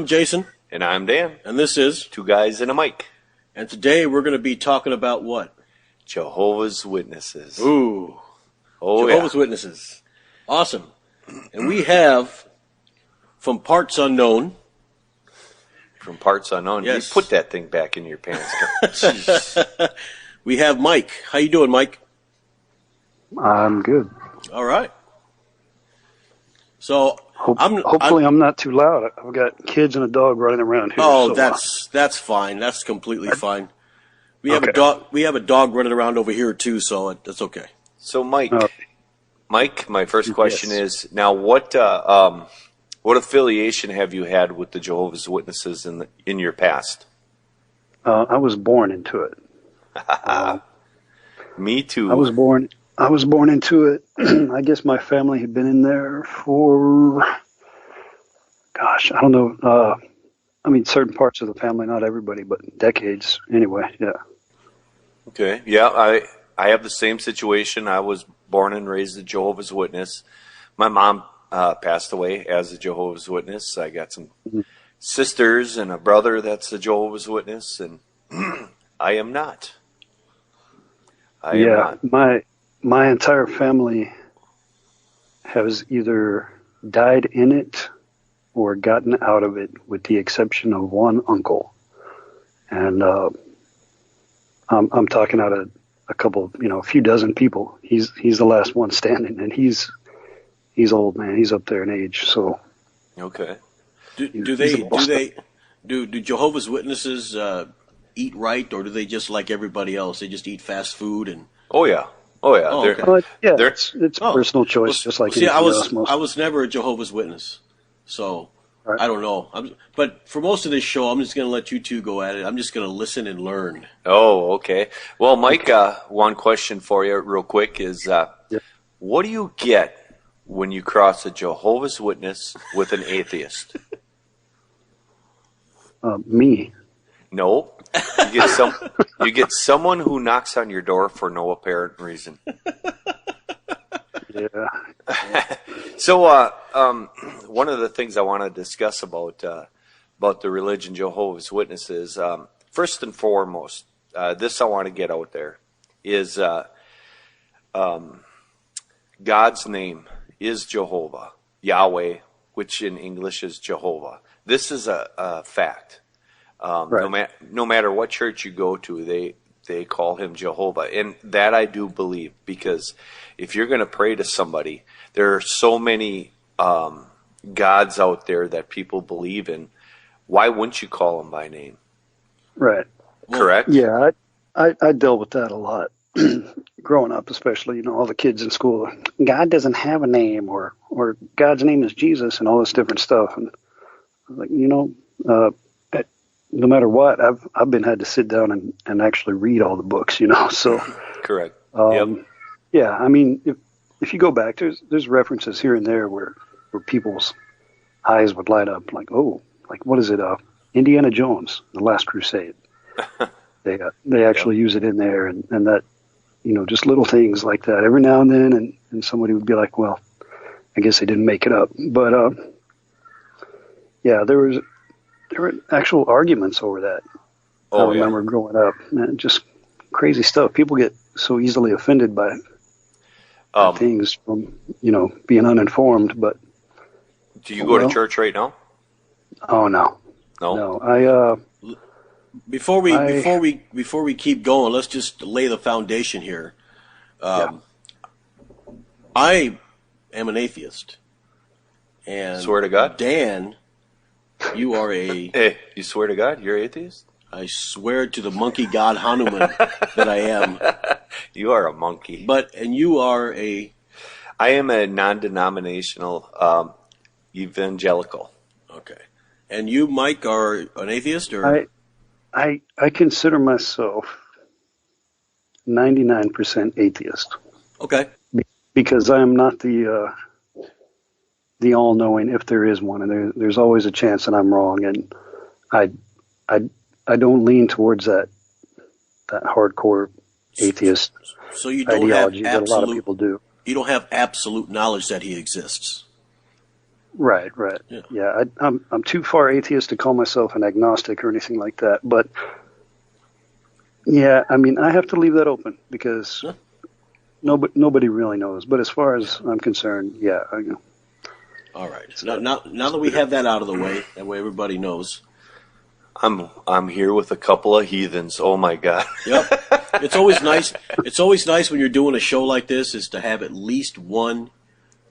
I'm Jason. And I'm Dan. And this is Two Guys and a Mic. And today we're going to be talking about what? Jehovah's Witnesses. Ooh. Oh, Jehovah's Witnesses. Awesome. And we have from Parts Unknown. From Parts Unknown. Yes. You put that thing back in your pants. Jeez. We have Mike. How you doing, Mike? I'm good. All right. So hopefully I'm not too loud. I've got kids and a dog running around here. Oh, so, that's fine. That's completely fine. We have a dog. We have a dog running around over here too, so that's okay. So, Mike, my first question is now: what affiliation have you had with the Jehovah's Witnesses in your past? I was born into it. Me too. I was born into it. I guess my family had been in there for, gosh, I don't know. I mean, certain parts of the family, not everybody, but decades anyway. Yeah. Okay. Yeah, I have the same situation. I was born and raised a Jehovah's Witness. My mom passed away as a Jehovah's Witness. I got some sisters and a brother that's a Jehovah's Witness, and I am not. I am not. My entire family has either died in it or gotten out of it, with the exception of one uncle. And I'm talking out of a couple, a few dozen people. He's the last one standing, and he's old, man. He's up there in age. So okay. Do Jehovah's Witnesses eat right, or do they just like everybody else? They just eat fast food and. Oh yeah. Okay. It's personal choice, just like anything else. I was never a Jehovah's Witness, so right. I don't know. But for most of this show, I'm just going to let you two go at it. I'm just going to listen and learn. Oh, okay. Well, Mike, one question for you real quick is, what do you get when you cross a Jehovah's Witness with an atheist? Me. No. You get someone who knocks on your door for no apparent reason. Yeah. So, one of the things I want to discuss about the religion Jehovah's Witnesses, first and foremost, this I want to get out there is God's name is Jehovah, Yahweh, which in English is Jehovah. This is a fact. Right. No matter what church you go to, they call him Jehovah. And that I do believe, because if you're going to pray to somebody, there are so many gods out there that people believe in. Why wouldn't you call them by name? Right. Correct? Yeah, I dealt with that a lot. Growing up, especially, all the kids in school, God doesn't have a name, or God's name is Jesus, and all this different stuff. And like, no matter what, I've been had to sit down and actually read all the books, So correct. Yeah, I mean, if you go back, there's references here and there where people's eyes would light up, like, oh, like what is it? Indiana Jones, The Last Crusade. They actually use it in there, and that, just little things like that every now and then, and somebody would be like, well, I guess they didn't make it up, but yeah, there were actual arguments over that. I remember growing up, man, just crazy stuff. People get so easily offended by things from, being uninformed. But do you go to church right now? Oh no. Before we keep going, let's just lay the foundation here. I am an atheist, and swear to God, Dan. You are a... Hey, you swear to God you're atheist? I swear to the monkey god Hanuman that I am. You are a monkey. And you are a... I am a non-denominational evangelical. Okay. And you, Mike, are an atheist? Or I consider myself 99% atheist. Okay. Because I am not the all-knowing, if there is one, and there's always a chance that I'm wrong, and I don't lean towards that hardcore atheist so you don't ideology have that a lot of people do. You don't have absolute knowledge that he exists. Right, right. Yeah. Yeah, I'm too far atheist to call myself an agnostic or anything like that. But yeah, I mean, I have to leave that open because Yeah. nobody really knows. But as far as I'm concerned, yeah. All right. Now that we have that out of the way, that way everybody knows. I'm here with a couple of heathens. Oh my God. Yep. It's always nice. It's always nice when you're doing a show like this is to have at least one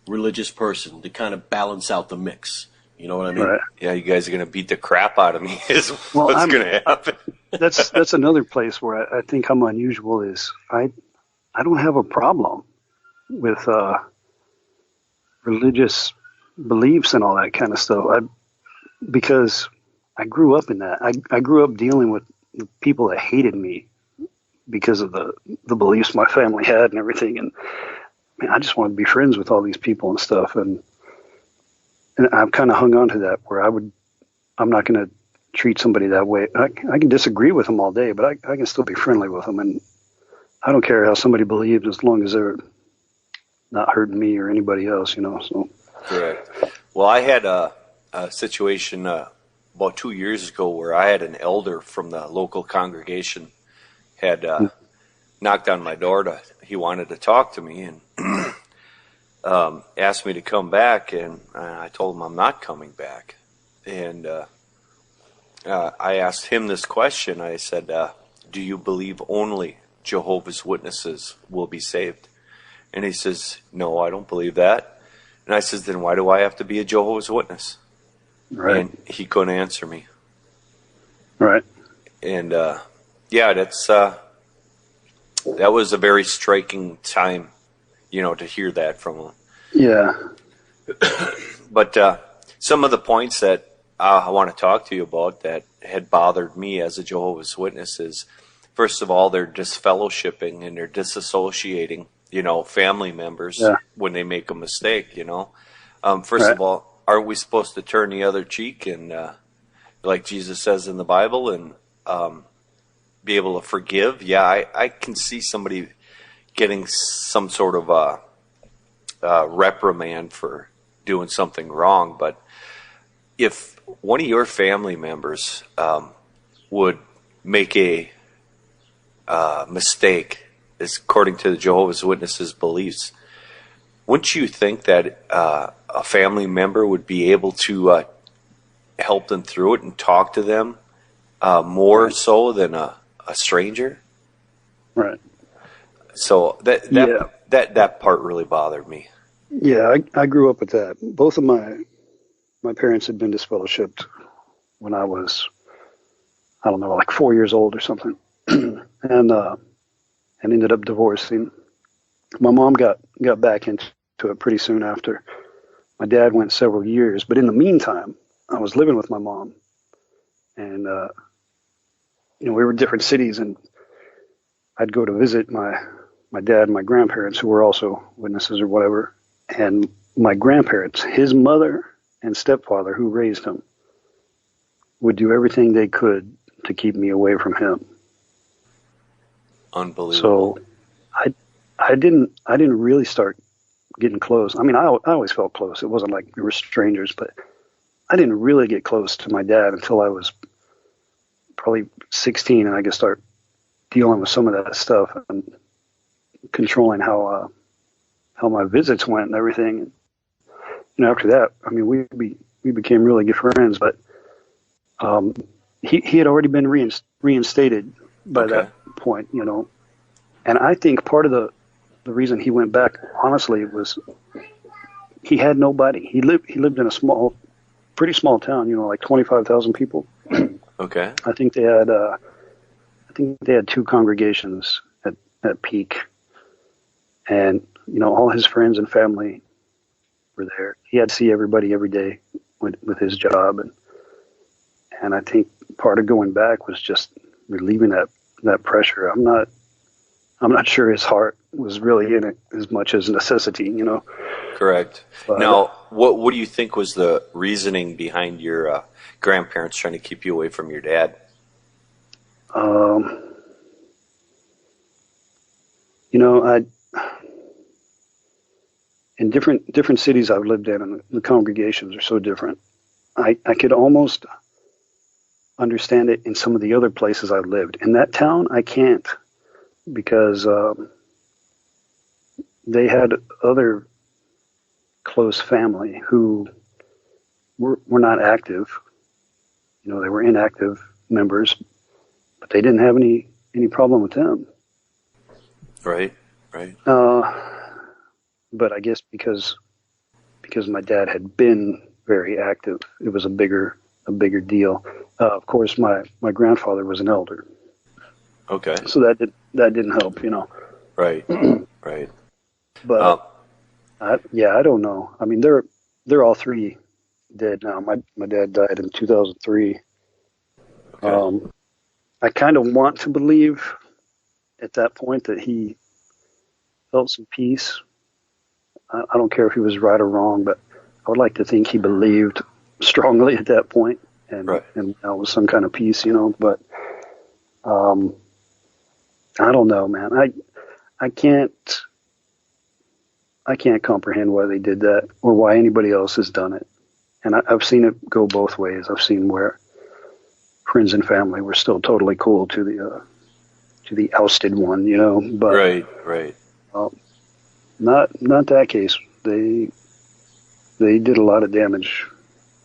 religious person to kind of balance out the mix. You know what I mean? Right. Yeah, you guys are gonna beat the crap out of me. Is Well, what's gonna happen? That's another place where I think I'm unusual. Is I don't have a problem with religious beliefs and all that kind of stuff. Because I grew up in that. I grew up dealing with people that hated me because of the beliefs my family had and everything. And man, I just wanted to be friends with all these people and stuff. And I've kind of hung on to that where I'm not going to treat somebody that way. I can disagree with them all day, but I can still be friendly with them. And I don't care how somebody believes as long as they're not hurting me or anybody else, so. Correct. Well, I had a situation about 2 years ago where I had an elder from the local congregation had knocked on my door. He wanted to talk to me and asked me to come back, and I told him I'm not coming back. And I asked him this question. I said, do you believe only Jehovah's Witnesses will be saved? And he says, no, I don't believe that. And I says, then why do I have to be a Jehovah's Witness? Right. And he couldn't answer me. Right. And yeah, that was a very striking time, to hear that from him. Yeah. But some of the points that I want to talk to you about that had bothered me as a Jehovah's Witness is, first of all, they're disfellowshipping and they're disassociating, family members when they make a mistake, First Right. of all, aren't we supposed to turn the other cheek and, like Jesus says in the Bible, and be able to forgive? Yeah, I can see somebody getting some sort of reprimand for doing something wrong, but if one of your family members would make a mistake, according to the Jehovah's Witnesses' beliefs, wouldn't you think that a family member would be able to help them through it and talk to them more so than a stranger? Right. So that part really bothered me. Yeah, I grew up with that. Both of my parents had been disfellowshipped when I was, I don't know, like 4 years old or something, and ended up divorcing. My mom got back into it pretty soon after. My dad went several years, but in the meantime, I was living with my mom, and we were in different cities, and I'd go to visit my dad and my grandparents, who were also witnesses or whatever, and my grandparents, his mother and stepfather, who raised him, would do everything they could to keep me away from him. Unbelievable. So I didn't really start getting close. I mean, I always felt close. It wasn't like we were strangers, but I didn't really get close to my dad until I was probably 16, and I could start dealing with some of that stuff and controlling how my visits went and everything. And after that, I mean, we became really good friends. But he had already been reinstated by that point, And I think part of the reason he went back, honestly, was he had nobody. He lived in a pretty small town, like 25,000 people. Okay. I think they had two congregations at peak, and all his friends and family were there. He had to see everybody every day with his job, and I think part of going back was just relieving that pressure. I'm not sure his heart was really in it as much as necessity, Correct. But, now, what do you think was the reasoning behind your grandparents trying to keep you away from your dad? in different cities I've lived in, and the congregations are so different. I could almost understand it in some of the other places I've lived. In that town, I can't, because they had other close family who were not active. You know, they were inactive members, but they didn't have any problem with them. Right. But I guess because my dad had been very active, it was a bigger deal. Of course, my grandfather was an elder. Okay. So that didn't help, you know. Right. Right. But I don't know. I mean, they're all three dead now. My dad died in 2003. Okay. I kind of want to believe at that point that he felt some peace. I don't care if he was right or wrong, but I would like to think he believed strongly at that point, and that was some kind of peace, you know. But I don't know, man. I can't comprehend why they did that or why anybody else has done it. And I've seen it go both ways. I've seen where friends and family were still totally cool to the ousted one, you know. But right. Not that case. They did a lot of damage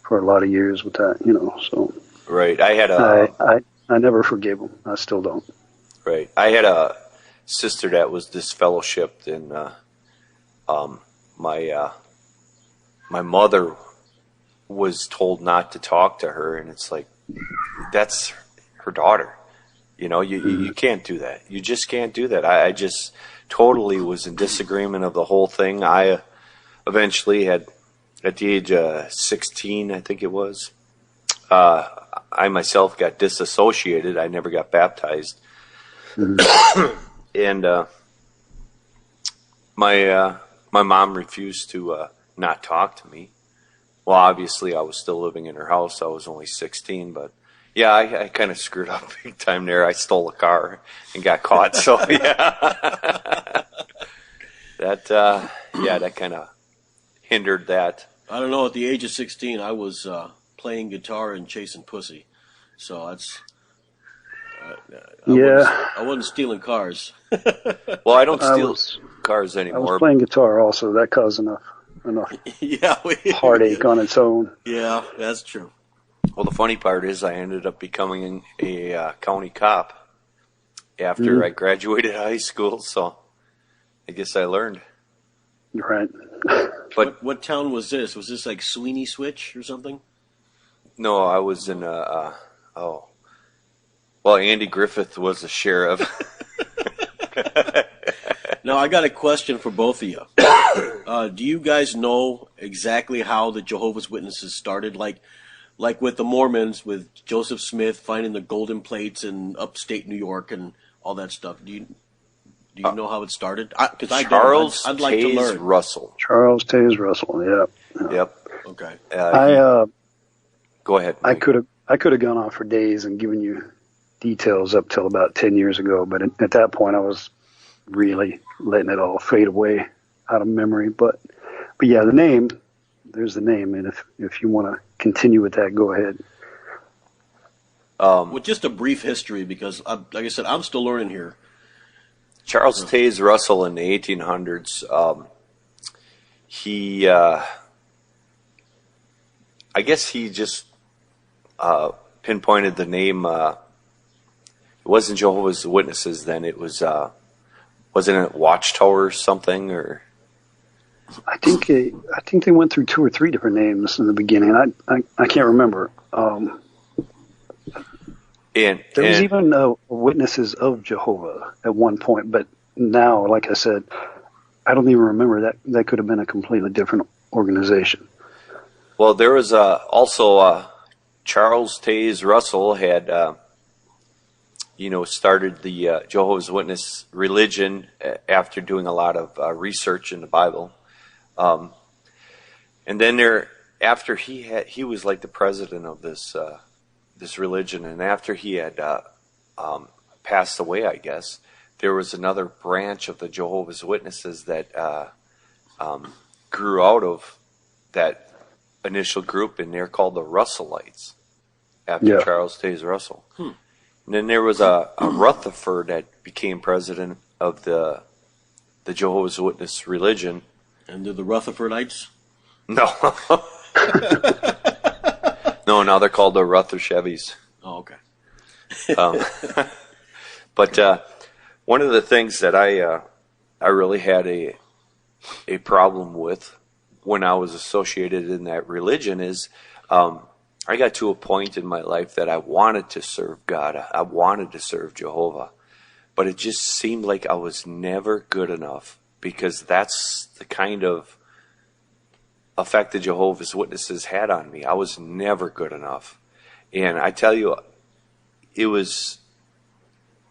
for a lot of years with that, you know. So right. I never forgave them. I still don't. Right. I had a sister that was disfellowshipped, and my mother was told not to talk to her, and it's like, that's her daughter. You know, you can't do that. You just can't do that. I just totally was in disagreement of the whole thing. I eventually had, at the age of 16, I think it was, I myself got disassociated. I never got baptized. And my mom refused to not talk to me. Well, obviously, I was still living in her house. I was only 16, but yeah, I kind of screwed up big time there. I stole a car and got caught. So yeah, that kind of hindered that. I don't know. At the age of 16, I was playing guitar and chasing pussy. So that's. I wasn't stealing cars. Well, I don't steal cars anymore. I was playing guitar also. That caused enough heartache on its own. Yeah, that's true. Well, the funny part is I ended up becoming a county cop after I graduated high school, so I guess I learned. Right. But what town was this? Was this like Sweeney Switch or something? No, I was in well, Andy Griffith was the sheriff. Now, I got a question for both of you. Do you guys know exactly how the Jehovah's Witnesses started? Like with the Mormons, with Joseph Smith finding the golden plates in upstate New York and all that stuff. Do you know how it started? Because Charles I'd like to learn. Russell. Charles Taze Russell. Yeah. Yep. Okay. Go ahead. I could have gone on for days and given you details up till about 10 years ago, but at that point I was really letting it all fade away out of memory. But yeah, there's the name, and if you want to continue with that, go ahead. Well, just a brief history, because like I said, I'm still learning here. Charles Taze Russell in the 1800s. He, I guess he just pinpointed the name. It wasn't Jehovah's Witnesses then. It was, wasn't it Watchtower or something? Or I think they went through 2 or 3 different names in the beginning. I can't remember. There was even Witnesses of Jehovah at one point, but now, like I said, I don't even remember that could have been a completely different organization. Well, there was also Charles Taze Russell had started the Jehovah's Witness religion after doing a lot of research in the Bible, and then after he was like the president of this religion, and after he had passed away, I guess there was another branch of the Jehovah's Witnesses that grew out of that initial group, and they're called the Russellites, after Charles Taze Russell. And then there was a Rutherford that became president of the Jehovah's Witness religion. And they're the Rutherfordites? No. No, now they're called the Ruthershevys. Oh, okay. But one of the things that I really had a problem with when I was associated in that religion is I got to a point in my life that I wanted to serve God. I wanted to serve Jehovah. But it just seemed like I was never good enough, because that's the kind of effect the Jehovah's Witnesses had on me. I was never good enough. And I tell you,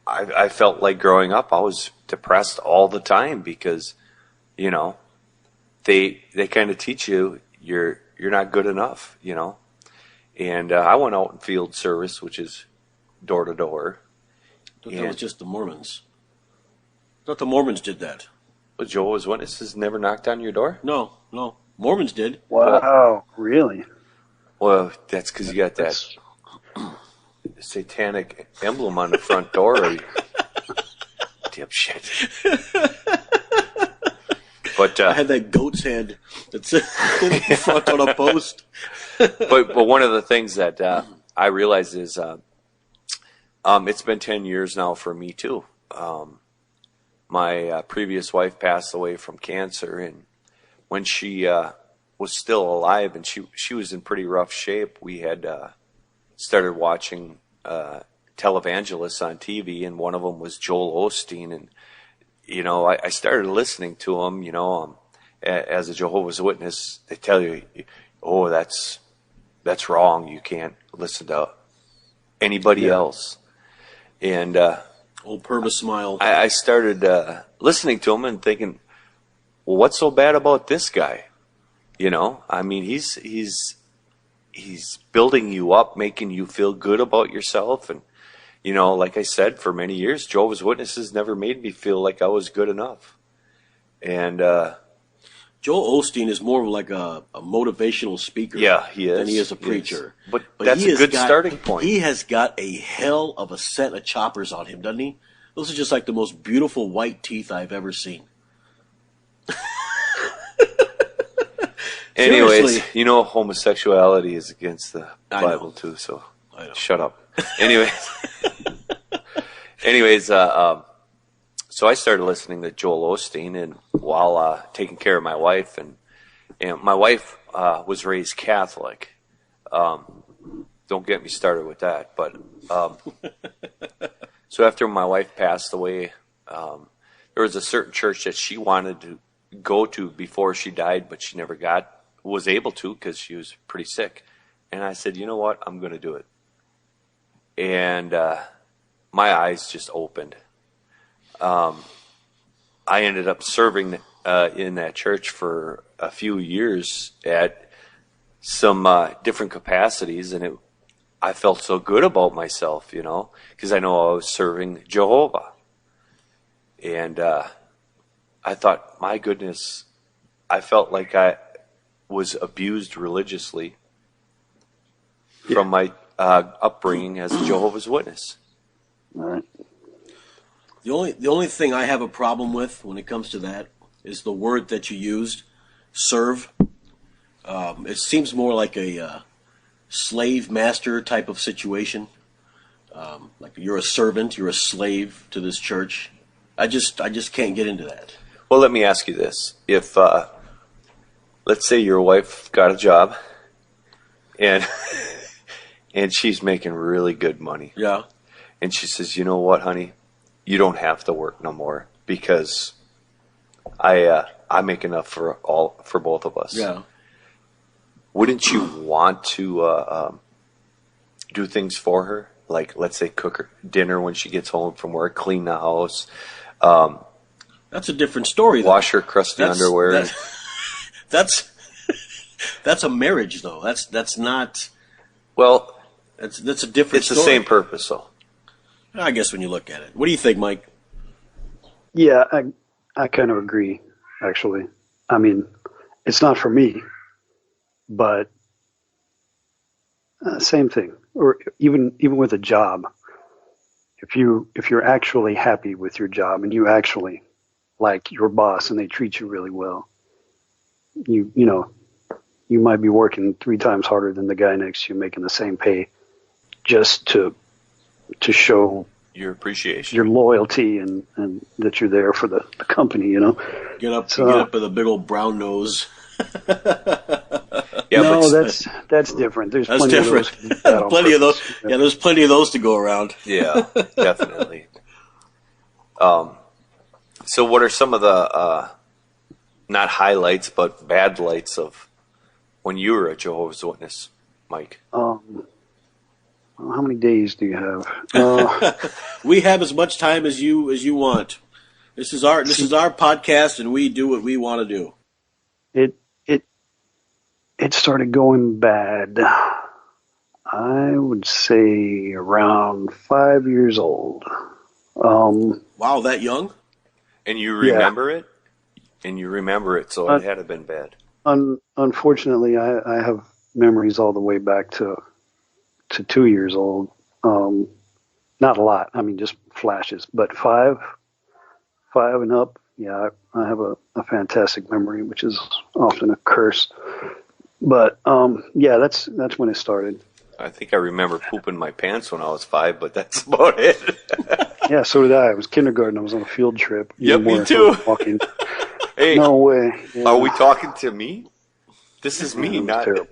I felt like growing up I was depressed all the time, because, you know, they kind of teach you you're not good enough, you know. And I went out in field service, which is door to door. That was just the Mormons. I thought the Mormons did that. But Jehovah's Witnesses never knocked on your door? No. Mormons did. Wow, really? Well, that's because you got that satanic emblem on the front door. Dipshit. But I had that goat's head that's in front on a post. but one of the things that I realized is it's been 10 years now for me too. My previous wife passed away from cancer, and when she was still alive and she was in pretty rough shape, we had started watching televangelists on TV, and one of them was Joel Osteen. And, you know, I started listening to him, you know, as a Jehovah's Witness. They tell you, oh, that's wrong. You can't listen to anybody else. And old Perma smile. I started listening to him and thinking, well, what's so bad about this guy? You know, I mean, he's building you up, making you feel good about yourself. And, you know, like I said, for many years, Jehovah's Witnesses never made me feel like I was good enough. And Joel Osteen is more of like a motivational speaker. Yeah, he is. Than he is a preacher. But that's a good starting point. He has got a hell of a set of choppers on him, doesn't he? Those are just like the most beautiful white teeth I've ever seen. Anyways, you know, homosexuality is against the Bible too, so shut up. Anyways, so I started listening to Joel Osteen, and while taking care of my wife, and my wife was raised Catholic. Don't get me started with that, but so after my wife passed away, there was a certain church that she wanted to go to before she died, but she never was able to because she was pretty sick. And I said, you know what, I'm going to do it. And my eyes just opened. I ended up serving in that church for a few years at some different capacities, and I felt so good about myself, you know, because I know I was serving Jehovah. And I thought, my goodness, I felt like I was abused religiously from my upbringing as a Jehovah's Witness. Right. The only thing I have a problem with when it comes to that is the word that you used, serve. It seems more like a slave master type of situation. Like you're a servant, you're a slave to this church. I just can't get into that. Well, let me ask you this: if let's say your wife got a job, and she's making really good money, yeah, and she says, "You know what, honey? You don't have to work no more because I make enough for both of us." Yeah. Wouldn't you want to do things for her? Like, let's say, cook her dinner when she gets home from work, clean the house. That's a different story. Wash her crusty underwear. That's a marriage, though. That's not. Well, that's a different. It's the same purpose, though. I guess when you look at it. What do you think, Mike? Yeah, I kind of agree, actually. I mean, it's not for me. But same thing. Or even with a job, if you're actually happy with your job and you actually like your boss and they treat you really well, you know, you might be working 3 times harder than the guy next to you making the same pay just to show your appreciation, your loyalty, and that you're there for the company, you know. Get up with a big old brown nose. Yeah, no, but that's different. There's That's plenty different. of those. That on Plenty of those. purpose. Yeah, there's plenty of those to go around. yeah, definitely. So what are some of the not highlights but bad lights of when you were a Jehovah's Witness, Mike? How many days do you have? We have as much time as you want. This is our podcast, and we do what we want to do. It started going bad. I would say around 5 years old. Wow, that young? And you remember it? And you remember it, so it had to have been bad. Unfortunately, I have memories all the way back to 2 years old. Not a lot. I mean, just flashes. But five and up, yeah, I have a fantastic memory, which is often a curse. But yeah, that's when it started. I think I remember pooping my pants when I was 5, but that's about it. Yeah, so did I. It was kindergarten. I was on a field trip. Yep, me too. Walking. Hey, no way. Yeah. Are we talking to me? This is me, not. Terrible.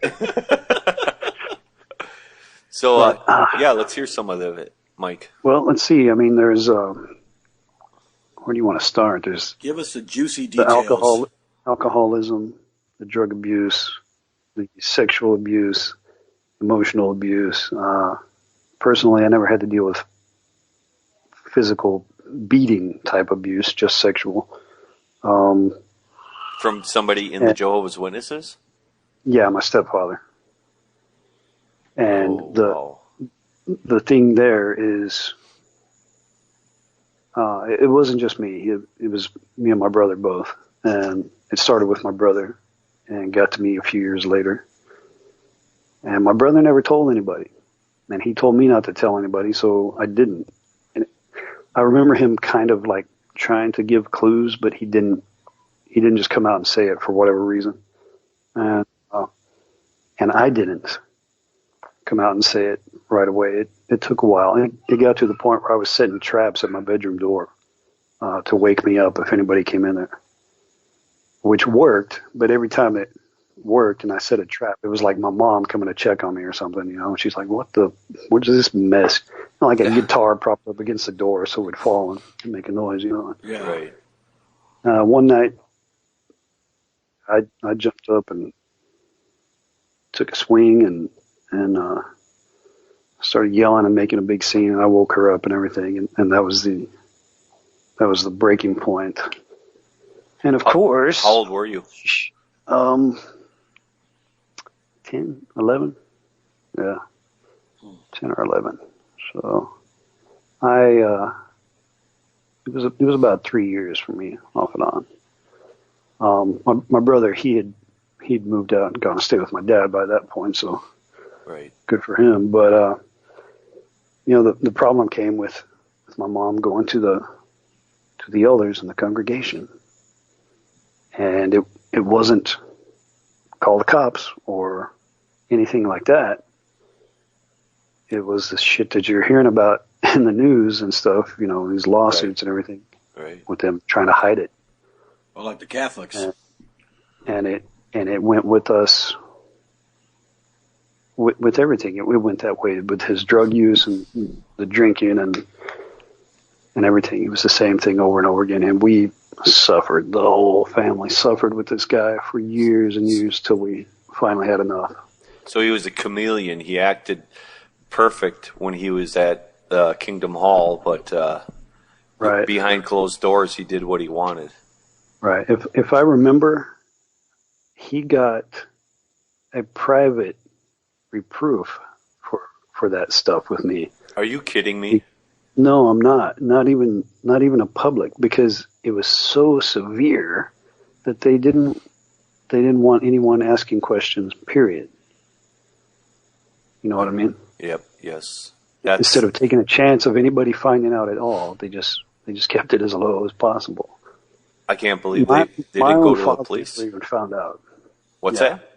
So, yeah, let's hear some of it, Mike. Well, let's see. I mean, there's where do you want to start? There's Give us the juicy the details. alcoholism, the drug abuse, the sexual abuse, emotional abuse. Personally, I never had to deal with physical beating type abuse, just sexual. From somebody in the Jehovah's Witnesses? Yeah, my stepfather. And wow. the thing there is, it wasn't just me. It was me and my brother both. And it started with my brother and got to me a few years later. And my brother never told anybody. And he told me not to tell anybody, so I didn't. And I remember him kind of like trying to give clues, but he didn't just come out and say it for whatever reason. And I didn't come out and say it right away. It took a while. And it got to the point where I was setting traps at my bedroom door to wake me up if anybody came in there, which worked. But every time it worked and I set a trap, it was like my mom coming to check on me or something, you know. And she's like, what is this mess? You know, like a guitar propped up against the door so it would fall and make a noise, you know. Yeah. Right. One night, I jumped up and took a swing and started yelling and making a big scene. And I woke her up and everything, and that was the breaking point. And of course, how old were you? 10, 11, yeah, 10 or 11. So it was about 3 years for me, off and on. My brother, he'd moved out and gone to stay with my dad by that point, so right, good for him. But you know, the problem came with my mom going to the elders in the congregation, and it wasn't call the cops or anything like that. It was the shit that you're hearing about in the news and stuff, you know, these lawsuits and everything, right, with them trying to hide it. Well, like the Catholics. And it went with us, with everything. It went that way with his drug use and the drinking and everything. It was the same thing over and over again. And we suffered. The whole family suffered with this guy for years and years till we finally had enough. So he was a chameleon. He acted perfect when he was at Kingdom Hall, but right, behind closed doors, he did what he wanted. Right. If I remember, he got a private reproof for that stuff with me. Are you kidding me? No, I'm not. Not even a public, because it was so severe that they didn't they didn't want anyone asking questions, period. You know what I mean? Yep. Yes. Instead of taking a chance of anybody finding out at all, they just kept it as low as possible. I can't believe My they didn't go to father the police. never even found out. What's that?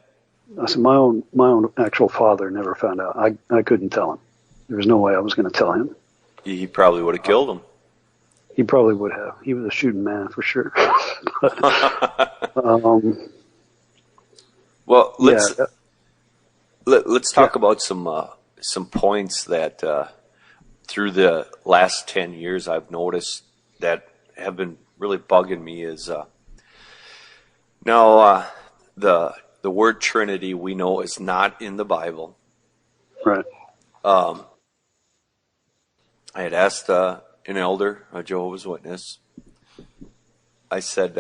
I said my own actual father never found out. I couldn't tell him. There was no way I was going to tell him. He probably would have killed him. He probably would have. He was a shooting man for sure. But, well, let's talk about some points that through the last 10 years I've noticed that have been really bugging me is now the word Trinity we know is not in the Bible. Right. I had asked an elder, a Jehovah's Witness, I said,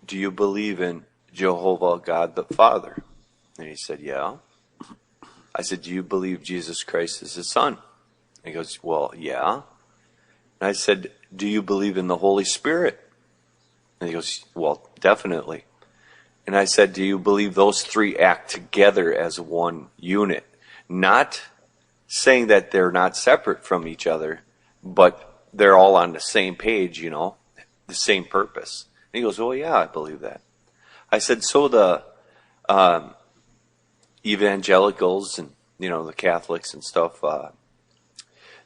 do you believe in Jehovah, God the Father? And he said, yeah. I said, do you believe Jesus Christ is his son? And he goes, well, yeah. And I said, do you believe in the Holy Spirit? And he goes, well, definitely. And I said, do you believe those three act together as one unit? Not saying that they're not separate from each other, but they're all on the same page, you know, the same purpose. And he goes, oh, yeah, I believe that. I said, so the evangelicals and, you know, the Catholics and stuff,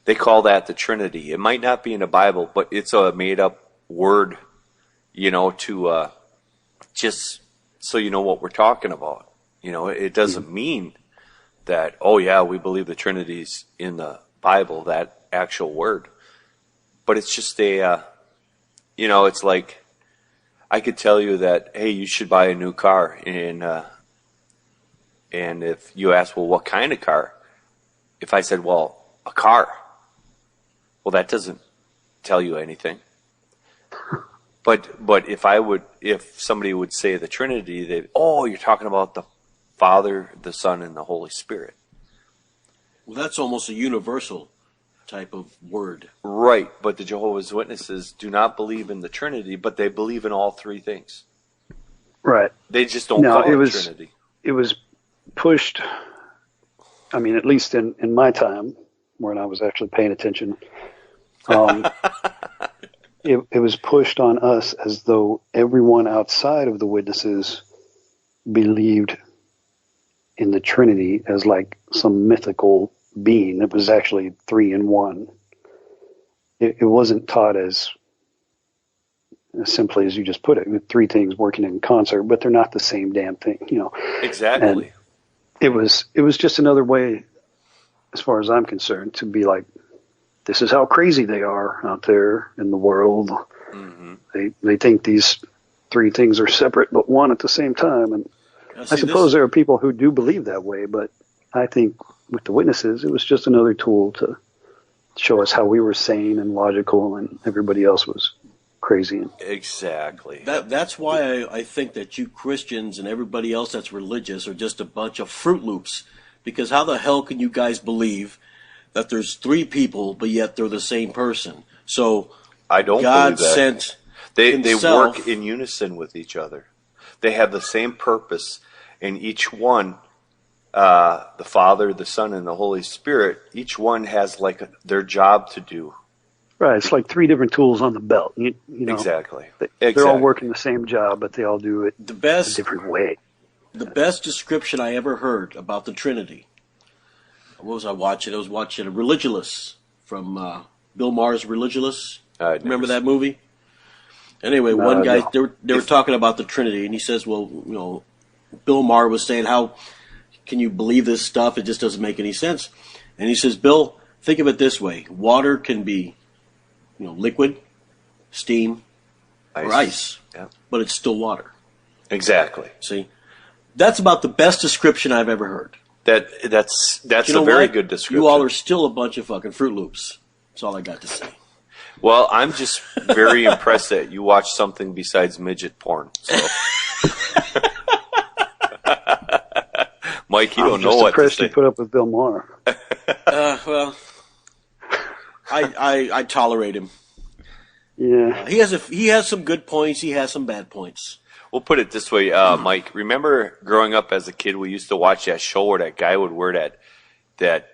they call that the Trinity. It might not be in the Bible, but it's a made-up word, you know, to just so you know what we're talking about. You know, it doesn't mean that, oh, yeah, we believe the Trinity's in the Bible, that actual word. But it's just a, you know, it's like I could tell you that, hey, you should buy a new car. And if you ask, well, what kind of car? If I said, well, a car. Well, that doesn't tell you anything. But if somebody would say the Trinity, oh, you're talking about the Father, the Son, and the Holy Spirit. Well, that's almost a universal type of word. Right, but the Jehovah's Witnesses do not believe in the Trinity, but they believe in all three things. Right. They just don't call it Trinity. It was pushed, I mean, at least in my time, when I was actually paying attention, it was pushed on us as though everyone outside of the witnesses believed in the Trinity as like some mythical being that was actually three in one. It wasn't taught as simply as you just put it, with three things working in concert, but they're not the same damn thing, you know. Exactly. And it was just another way, as far as I'm concerned, to be like, this is how crazy they are out there in the world. Mm-hmm. They think these three things are separate but one at the same time. And I suppose there are people who do believe that way, but I think with the witnesses, it was just another tool to show us how we were sane and logical and everybody else was crazy. Exactly. That's why I think that you Christians and everybody else that's religious are just a bunch of Fruit Loops. Because how the hell can you guys believe that there's three people, but yet they're the same person? So I don't God believe that. Sent they himself, work in unison with each other. They have the same purpose, and each one, the Father, the Son, and the Holy Spirit, each one has like their job to do. Right, it's like three different tools on the belt. You know, exactly. They're all working the same job, but they all do it a different way. The best description I ever heard about the Trinity. What was I watching? I was watching a Religulous from Bill Maher's Religulous. Remember that movie? Anyway, one guy, no. they were talking about the Trinity, and he says, well, you know, Bill Maher was saying, how can you believe this stuff? It just doesn't make any sense. And he says, Bill, think of it this way. Water can be, you know, liquid, steam, or ice, yeah. But it's still water. Exactly. See? That's about the best description I've ever heard. That's a very good description. You all are still a bunch of fucking Fruit Loops. That's all I got to say. Well, I'm just very impressed that you watch something besides midget porn. So. Mike, you don't know what to say. You put up with Bill Maher. Well, I tolerate him. Yeah, he has some good points. He has some bad points. We'll put it this way, Mike. Remember growing up as a kid, we used to watch that show where that guy would wear that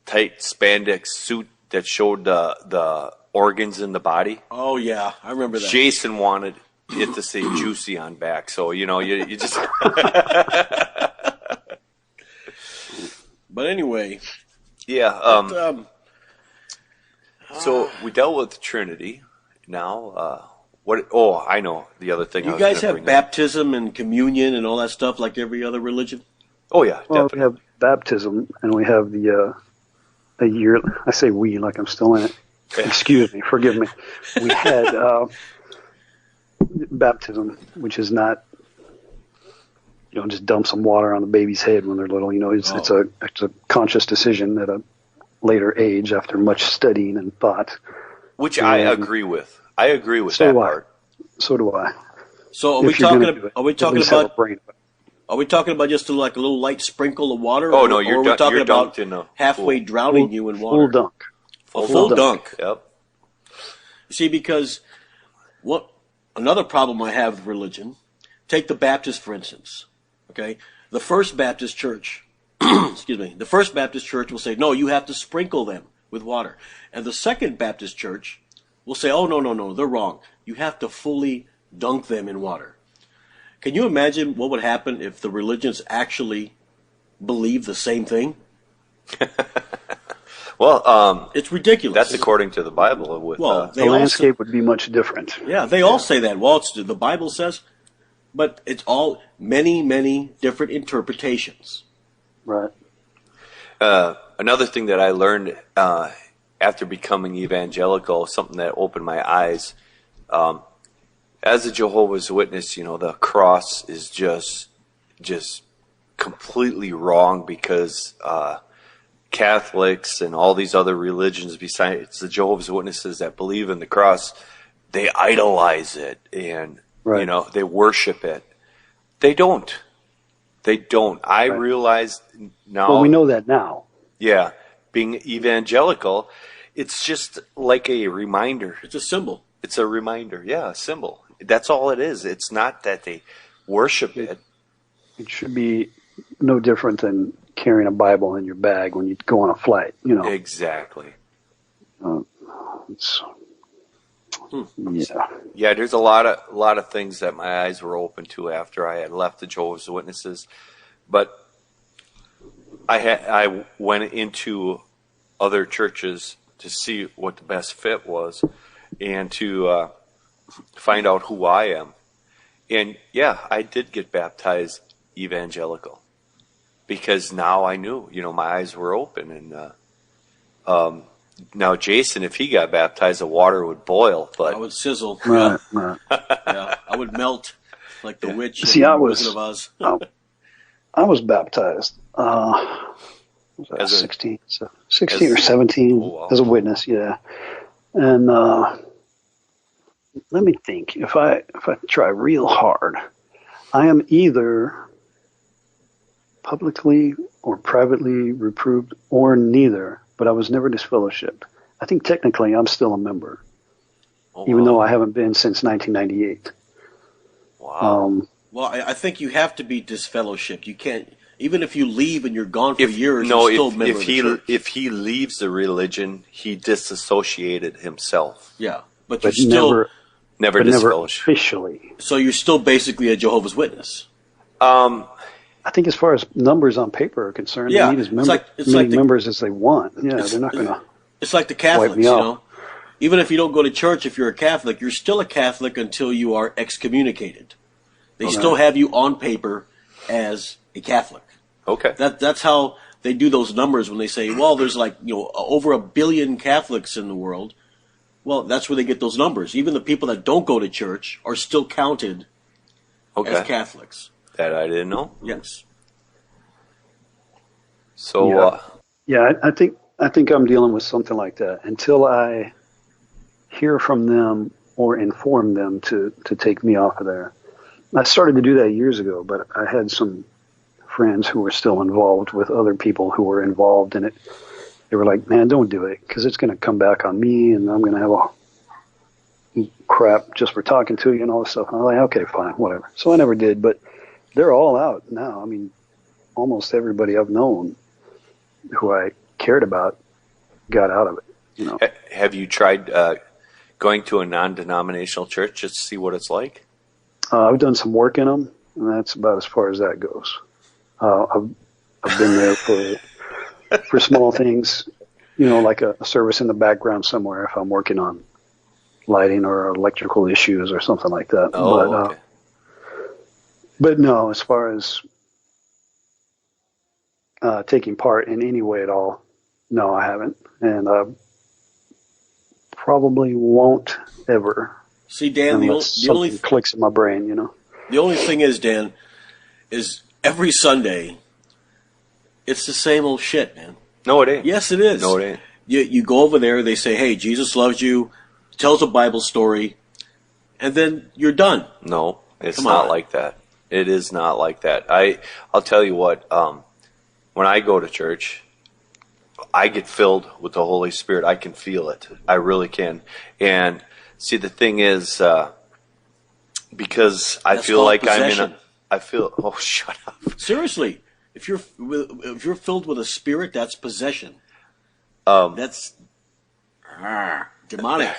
tight spandex suit that showed the organs in the body. Oh yeah, I remember that. Jason wanted it to say "juicy" on back, so you just. But anyway, yeah. So we dealt with the Trinity. Now, what? Oh, I know the other thing. You guys have baptism and communion and all that stuff like every other religion? Oh yeah, Well, definitely. we have baptism, and we have the year. I say we like I'm still in it. Excuse me, forgive me. We had baptism, which is not, just dump some water on the baby's head when they're little. It's a conscious decision at a later age after much studying and thought. Which I agree with. I agree with So that do I. part. So do I. So are we talking about just like a little light sprinkle of water? Oh no, or you're are we talking you're about dunked in a halfway pool. drowning you in water? Full dunk. A full dunk. Yep. See, because another problem I have with religion, take the Baptist for instance. Okay, the First Baptist Church, the First Baptist Church will say, no, you have to sprinkle them with water, and the Second Baptist Church will say, oh no, they're wrong. You have to fully dunk them in water. Can you imagine what would happen if the religions actually believe the same thing? Well, it's ridiculous. That's according to the Bible. The landscape would be much different. Yeah, they all say that. Well, the Bible says, but it's all many different interpretations. Right. Another thing that I learned after becoming evangelical, something that opened my eyes, as a Jehovah's Witness, the cross is just completely wrong because Catholics and all these other religions besides the Jehovah's Witnesses that believe in the cross, they idolize it and they worship it. They don't. I realize now. Well, we know that now. Yeah, being evangelical, it's just like a reminder. It's a symbol. It's a reminder. Yeah, a symbol. That's all it is. It's not that they worship it. It should be no different than carrying a Bible in your bag when you go on a flight. Exactly. Yeah. There's a lot of things that my eyes were open to after I had left the Jehovah's Witnesses, but I went into other churches to see what the best fit was and to find out who I am. And I did get baptized evangelical because now I knew, my eyes were open. And now Jason, if he got baptized, the water would boil, but I would sizzle. Right. Yeah, I would melt like the witch. See, in Wizard of Oz. I was baptized. As 16 or 17 as a witness, yeah. And let me think. If I try real hard, I am either publicly or privately reproved or neither, but I was never disfellowshipped. I think technically I'm still a member, even though I haven't been since 1998. Wow. Well, I think you have to be disfellowshipped. You can't, even if you leave and you're gone for years, you're still a member of the church. If he leaves the religion, he disassociated himself. Yeah, but you're still never disfellowshipped. Officially. So you're still basically a Jehovah's Witness. I think as far as numbers on paper are concerned, they need as many members as they want. Yeah, they're not going to. It's like the Catholics, Even if you don't go to church, if you're a Catholic, you're still a Catholic until you are excommunicated. They still have you on paper as a Catholic. Okay. That's how they do those numbers when they say, well, there's over 1 billion Catholics in the world. Well, that's where they get those numbers. Even the people that don't go to church are still counted as Catholics. That I didn't know. Yes. So. I think I'm dealing with something like that until I hear from them or inform them to take me off of there. I started to do that years ago, but I had some friends who were still involved with other people who were involved in it. They were like, man, don't do it because it's going to come back on me and I'm going to have crap just for talking to you and all this stuff. I'm like, okay, fine, whatever. So I never did, but they're all out now. I mean, almost everybody I've known who I cared about got out of it. You know. Have you tried going to a non-denominational church just to see what it's like? I've done some work in them, and that's about as far as that goes. I've been there for small things, you know, like a service in the background somewhere if I'm working on lighting or electrical issues or something like that. Oh, okay. But no, as far as taking part in any way at all, no, I haven't, and probably won't ever. See, Dan, the only clicks in my brain, you know. The only thing is, Dan, is every Sunday, it's the same old shit, man. No, it ain't. Yes, it is. No, it ain't. You go over there, they say, hey, Jesus loves you, tells a Bible story, and then you're done. No, it's not like that. It is not like that. I'll tell you what, when I go to church, I get filled with the Holy Spirit. I can feel it. I really can. And see, the thing is, because I feel like possession. Oh, shut up. Seriously, if you're filled with a spirit, that's possession. That's demonic.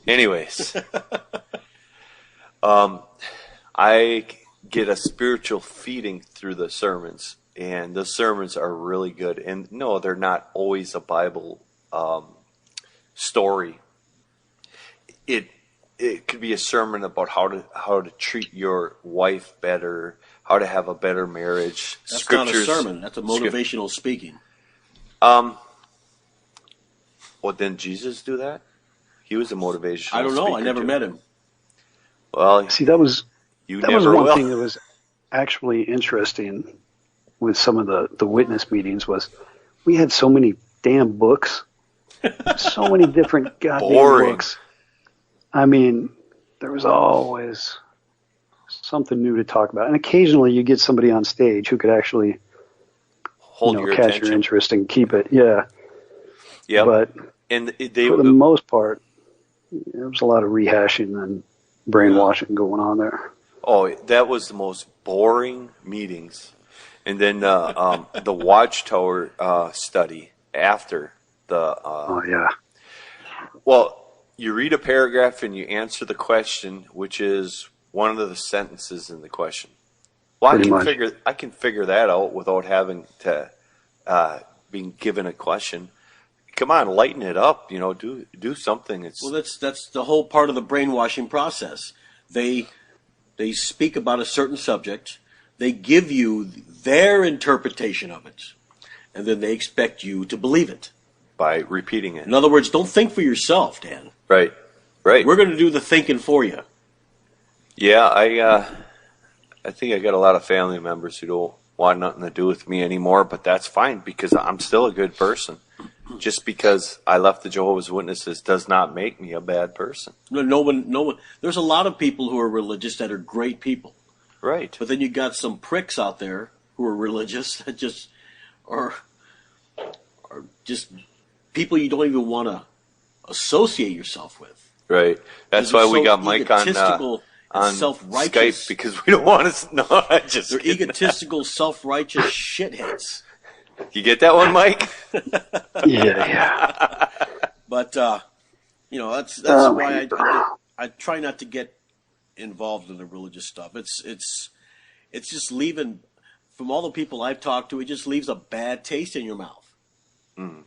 Anyways, I get a spiritual feeding through the sermons, and the sermons are really good. And no, they're not always a Bible story. It could be a sermon about how to treat your wife better, how to have a better marriage. That's not a sermon. That's a motivational speaking. Well, didn't Jesus do that? He was a motivational. I don't know. Speaker I never too. met him. Well, see, that was one thing that was actually interesting with some of the witness meetings was we had so many damn books, so many different goddamn books. I mean, there was always something new to talk about, and occasionally you get somebody on stage who could actually hold your catch attention. your interest and keep it. Yeah. But for the most part, there was a lot of rehashing and brainwashing going on there. Oh, that was the most boring meetings. And then the Watchtower study after the. Well, you read a paragraph and you answer the question, which is one of the sentences in the question. Well, I can figure that out without having to being given a question. Come on, lighten it up. You know, do something. Well, that's the whole part of the brainwashing process. They speak about a certain subject. They give you their interpretation of it, and then they expect you to believe it by repeating it. In other words, don't think for yourself, Dan. Right. We're going to do the thinking for you. Yeah, I think I got a lot of family members who don't want nothing to do with me anymore, but that's fine because I'm still a good person. Just because I left the Jehovah's Witnesses does not make me a bad person. No one. There's a lot of people who are religious that are great people. Right. But then you got some pricks out there who are religious that just are just people you don't even want to associate yourself with. Right. That's why we got Mike on Skype because we don't want to. No, they're egotistical, self-righteous shitheads. You get that one, Mike? Yeah. But that's why I try not to get involved in the religious stuff. It's just leaving. From all the people I've talked to, it just leaves a bad taste in your mouth. Mm.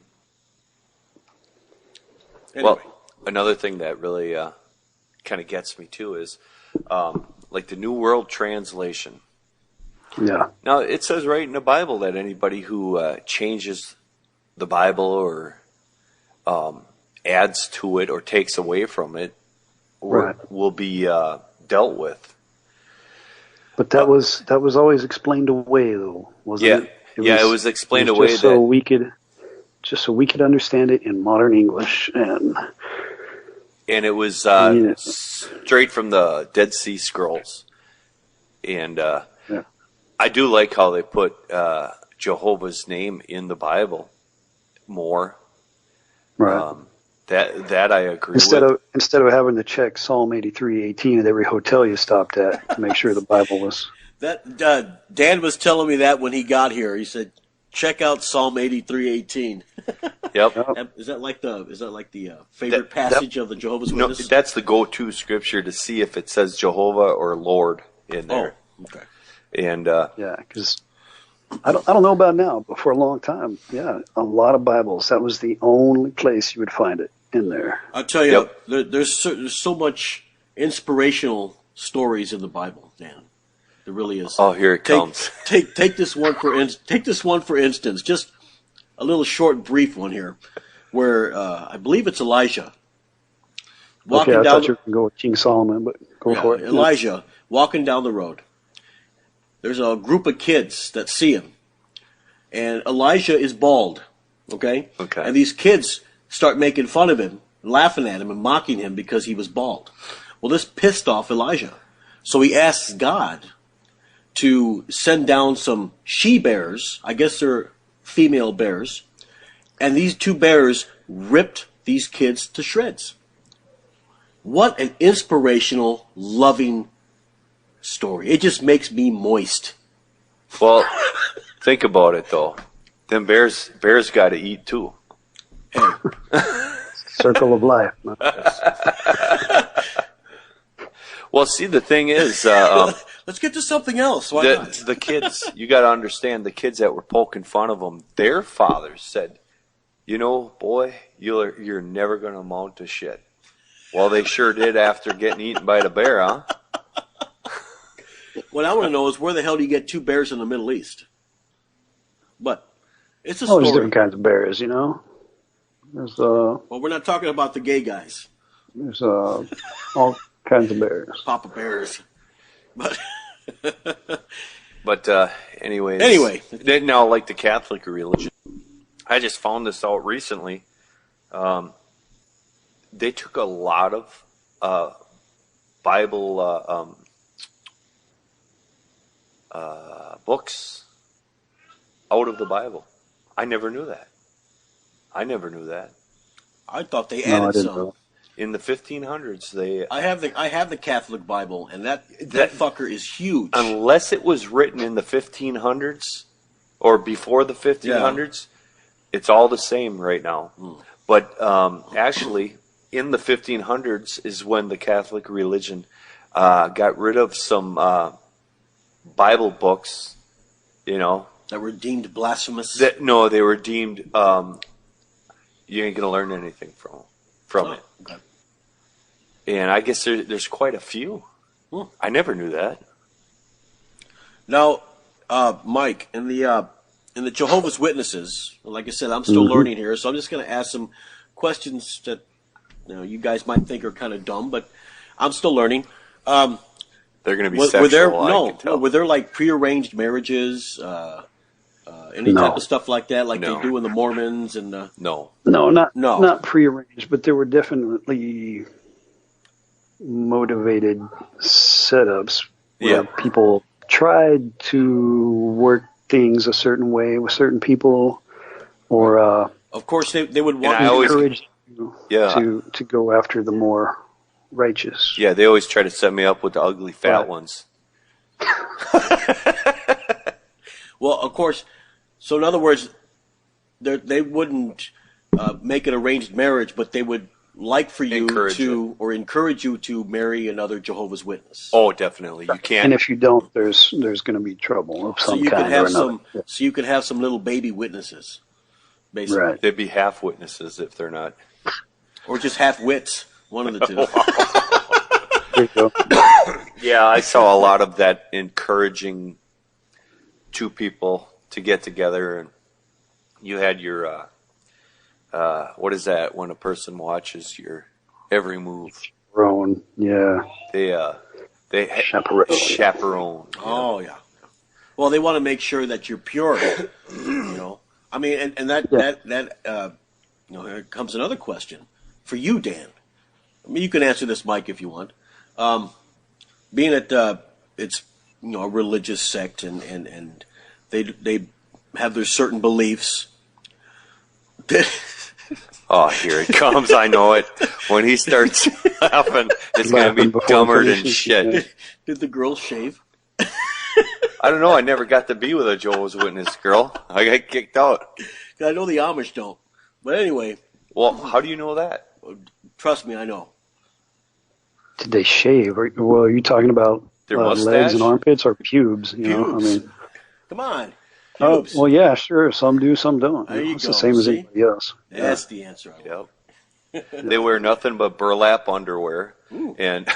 Anyway. Well, another thing that really kind of gets me too is like the New World Translation. Yeah. Now, it says right in the Bible that anybody who changes the Bible or adds to it or takes away from it will be dealt with. But that was always explained away, though, wasn't it? It was explained away just so we could understand it in modern English, and it was straight from the Dead Sea Scrolls, and I do like how they put Jehovah's name in the Bible more. Right. That I agree Instead with. of having to check Psalm 83:18 at every hotel you stopped at to make sure the Bible was. That Dan was telling me that when he got here. He said, "Check out Psalm 83:18." Yep. Oh, Is that like the favorite passage of the Jehovah's No, Witness? that's the go-to scripture to see if it says Jehovah or Lord in Oh, there. okay. And yeah, because I don't know about now, but for a long time, yeah, a lot of Bibles. That was the only place you would find it in there. I'll tell you, Yep. there's so much inspirational stories in the Bible, Dan. There really is. oh, here it comes. Take this one for instance. Just a little short, brief one here, where I believe it's Elijah walking Okay, I down. thought you were going to go with King Solomon, but go for it. Elijah walking down the road. There's a group of kids that see him, and Elijah is bald. Okay. Okay. And these kids start making fun of him, laughing at him, and mocking him because he was bald. Well, this pissed off Elijah, so he asks God to send down some she bears. I guess they're female bears, and these two bears ripped these kids to shreds. What an inspirational, loving story. It just makes me moist. Well, think about it though. Them bears got to eat too. Hey, Circle of life. Well, see, the thing is, let's get to something else. Why not? the kids, you got to understand, the kids that were poking fun of them, their fathers said, "You know, boy, you're never going to amount to shit." Well, they sure did after getting eaten by the bear, huh? What I want to know is where the hell do you get two bears in the Middle East? But it's a Oh, there's story. different kinds of bears, you know. There's Well, we're not talking about the gay guys, all kinds of bears. Papa Bears. But But anyways, Anyway. now like the Catholic religion, I just found this out recently. They took a lot of Bible books out of the Bible. I never knew that. I thought they No, I added didn't some. know. In the 1500s, they I have the Catholic Bible, and that fucker is huge. unless it was written in the 1500s or before the 1500s, it's all the same right now. But actually, in the 1500s is when the Catholic religion got rid of some Bible books, you know. That were deemed blasphemous. They were deemed you ain't gonna learn anything from it. Okay. And I guess there's quite a few. I never knew that. Now, Mike, in the Jehovah's Witnesses, like I said, I'm still learning here, so I'm just going to ask some questions that you guys might think are kind of dumb, but I'm still learning. They're going to be Were sexual. there I can tell. were there like prearranged marriages, any No. type of stuff like that, like No. they do in the Mormons and No. No, No. not prearranged, but there were definitely motivated setups where Yeah. people tried to work things a certain way with certain people, or of course they would want. I always- encourage you Yeah. to go after the more righteous. Yeah, they always try to set me up with the ugly fat Right. ones. Well, of course. So in other words, they wouldn't make an arranged marriage, but they would like for you encourage you to marry another Jehovah's Witness. Oh, definitely. You And can't. if you don't, there's going to be trouble of so some you could kind or have another. so you could have some little baby witnesses, basically, Right. They'd be half witnesses if they're not. or just half wits, one of the two. There you go. Yeah, I saw a lot of that encouraging two people to get together, and you had your what is that when a person watches your every move? Roan, yeah. They chaperone. Oh yeah. Well, they want to make sure that you're pure. I mean, and that here comes another question for you, Dan. I mean, you can answer this, Mike, if you want. Being that it's a religious sect and they have their certain beliefs. Oh, here it comes. I know it. When he starts laughing, it's going to Laughing be before dumber than finishing, shit. yeah. Did the girls shave? I don't know. I never got to be with a Jehovah's Witness girl. I got kicked out. I know the Amish don't. But anyway, Well, how do you know that? trust me, I know. Did they shave? Well, are you talking about Their legs mustache? and armpits or pubes? You know, I Pubes. mean, Come on. oh, Pubes. well, yeah, sure. Some do, some don't. There you It's go. the same as See? anybody else. That's the answer I want. Yep. They wear nothing but burlap underwear. Ooh. And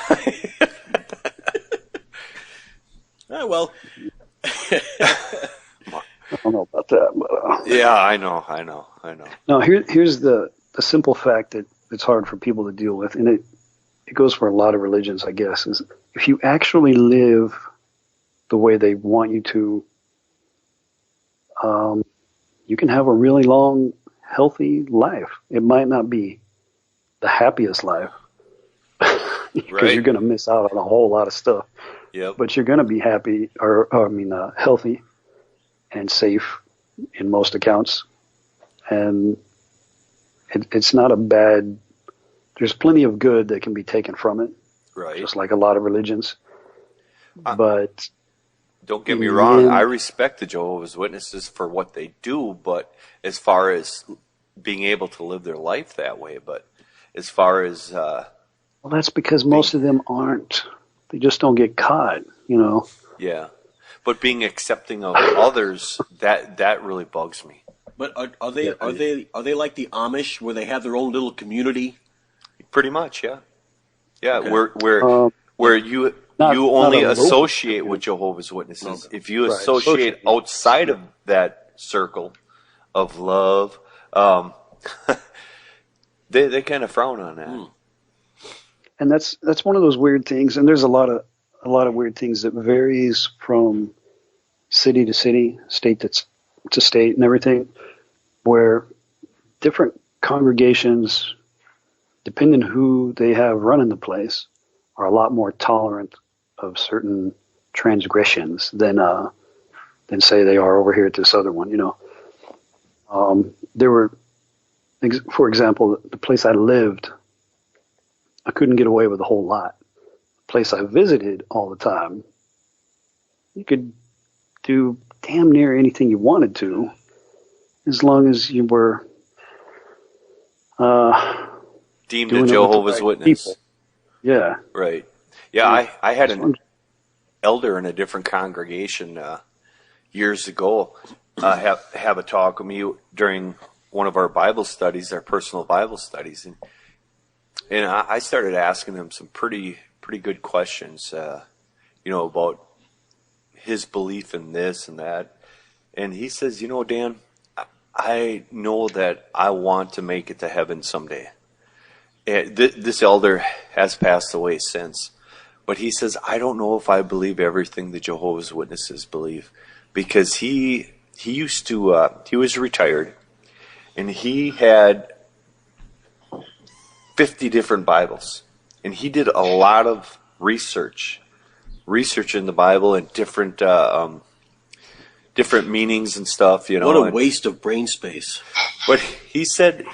Ah, well, I don't know about that, but yeah, I know. no. Here's the simple fact that it's hard for people to deal with, and it goes for a lot of religions, I guess. Is if you actually live the way they want you to, you can have a really long, healthy life. It might not be the happiest life because Right. you're going to miss out on a whole lot of stuff. Yep. But you're going to be happy, healthy and safe in most accounts. And it's not a bad. There's plenty of good that can be taken from it, Right. just like a lot of religions. But Don't get me in the wrong. end- I respect the Jehovah's Witnesses for what they do, but as far as being able to live their life that way, but as far as well, that's because most of them aren't. They just don't get caught, you know. yeah, but being accepting of others, that really bugs me. but are they like the Amish where they have their own little community? Pretty much, yeah, yeah. Um, Where you not only a local associate with Jehovah's Witnesses. Okay. If you Right, associate associate. outside of that circle of love, they kind of frown on that. and that's one of those weird things. And there's a lot of weird things that varies from city to city, state to state, and everything, where different congregations, depending who they have running the place, are a lot more tolerant of certain transgressions than say they are over here at this other one. You know, there were, for example, the place I lived, I couldn't get away with a whole lot. The place I visited all the time, you could do damn near anything you wanted to, as long as you were Deemed doing a it with the Jehovah's right Witness. people. Yeah. Right. Yeah, I had That's an elder in a different congregation years ago have a talk with me during one of our Bible studies, our personal Bible studies, and I started asking him some pretty good questions, about his belief in this and that, and he says, Dan, I know that I want to make it to heaven someday. And this elder has passed away since. But he says, I don't know if I believe everything the Jehovah's Witnesses believe. Because he used to, he was retired, and he had 50 different Bibles. And he did a lot of research in the Bible and different meanings and stuff, What a waste of brain space. But he said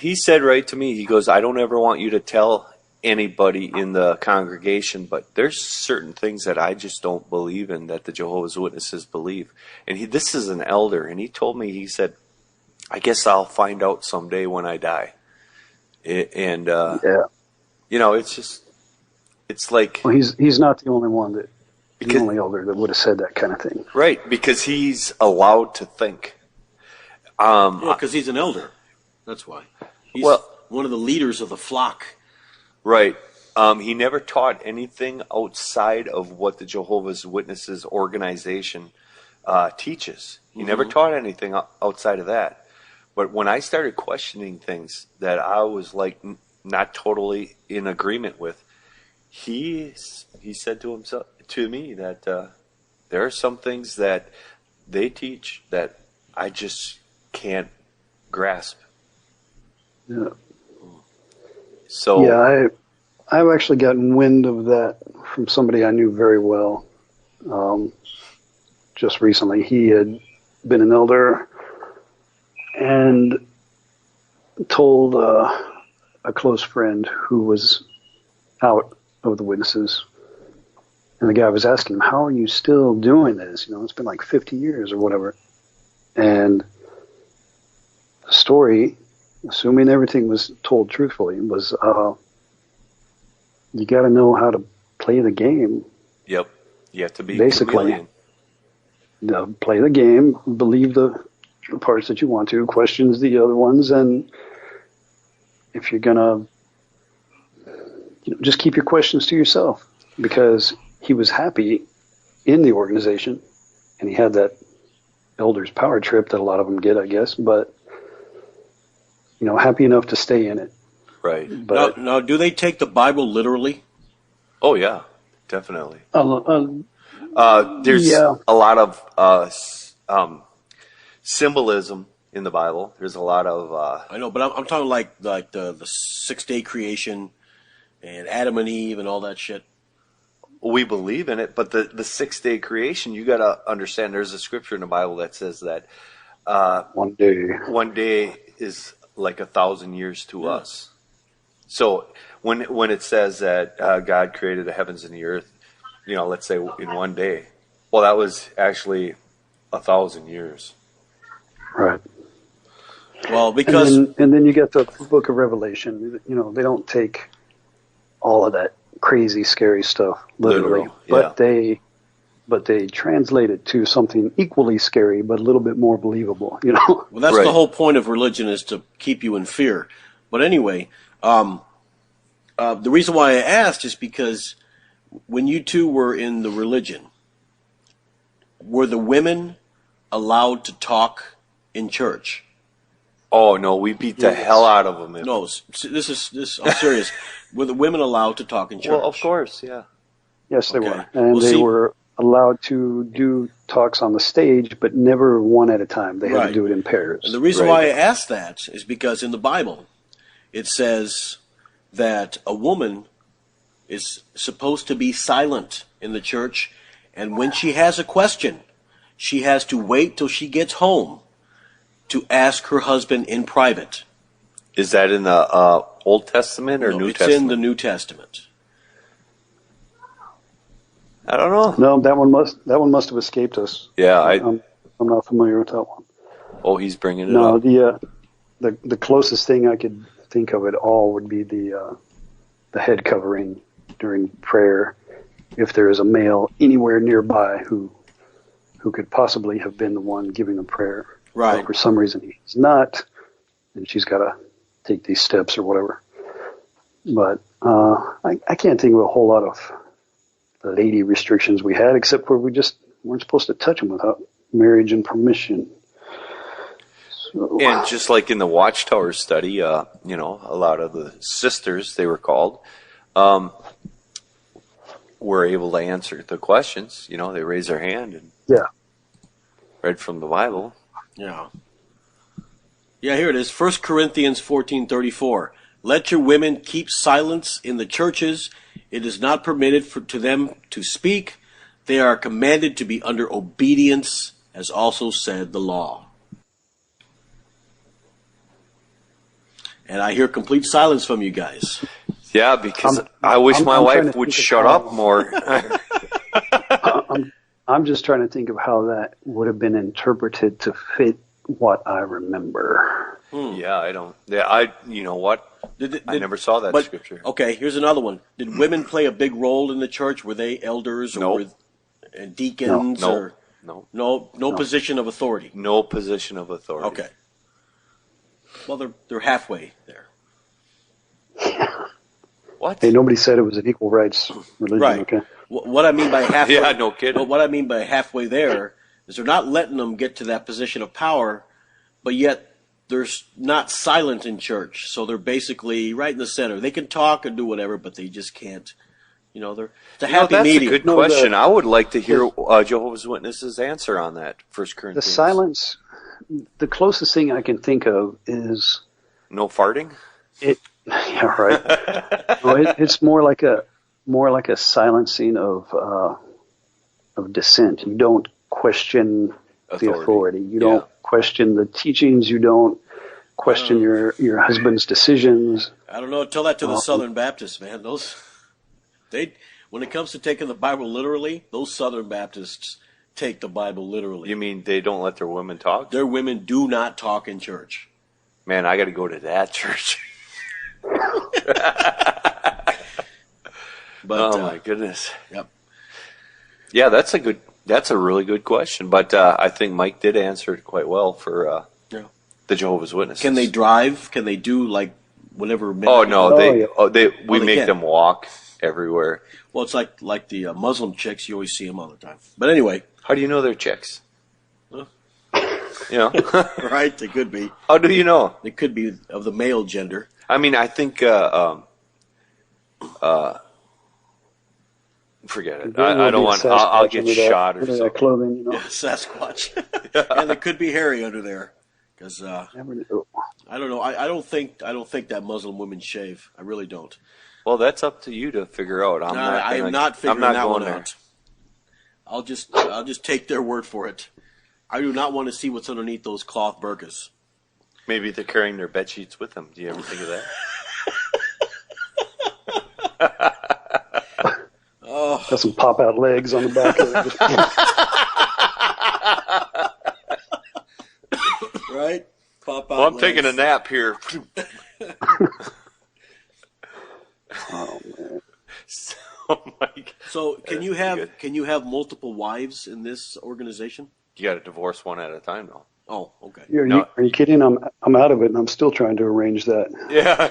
right to me, he goes, I don't ever want you to tell anybody in the congregation, but there's certain things that I just don't believe in that the Jehovah's Witnesses believe. And this is an elder, and he told me, he said, I guess I'll find out someday when I die. Yeah. It's like, Well, he's not the only one the Because- only elder that would have said that kind of thing. right, because he's allowed to think. Because he's an elder. That's why. He's one of the leaders of the flock. Right. He never taught anything outside of what the Jehovah's Witnesses organization teaches. He never taught anything outside of that. But when I started questioning things that I was like not totally in agreement with, he said to me that there are some things that they teach that I just can't grasp. Yeah. So Yeah, I've actually gotten wind of that from somebody I knew very well. Just recently, he had been an elder, and told a close friend who was out of the witnesses, and the guy was asking him, "How are you still doing this? It's been like 50 years or whatever." And the story, assuming everything was told truthfully, was you got to know how to play the game. Yep. You have to be Basically, play the game, believe the parts that you want to, questions the other ones, and if you're gonna, just keep your questions to yourself. Because he was happy in the organization, and he had that elder's power trip that a lot of them get, I guess. But happy enough to stay in it. Right. But now, do they take the Bible literally? Oh yeah, definitely. There's Yeah. a lot of symbolism in the Bible. There's a lot of I know, but I'm talking like the 6-day creation and Adam and Eve and all that shit. we believe in it, but the 6-day creation, you got to understand. There's a scripture in the Bible that says that one day is like 1,000 years to us. So when it says that God created the heavens and the earth, let's say in one day, well, that was actually 1,000 years. Right. Well, because and then you get the book of Revelation. They don't take all of that crazy, scary stuff literally, Literal, yeah. but they translate it to something equally scary, but a little bit more believable. well, that's Right. the whole point of religion, is to keep you in fear. But anyway, the reason why I asked is because when you two were in the religion, were the women allowed to talk in church? Oh no, we beat the hell out of them. No, this. I'm serious. Were the women allowed to talk in church? Well, of course, yeah. Yes, they Okay. were, and Well, they see- were allowed to do talks on the stage, but never one at a time. They had Right. to do it in pairs. And the reason Right. why I asked that is because in the Bible, it says that a woman is supposed to be silent in the church, and when she has a question, she has to wait till she gets home to ask her husband in private. Is that in the Old Testament or No, New it's Testament? in the New Testament. I don't know. No, that one must have escaped us. Yeah, I'm not familiar with that one. oh, he's bringing it No, up. the closest thing I could think of at all would be the head covering during prayer. If there is a male anywhere nearby who could possibly have been the one giving the prayer, Right. but for some reason he's not, and she's got to take these steps or whatever. But I can't think of a whole lot of lady restrictions we had, except for we just weren't supposed to touch them without marriage and permission. So, And just like in the Watchtower study, a lot of the sisters, they were called, were able to answer the questions. They raised their hand and yeah. read from the Bible. Yeah. Yeah, here it is. 1 Corinthians 14:34. Let your women keep silence in the churches. It is not permitted to them to speak. They are commanded to be under obedience, as also said the law. And I hear complete silence from you guys. Yeah, because I wish my I'm trying wife to would think of shut how- up more. I'm just trying to think of how that would have been interpreted to fit what I remember. Yeah, I don't. Yeah, you know what? I never saw that scripture. Okay, here's another one. Did women play a big role in the church? Were they elders or Nope. were deacons? No. Or no position of authority? No position of authority. Okay. Well, they're halfway there. What? Hey, nobody said it was an equal rights religion. Right. Okay. What I mean by halfway, Yeah, no kidding. What I mean by halfway there is they're not letting them get to that position of power, but yet they're not silent in church. So they're basically right in the center. They can talk and do whatever, but they just can't. They're it's a happy that's medium. a good question. I would like to hear Jehovah's Witnesses' answer on that. 1 Corinthians. The silence, the closest thing I can think of is No farting. it. Yeah, right. No, it's more like a silencing of dissent. You don't question the authority. You don't question the teachings. You don't question your husband's decisions. I don't know. Tell that to the Southern Baptists, man. When it comes to taking the Bible literally, those Southern Baptists take the Bible literally. You mean they don't let their women talk? Their women do not talk in church. Man, I got to go to that church. But, oh my goodness. Yep. Yeah, that's a really good question. But I think Mike did answer it quite well for the Jehovah's Witnesses. Can they drive? Can they do like whatever? Oh no, we make can. them walk everywhere. Well, it's like the Muslim chicks. You always see them all the time. But anyway, how do you know they're chicks? Huh? You know, right? They could be. How do you know? They could be of the male gender. I mean, I think. Forget it. I don't want. I'll get shot or something. Clothing, Yeah, Sasquatch. And it could be hairy under there, because I don't know. I don't think that Muslim women shave. I really don't. Well, that's up to you to figure out. I am not figuring that one out. I'll just take their word for it. I do not want to see what's underneath those cloth burqas. Maybe they're carrying their bed sheets with them. Do you ever think of that? Oh. Got some pop-out legs on the back of it. Right? Pop-out Well, I'm legs. taking a nap here. Oh, man. So can you have multiple wives in this organization? You got to divorce one at a time, though. Oh, okay. Are you kidding? I'm out of it, and I'm still trying to arrange that. Yeah.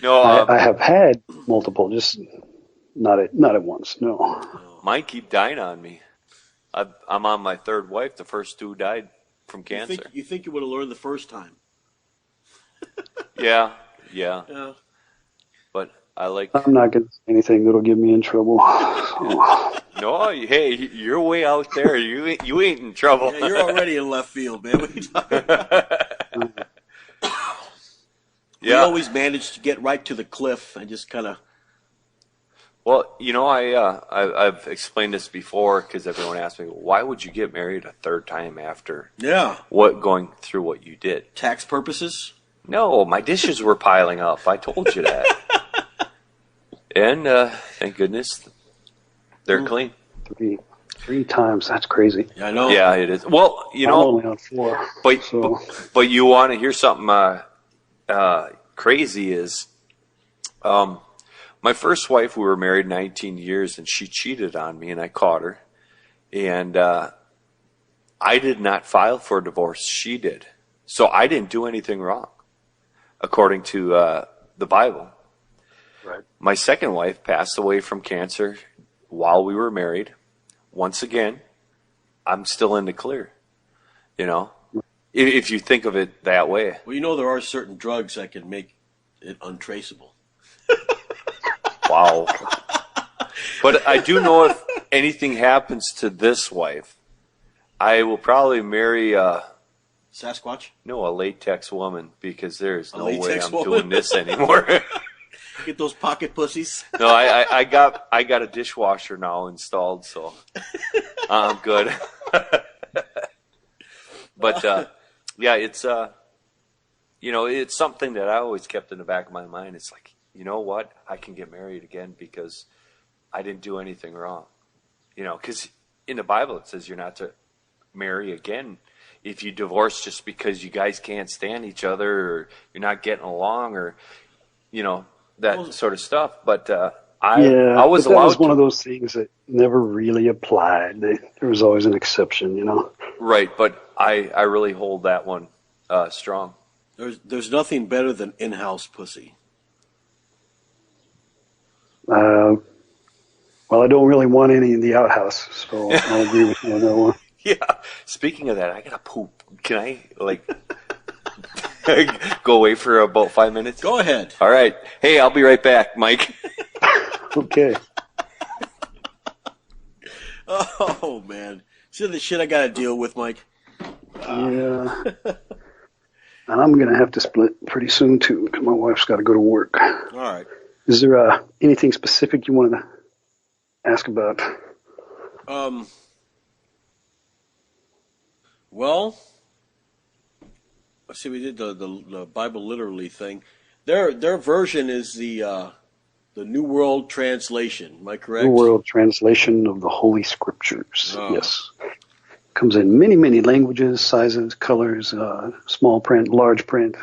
No, I have had multiple, just not at once. No. Mine keep dying on me. I'm on my third wife. The first two died from cancer. You think you would have learned the first time? Yeah. But I'm not going to say anything that'll get me in trouble. No, hey, you're way out there. You ain't in trouble. Yeah, you're already in left field, man. What are you talking about? We always manage to get right to the cliff and just kind of. Well, I've explained this before because everyone asks me, why would you get married a third time after? Yeah. Going through what you did? Tax purposes? No, my dishes were piling up. I told you that. And thank goodness they're clean. Three times. That's crazy. Yeah, I know. Yeah, it is. Well, I'm only on 4. But you want to hear something crazy is my first wife, we were married 19 years, and she cheated on me, and I caught her. And I did not file for a divorce. She did. So I didn't do anything wrong, according to the Bible. Right. My second wife passed away from cancer while we were married. Once again, I'm still in the clear, if you think of it that way. Well, there are certain drugs that can make it untraceable. Wow. But I do know if anything happens to this wife, I will probably marry Sasquatch? No, a latex woman, because there's no way I'm woman? doing this anymore. Get those pocket pussies. No, I got a dishwasher now installed, so I'm good. But yeah, it's it's something that I always kept in the back of my mind. It's like, you know what? I can get married again because I didn't do anything wrong. Because in the Bible it says you're not to marry again if you divorce just because you guys can't stand each other or you're not getting along or that sort of stuff. But I was allowed. That was one of those things that never really applied. There was always an exception, Right, but I really hold that one strong. There's nothing better than in-house pussy. Well, I don't really want any in the outhouse, so I'll agree with you on that one. Yeah. Speaking of that, I gotta poop. Can I go away for about 5 minutes? Go ahead. All right. Hey, I'll be right back, Mike. Okay. Oh man, see the shit I gotta deal with, Mike. Yeah. And I'm gonna have to split pretty soon too, because my wife's got to go to work. All right. Is there anything specific you wanted to ask about? Well, see, we did the Bible literally thing. Their version is the New World Translation. Am I correct? New World Translation of the Holy Scriptures. Oh. Yes. Comes in many, many languages, sizes, colors, small print, large print,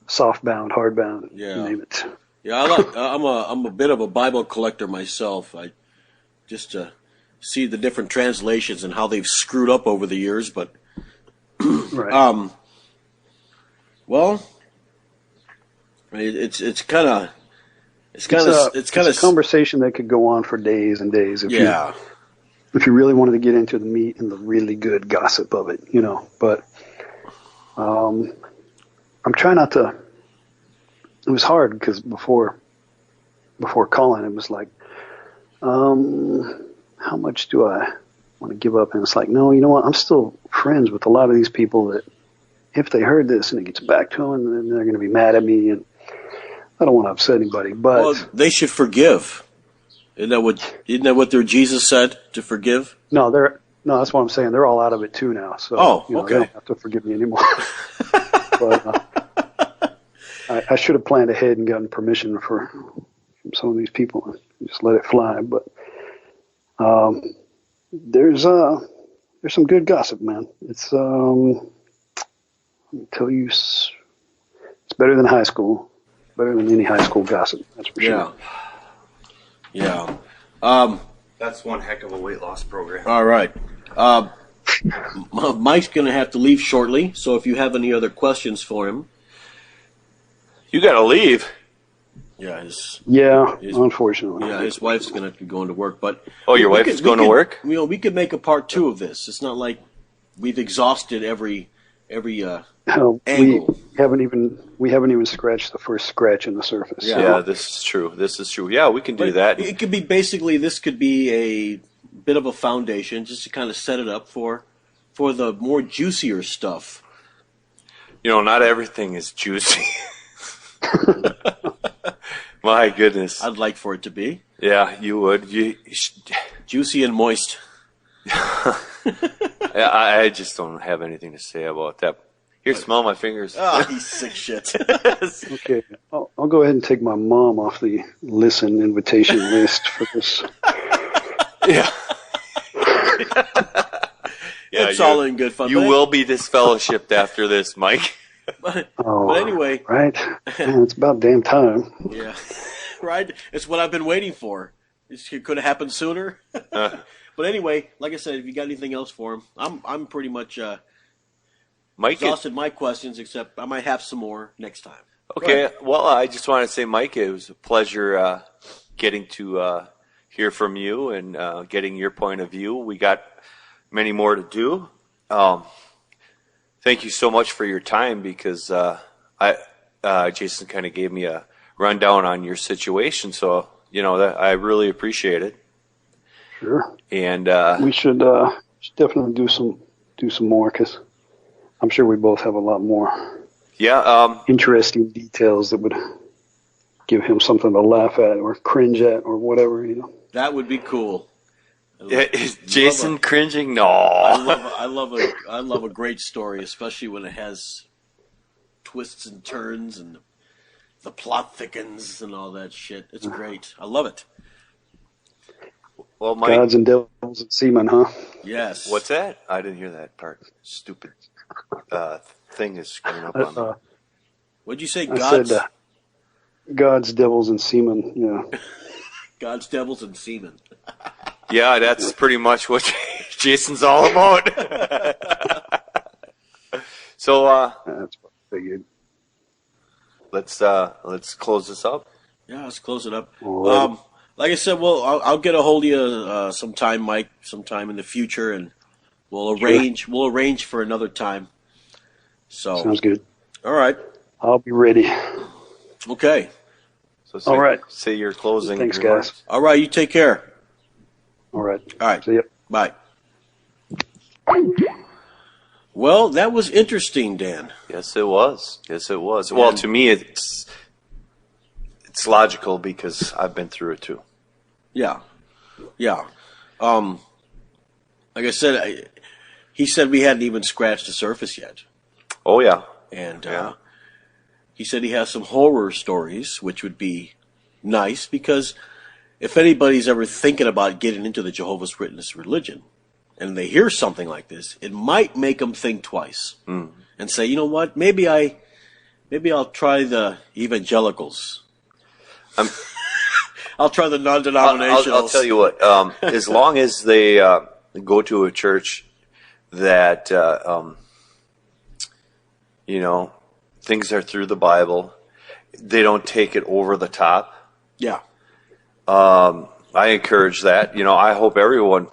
softbound, hardbound, you name it. Yeah, I'm a bit of a Bible collector myself. I just see the different translations and how they've screwed up over the years. But Right. well, it's It's a conversation that could go on for days and days if you really wanted to get into the meat and the really good gossip of it, you know. But I'm trying not to. It was hard because before calling, it was like, how much do I want to give up? And it's like, no, you know what? I'm still friends with a lot of these people that if they heard this and it gets back to them, then they're going to be mad at me, and I don't want to upset anybody. But well, they should forgive. Isn't that what their Jesus said, to forgive? No, that's what I'm saying. They're all out of it too now. So okay. They don't have to forgive me anymore. But I should have planned ahead and gotten permission from some of these people and just let it fly. But there's some good gossip, man. It's let me tell you, it's better than high school. Better than any high school gossip. That's for sure. Yeah. That's one heck of a weight loss program. All right. Mike's going to have to leave shortly, so if you have any other questions for him. You got to leave. Yeah. Unfortunately. Yeah, his wife's going to be going to work. But your wife is going to work? You know, we could make a part 2 of this. It's not like we've exhausted every angle. We haven't even scratched the first scratch in the surface. Yeah, this is true. Yeah, we can do that. It could be this could be a bit of a foundation just to kind of set it up for the more juicier stuff. You know, not everything is juicy. My goodness. I'd like for it to be. Yeah, you would. Juicy and moist. I just don't have anything to say about that. Here, smell my fingers. Oh, he's sick shit. Okay, I'll go ahead and take my mom off the listen invitation list for this. Yeah. It's all in good fun. You will be disfellowshipped after this, Mike. But anyway. Right? Man, it's about damn time. Yeah. Right? It's what I've been waiting for. It could have happened sooner. But anyway, like I said, if you got anything else for him, I'm pretty much Mike exhausted my questions, except I might have some more next time. Okay. Well, I just want to say, Mike, it was a pleasure getting to hear from you and getting your point of view. We got many more to do. Thank you so much for your time, because Jason kind of gave me a rundown on your situation, so I really appreciate it. Sure. And we should definitely do some more, because I'm sure we both have a lot more interesting details that would give him something to laugh at or cringe at or whatever. That would be cool. Is Jason cringing? No. I love a great story, especially when it has twists and turns and the plot thickens and all that shit. It's great. I love it. Well, Mike, gods and devils and seamen, huh? Yes. What's that? I didn't hear that part. Stupid thing is coming up on me. What'd you say? I said gods, devils, and seamen. Yeah. Gods, devils, and seamen. Yeah, that's pretty much what Jason's all about. So that's what I figured. Let's close this up. Yeah, let's close it up. Right. Like I said, I'll get a hold of you sometime, Mike, sometime in the future, and we'll arrange for another time. So sounds good. All right. I'll be ready. Okay. So all right. Say your closing. Thanks, remarks. guys. All right. You take care. All right. All right. See ya. Bye. Well, that was interesting, Dan. Yes, it was. Well, to me, it's logical because I've been through it too. Yeah. Like I said, he said we hadn't even scratched the surface yet. Oh yeah. And Yeah. he said he has some horror stories, which would be nice because if anybody's ever thinking about getting into the Jehovah's Witness religion and they hear something like this, it might make them think twice and say, you know what, maybe I'll try the evangelicals. I'll try the non-denominationals. I'll tell you what. As long as they go to a church that things are through the Bible, they don't take it over the top. Yeah. I encourage that. I hope everyone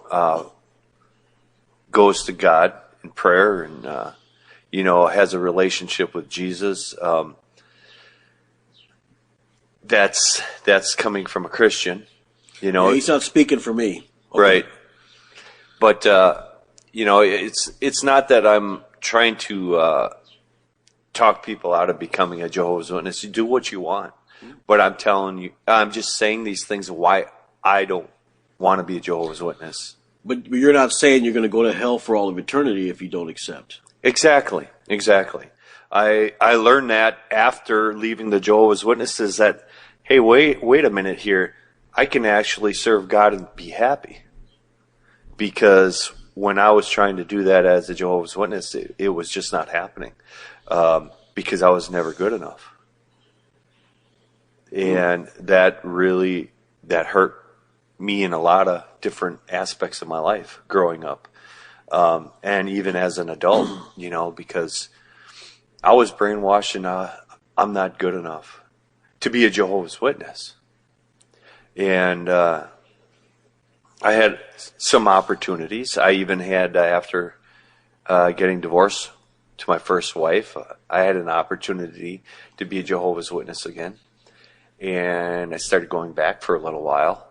goes to God in prayer and has a relationship with Jesus. That's coming from a Christian. Yeah, he's not speaking for me. Okay. Right. But it's not that I'm trying to talk people out of becoming a Jehovah's Witness. You do what you want. But I'm telling you, I'm just saying these things why I don't want to be a Jehovah's Witness. But you're not saying you're going to go to hell for all of eternity if you don't accept. Exactly. I learned that after leaving the Jehovah's Witnesses that, hey, wait a minute here. I can actually serve God and be happy. Because when I was trying to do that as a Jehovah's Witness, it was just not happening. Because I was never good enough. And that hurt me in a lot of different aspects of my life growing up. And even as an adult, because I was brainwashed and I'm not good enough to be a Jehovah's Witness. And I had some opportunities. I even had, after getting divorced to my first wife, I had an opportunity to be a Jehovah's Witness again. And I started going back for a little while.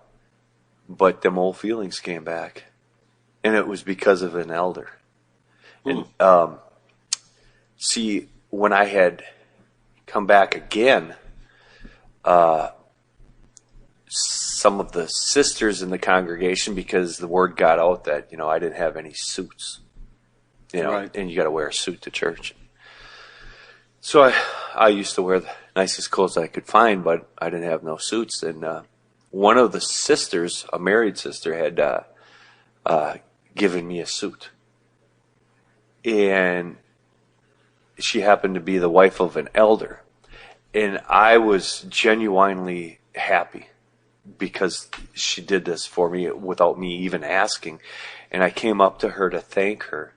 But them old feelings came back. And it was because of an elder. And see, when I had come back again, some of the sisters in the congregation, because the word got out that, I didn't have any suits. Right. And you got to wear a suit to church. So I used to wear the nicest clothes I could find, but I didn't have no suits. And one of the sisters, a married sister, had given me a suit. And she happened to be the wife of an elder. And I was genuinely happy because she did this for me without me even asking. And I came up to her to thank her.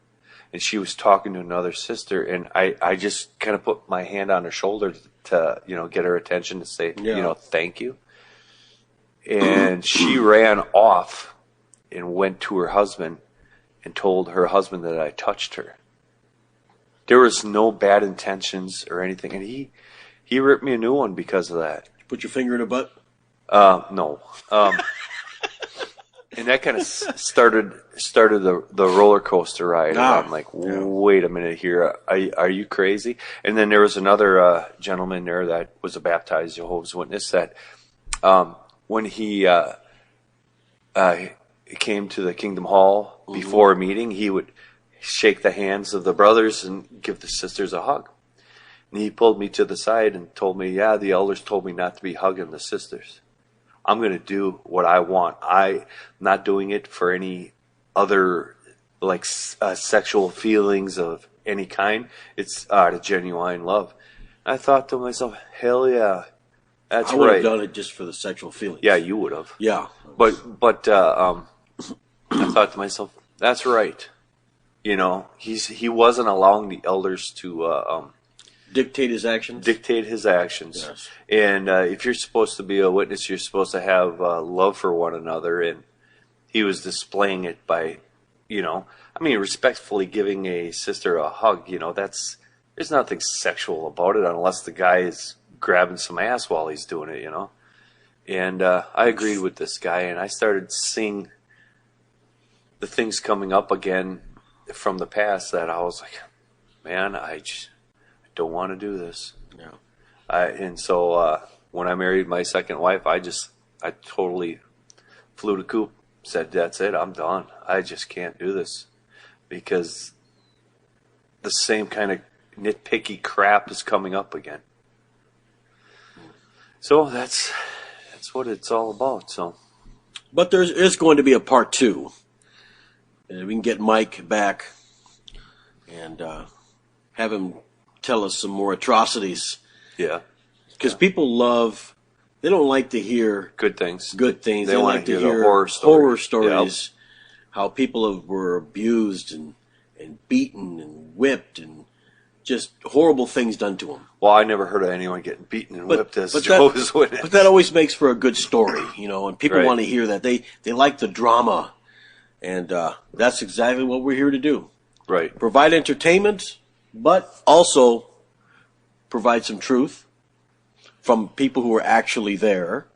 And she was talking to another sister, and I just kind of put my hand on her shoulder to, get her attention to say, thank you. And she ran off and went to her husband and told her husband that I touched her. There was no bad intentions or anything, and he ripped me a new one because of that. Put your finger in her butt? No. And that kind of started the roller coaster ride. And I'm like, wait a minute here. Are you crazy? And then there was another gentleman there that was a baptized Jehovah's Witness that when he came to the Kingdom Hall before a meeting, he would shake the hands of the brothers and give the sisters a hug. And he pulled me to the side and told me, the elders told me not to be hugging the sisters. I'm going to do what I want. I'm not doing it for any other sexual feelings of any kind. It's out of genuine love. I thought to myself, hell yeah, that's right. I would have done it just for the sexual feelings. Yeah, you would have. Yeah. But I thought to myself, that's right. He wasn't allowing the elders to dictate his actions. Yes. And if you're supposed to be a witness, you're supposed to have love for one another. And he was displaying it by, respectfully giving a sister a hug. There's nothing sexual about it unless the guy is grabbing some ass while he's doing it, And I agreed with this guy, and I started seeing the things coming up again from the past that I was like, man, I don't want to do this. Yeah. And so when I married my second wife, I totally flew the coop. Said, that's it, I'm done. I just can't do this. Because the same kind of nitpicky crap is coming up again. So that's what it's all about. So, but there is going to be a part 2, and we can get Mike back and have him tell us some more atrocities. yeah, Because people they don't like to hear good things. They want like to to hear the hear horror stories, how people were abused and beaten and whipped and just horrible things done to them. Well, I never heard of anyone getting beaten and whipped as but Jehovah's Witness. But that always makes for a good story, and people Right. want to hear that. They like the drama, and that's exactly what we're here to do. Right. Provide entertainment, but also provide some truth from people who are actually there.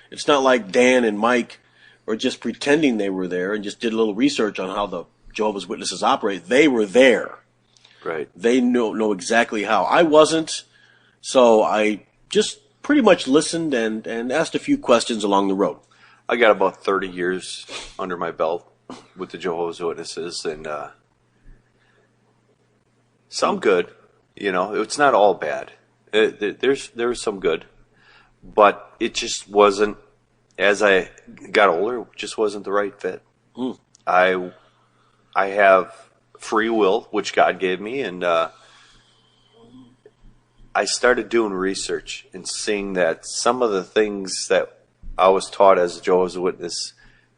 It's not like Dan and Mike are just pretending they were there and just did a little research on how the Jehovah's Witnesses operate. They were there. Right. They know exactly how. I wasn't, so I just pretty much listened and asked a few questions along the road. I got about 30 years under my belt with the Jehovah's Witnesses, and some good. It's not all bad. There's some good, but it just wasn't. As I got older, it just wasn't the right fit. I have free will, which God gave me, and I started doing research and seeing that some of the things that I was taught as a Jehovah's Witness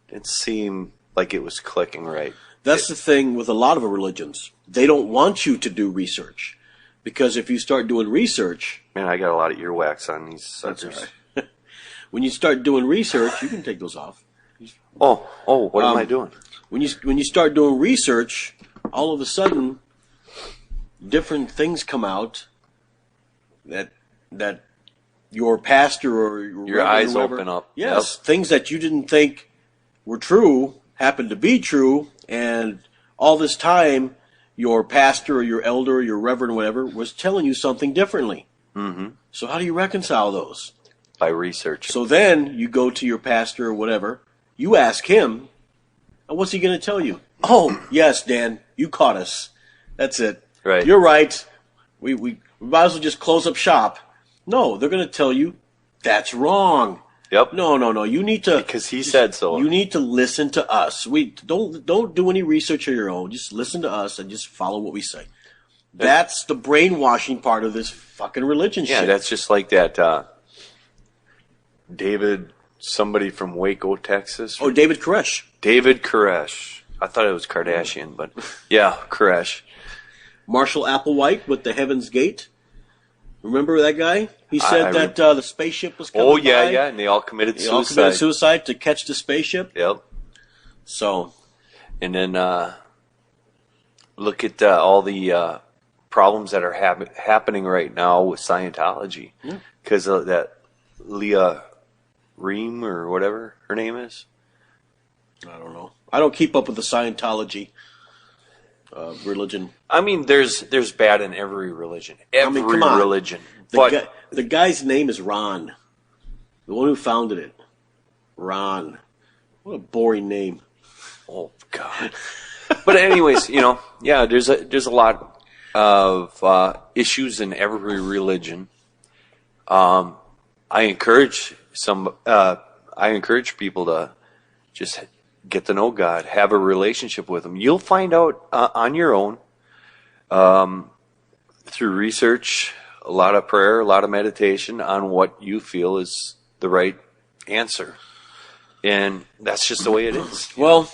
didn't seem like it was clicking right. That's the thing with a lot of religions. They don't want you to do research, because if you start doing research, Man, I got a lot of earwax on these suckers. that's all right. When you start doing research, you can take those off. Oh, what am I doing? When you start doing research, all of a sudden, different things come out that your pastor or Your eyes open up. Yes, things that you didn't think were true happen to be true, and all this time, your pastor or your elder or your reverend or whatever was telling you something differently. Mm-hmm. So how do you reconcile those? By research. So then you go to your pastor or whatever, you ask him, and what's he going to tell you? Oh, yes, Dan, you caught us. That's it. Right. You're right. We might as well just close up shop. No, they're going to tell you that's wrong. Yep. No. You need to, Because he said so. You need to listen to us. We don't do any research of your own. Just listen to us and just follow what we say. That's the brainwashing part of this fucking religion Yeah, shit. that's just like that David, somebody from Waco, Texas. Oh, David Koresh. David Koresh. I thought it was Kardashian, but yeah, Koresh. Marshall Applewhite with the Heaven's Gate. Remember that guy? He said that the spaceship was coming Oh, yeah, by. yeah, and they all committed They suicide. all committed suicide to catch the spaceship. Yep. So, And then look at all the problems that are happening right now with Scientology. Because of that Leah Ream or whatever her name is. I don't know. I don't keep up with the Scientology religion. I mean, there's bad in every religion. Every come on. religion. But The guy's name is Ron. The one who founded it. Ron. What a boring name. oh God. But anyways, there's a lot of issues in every religion. I encourage people to just get to know God, have a relationship with Him. You'll find out on your own, through research, a lot of prayer, a lot of meditation on what you feel is the right answer. And that's just the way it is. Well,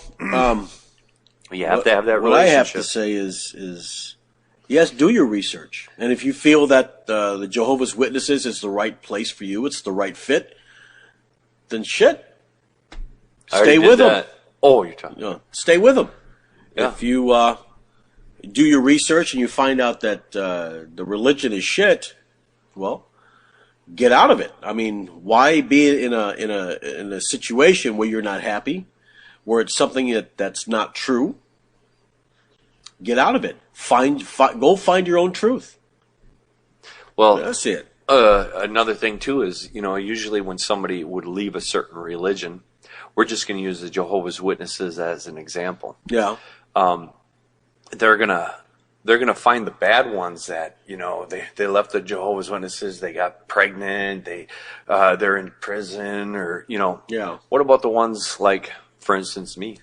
You have to have that relationship. What I have to say is, yes, do your research. And if you feel that the Jehovah's Witnesses is the right place for you, it's the right fit, then shit. I already Stay did with them. that. Oh, you're talking. Stay with them. Yeah. If you do your research and you find out that the religion is shit, well, get out of it. I mean, why be in a situation where you're not happy, where it's something that's not true? Get out of it. Go find your own truth. Well, That's it. another thing too is, usually when somebody would leave a certain religion, we're just going to use the Jehovah's Witnesses as an example. Yeah. They're gonna they're going to find the bad ones that, they left the Jehovah's Witnesses, they got pregnant, they're in prison, or, Yeah. What about the ones like, for instance, me?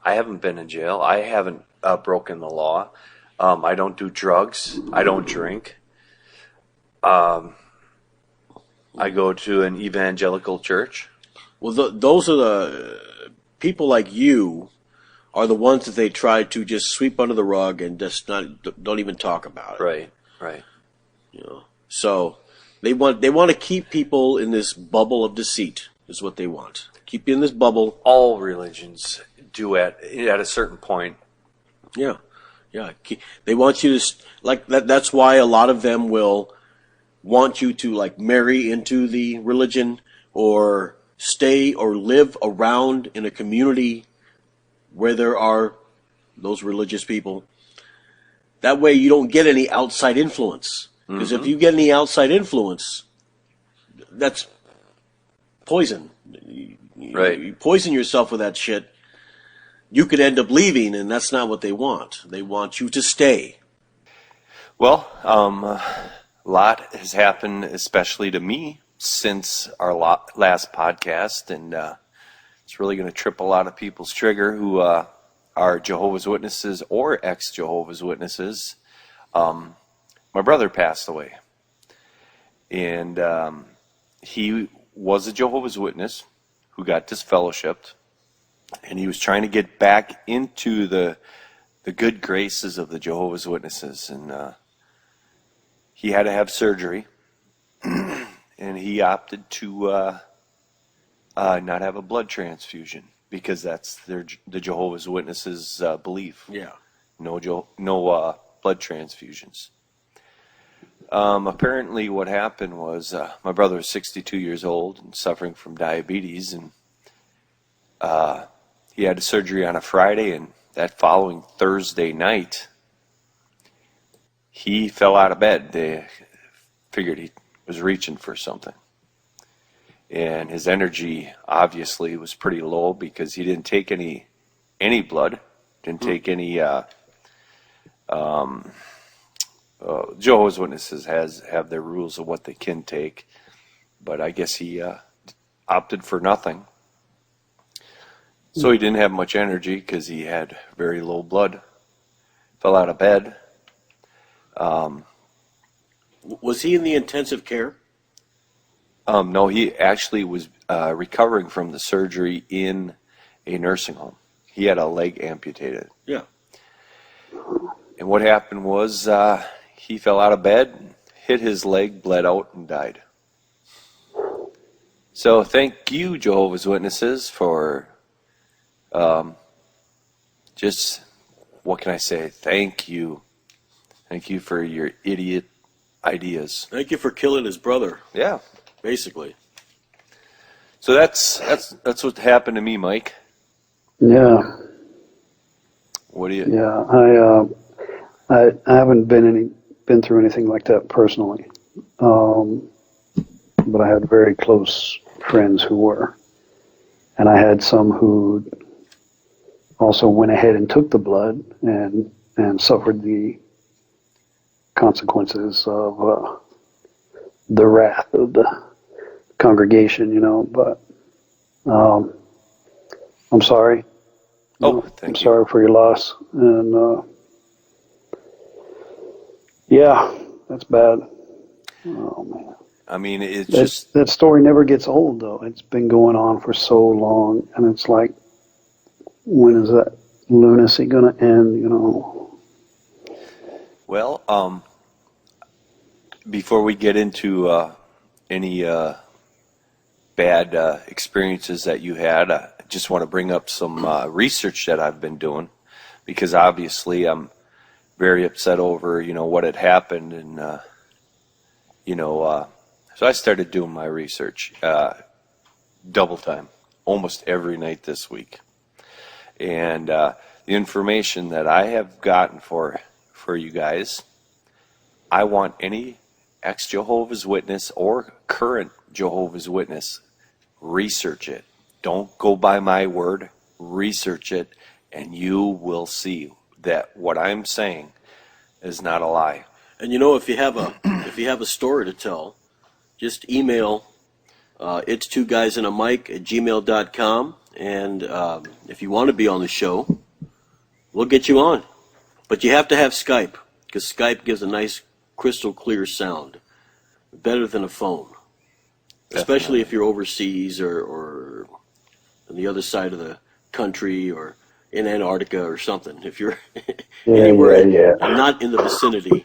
I haven't been in jail. I haven't broken the law. I don't do drugs. I don't drink. I go to an evangelical church. Well, those are the people like you are the ones that they try to just sweep under the rug and just don't even talk about it. Right. So they want to keep people in this bubble of deceit is what they want. Keep you in this bubble. All religions do at a certain point. Yeah. They want you to like that. That's why a lot of them will want you to like marry into the religion or stay or live around in a community where there are those religious people. That way you don't get any outside influence. Because if you get any outside influence, that's poison. Right. You poison yourself with that shit. You could end up leaving, and that's not what they want. They want you to stay. Well, a lot has happened, especially to me, since our last podcast, and it's really going to trip a lot of people's trigger who are Jehovah's Witnesses or ex-Jehovah's Witnesses. My brother passed away, and he was a Jehovah's Witness who got disfellowshipped, and he was trying to get back into the good graces of the Jehovah's Witnesses, and he had to have surgery, and he opted to not have a blood transfusion because that's the Jehovah's Witnesses' belief. Yeah. No blood transfusions. Apparently what happened was my brother was 62 years old and suffering from diabetes, and he had surgery on a Friday, and that following Thursday night, he fell out of bed. They figured he was reaching for something. And his energy obviously was pretty low because he didn't take any blood, didn't take any Jehovah's Witnesses have their rules of what they can take, but I guess he opted for nothing. So he didn't have much energy because he had very low blood. Fell out of bed. Was he in the intensive care? No, he actually was recovering from the surgery in a nursing home. He had a leg amputated. Yeah. And what happened was he fell out of bed, hit his leg, bled out, and died. So thank you, Jehovah's Witnesses, for just, what can I say? Thank you. Thank you for your idiot ideas. Thank you for killing his brother. Yeah. Basically. So that's what happened to me, Mike. Yeah. What do you? Yeah, I haven't been through anything like that personally, but I had very close friends who were, and I had some who also went ahead and took the blood and suffered the consequences of the wrath of the congregation, but I'm sorry. Thank you. Sorry for your loss, and yeah, that's bad. Oh man. I mean, it's that story never gets old, though. It's been going on for so long, and it's like, when is that lunacy going to end? Well, before we get into any bad experiences that you had, I just want to bring up some research that I've been doing, because obviously I'm very upset over what had happened, and so I started doing my research double time, almost every night this week, and the information that I have gotten for you guys, I want any ex-Jehovah's Witness or current Jehovah's Witness, research it. Don't go by my word. Research it, and you will see that what I'm saying is not a lie. And if you have a story to tell, just email it's two guys and a mic at gmail.com, and if you want to be on the show, we'll get you on. But you have to have Skype, because Skype gives a nice crystal clear sound, better than a phone. Especially if you're overseas or on the other side of the country or in Antarctica or something. If you're anywhere not in the vicinity,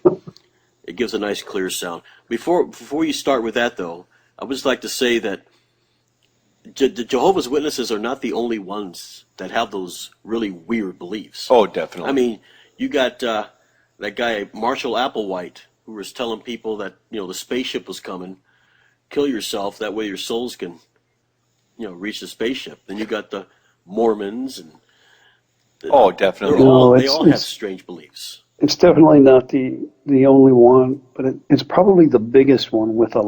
it gives a nice clear sound. Before you start with that, though, I would just like to say that the Jehovah's Witnesses are not the only ones that have those really weird beliefs. Oh, definitely. I mean, you got that guy Marshall Applewhite, who was telling people that the spaceship was coming. Kill yourself, that way your souls can, reach the spaceship. Then you got the Mormons and. Definitely. They all have strange beliefs. It's definitely not the only one, but it's probably the biggest one with a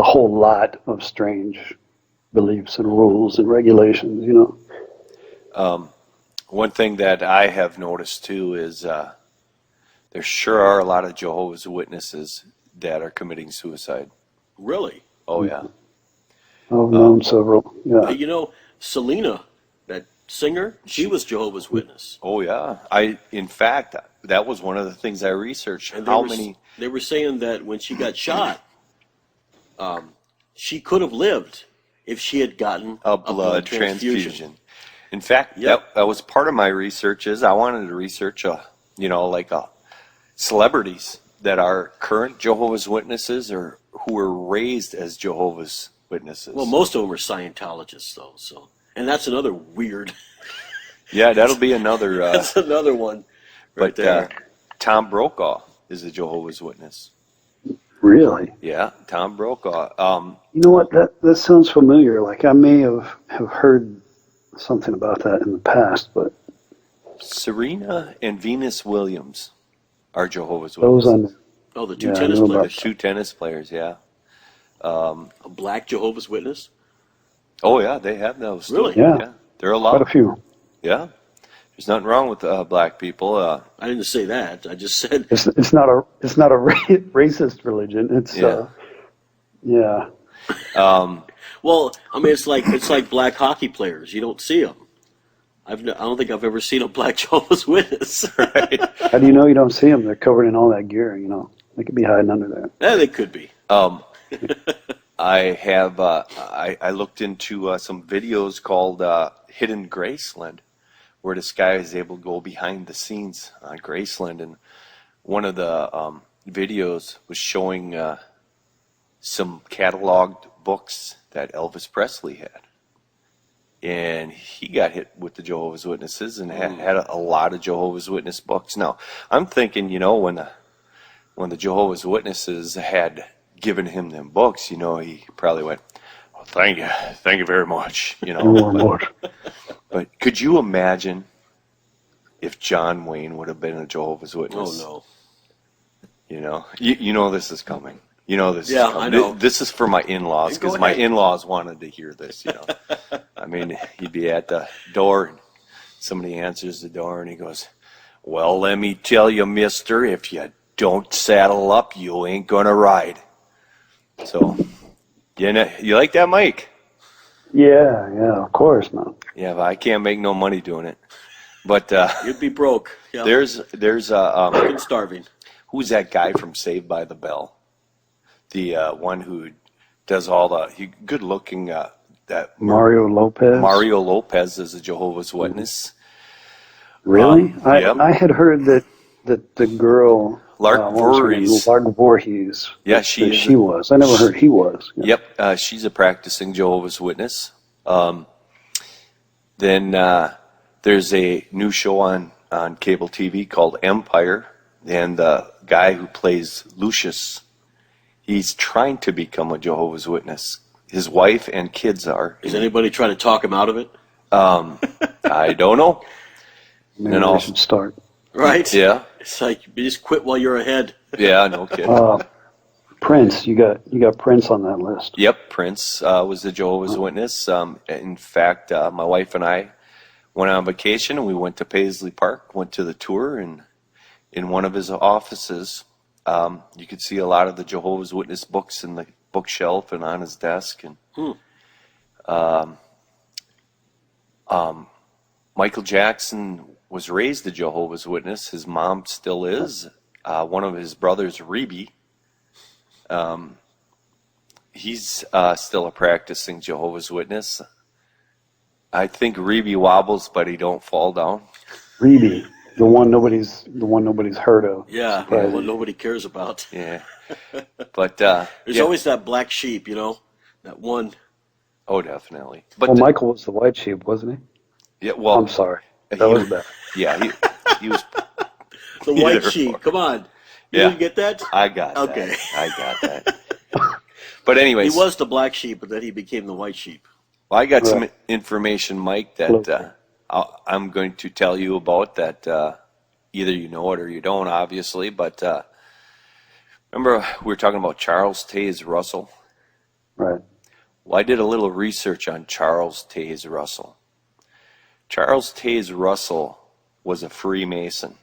whole lot of strange beliefs and rules and regulations. One thing that I have noticed too is there sure are a lot of Jehovah's Witnesses that are committing suicide. Really? Oh yeah. I've known several. Yeah. Selena, that singer, she was Jehovah's Witness. Oh yeah. In fact, that was one of the things I researched. And many? They were saying that when she got shot, she could have lived if she had gotten a blood transfusion. In fact, Yep. that was part of my research. Is I wanted to research celebrities that are current Jehovah's Witnesses or who were raised as Jehovah's Witnesses. Well, most of them are Scientologists, though. So, and that's another weird. Yeah, that'll be another. That's another one. Right there. Tom Brokaw is a Jehovah's Witness. Really? Yeah, Tom Brokaw. You know what? That sounds familiar. Like I may have heard something about that in the past, but Serena and Venus Williams are Jehovah's Witnesses. The two tennis players. The two tennis players, yeah. A black Jehovah's Witness? Oh, yeah, they have those. Really? Yeah. They're a lot. Quite a few. Yeah. There's nothing wrong with black people. I didn't say that. I just said it's not a racist religion. It's yeah. Well, I mean, it's like black hockey players. You don't see them. I don't think I've ever seen a black Jehovah's Witness. Right. How do you know you don't see them? They're covered in all that gear. They could be hiding under there. Yeah, they could be. I have. I looked into some videos called Hidden Graceland, where this guy is able to go behind the scenes on Graceland, and one of the videos was showing some cataloged books that Elvis Presley had. And he got hit with the Jehovah's Witnesses and had a lot of Jehovah's Witness books. Now, I'm thinking, when the Jehovah's Witnesses had given him them books, he probably went, "Well, thank you very much." But could you imagine if John Wayne would have been a Jehovah's Witness? Oh no! You know this is coming. This is coming. I know. This is for my in-laws, because my in-laws wanted to hear this. I mean, he'd be at the door, and somebody answers the door, and he goes, "Well, let me tell you, mister, if you don't saddle up, you ain't gonna ride." So, you like that, Mike? Yeah, of course, man. Yeah, but I can't make no money doing it. But you'd be broke. Yeah. There's and starving. Who's that guy from Saved by the Bell? The one who does all good-looking. That Mario Lopez. Mario Lopez is a Jehovah's Witness. Really? Yep. I had heard that the girl Lark Voorhees. Lark Voorhees. Yeah, she was. I never heard he was. Yeah. Yep, she's a practicing Jehovah's Witness. Then there's a new show on cable TV called Empire, and the guy who plays Lucius, he's trying to become a Jehovah's Witness. His wife and kids are. Is anybody trying to talk him out of it? I don't know. Maybe I should start. Right? Yeah. It's like, you just quit while you're ahead. Yeah, no kidding. Prince, you got Prince on that list. Yep, Prince was a Jehovah's Witness. In fact, my wife and I went on vacation, and we went to Paisley Park, went to the tour, and in one of his offices. You could see a lot of the Jehovah's Witness books in the bookshelf and on his desk. And Michael Jackson was raised a Jehovah's Witness. His mom still is. One of his brothers, Reby, he's still a practicing Jehovah's Witness. I think Reby wobbles, but he don't fall down. Reby, the one nobody's heard of. Yeah, the one nobody cares about. Yeah, but there's always that black sheep, that one. Oh, definitely. But Michael was the white sheep, wasn't he? Yeah. Well, I'm sorry. That was bad. Yeah, he was the white sheep. Come on. You didn't get that? I got that. Okay. I got that. But anyways, he was the black sheep, but then he became the white sheep. Well, I got some information, Mike, that I'm going to tell you about that either you know it or you don't, obviously. But remember we were talking about Charles Taze Russell? Right. Well, I did a little research on Charles Taze Russell. Charles Taze Russell was a Freemason.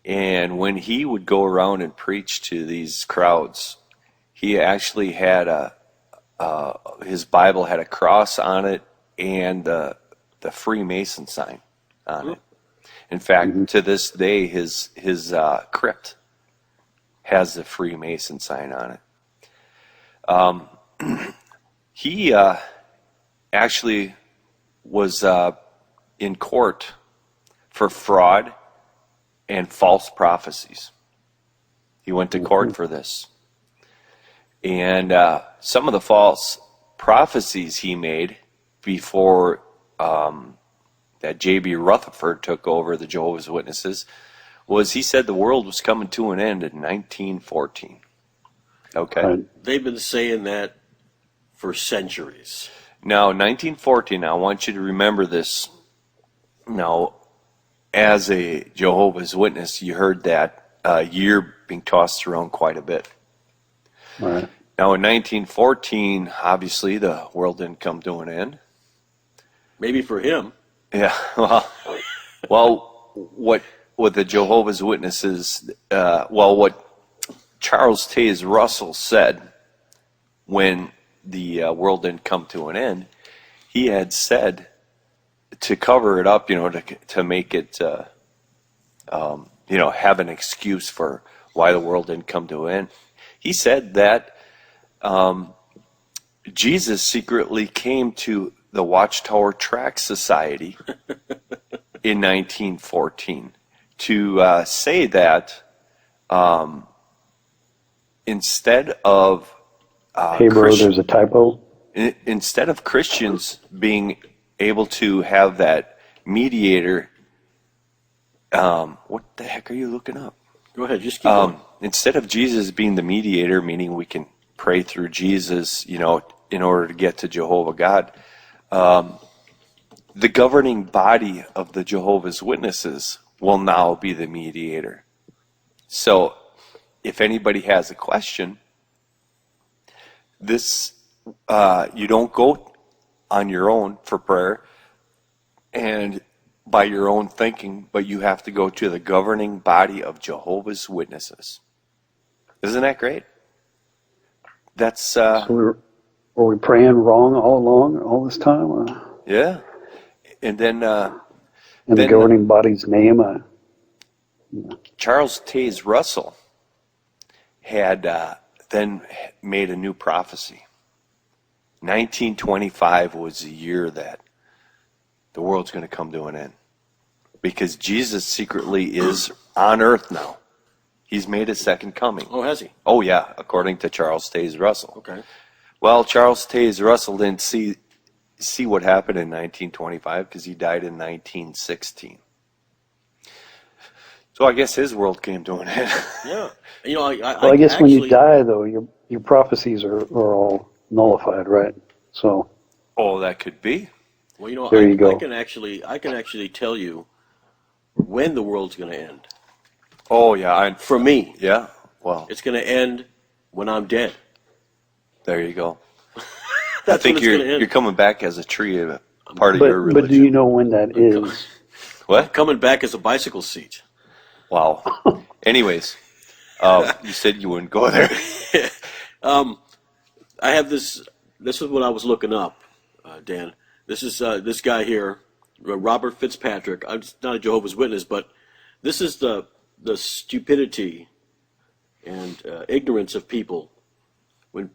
And when he would go around and preach to these crowds, he actually had his Bible had a cross on it and the Freemason sign on it. In fact, to this day, his crypt has the Freemason sign on it. He actually was in court for fraud and false prophecies. He went to court for this. And some of the false prophecies he made before that J.B. Rutherford took over the Jehovah's Witnesses was he said the world was coming to an end in 1914. Okay? They've been saying that for centuries. Now, 1914, I want you to remember this. Now, as a Jehovah's Witness, you heard that year being tossed around quite a bit. Right. Now, in 1914, obviously, the world didn't come to an end. Maybe for him. Yeah. Well, what the Jehovah's Witnesses, what Charles Taze Russell said when the world didn't come to an end, he had said to cover it up, to make it, have an excuse for why the world didn't come to an end. He said that Jesus secretly came to the Watchtower Tract Society in 1914 to say that instead of hey, bro, there's a typo. Instead of Christians being able to have that mediator, what the heck are you looking up? Go ahead, just keep going. Instead of Jesus being the mediator, meaning we can pray through Jesus, in order to get to Jehovah God, the governing body of the Jehovah's Witnesses will now be the mediator. So, if anybody has a question, this you don't go on your own for prayer and by your own thinking, but you have to go to the governing body of Jehovah's Witnesses. Isn't that great? That's So were we praying wrong all along, all this time? Yeah. And then In the governing body's name? Charles Taze Russell had then made a new prophecy. 1925 was the year that the world's going to come to an end. Because Jesus secretly is on earth now. He's made his second coming. Oh, has he? Oh, yeah, according to Charles Taze Russell. Okay. Well, Charles Taze Russell didn't see what happened in 1925 because he died in 1916. So I guess his world came to an end. Yeah. I guess when you die, though, your prophecies are all nullified, right? So. Oh, that could be. Well, there you go. I can actually tell you when the world's going to end. Oh, yeah. For me. Yeah. Well. It's going to end when I'm dead. There you go. I think you're coming back as a tree, a part of your religion. But do you know when that is? What? Coming back as a bicycle seat. Wow. Anyways, you said you wouldn't go there. I have this. This is what I was looking up, Dan. This is this guy here, Robert Fitzpatrick. I'm not a Jehovah's Witness, but this is the stupidity and ignorance of people when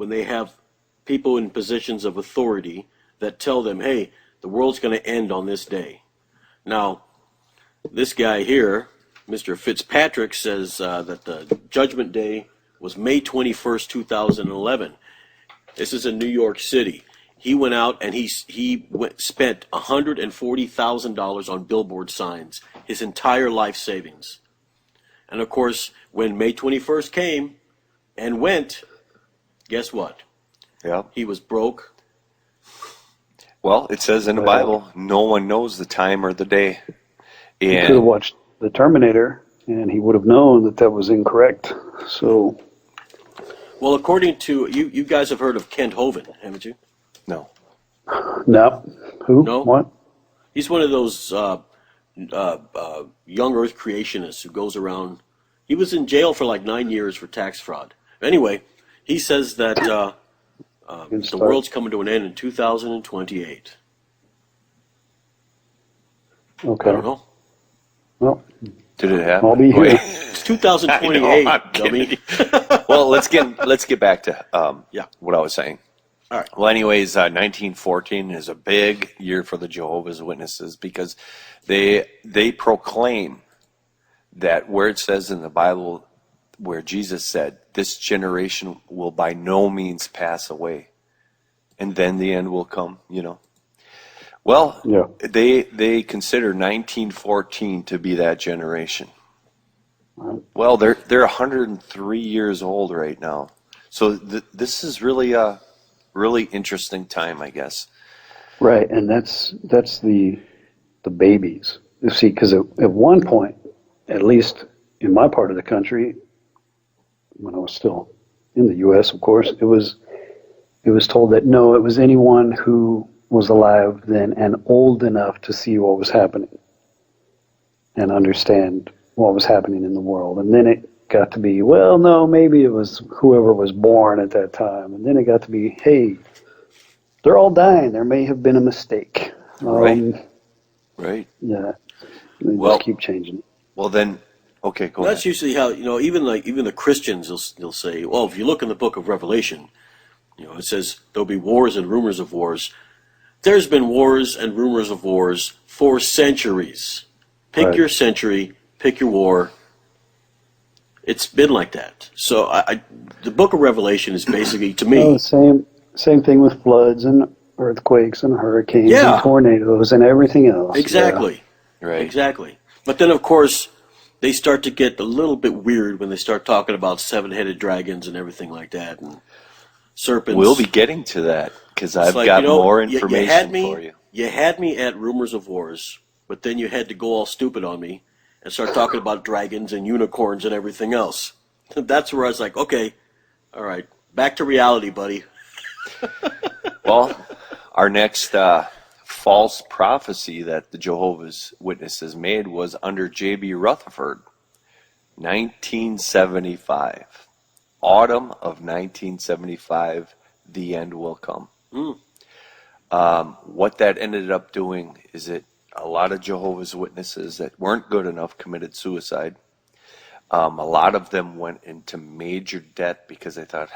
they have people in positions of authority that tell them, "Hey, the world's going to end on this day." Now, this guy here, Mr. Fitzpatrick, says that the Judgment Day was May 21st, 2011. This is in New York City. He went out and spent $140,000 on billboard signs, his entire life savings. And of course, when May 21st came and went, guess what? Yeah. He was broke. Well, it says in the Bible, no one knows the time or the day. He could have watched The Terminator, and he would have known that that was incorrect. So, well, according to you guys have heard of Kent Hovind, haven't you? No. no. Who? No? What? He's one of those young Earth creationists who goes around. He was in jail for like 9 years for tax fraud. Anyway, he says that the world's coming to an end in 2028. Okay. I don't know. Well, did it happen? I'll be here. It's 2028, dummy. Well, let's get back to what I was saying. All right. Well, anyways, 1914 is a big year for the Jehovah's Witnesses because they proclaim that where it says in the Bible, where Jesus said, "This generation will by no means pass away, and then the end will come." Well, Yeah. they consider 1914 to be that generation. Well, they're 103 years old right now, so this is really a really interesting time, I guess. Right, and that's the babies. You see, because at one point, at least in my part of the country, when I was still in the U.S., of course, it was told that no, it was anyone who was alive then and old enough to see what was happening and understand what was happening in the world. And then it got to be, well, no, maybe it was whoever was born at that time. And then it got to be, hey, they're all dying. There may have been a mistake. Right. Yeah. They Well, just keep changing it. Well, then, okay, go That's ahead. usually how even the Christians they'll say, well, if you look in the book of Revelation, it says there'll be wars and rumors of wars. There's been wars and rumors of wars for centuries. Pick your century, pick your war. It's been like that. So the book of Revelation is basically, to me, Same thing with floods and earthquakes and hurricanes and tornadoes and everything else. exactly, Right. exactly. But then, of course, they start to get a little bit weird when they start talking about seven-headed dragons and everything like that, and serpents. We'll be getting to that because I've like, got more information you had me, for you. You had me at rumors of wars, but then you had to go all stupid on me and start talking about dragons and unicorns and everything else. That's where I was like, okay, all right, back to reality, buddy. Well, our next false prophecy that the Jehovah's Witnesses made was under J.B. Rutherford, 1975. Autumn of 1975, the end will come. What that ended up doing is that a lot of Jehovah's Witnesses that weren't good enough committed suicide. A lot of them went into major debt because they thought,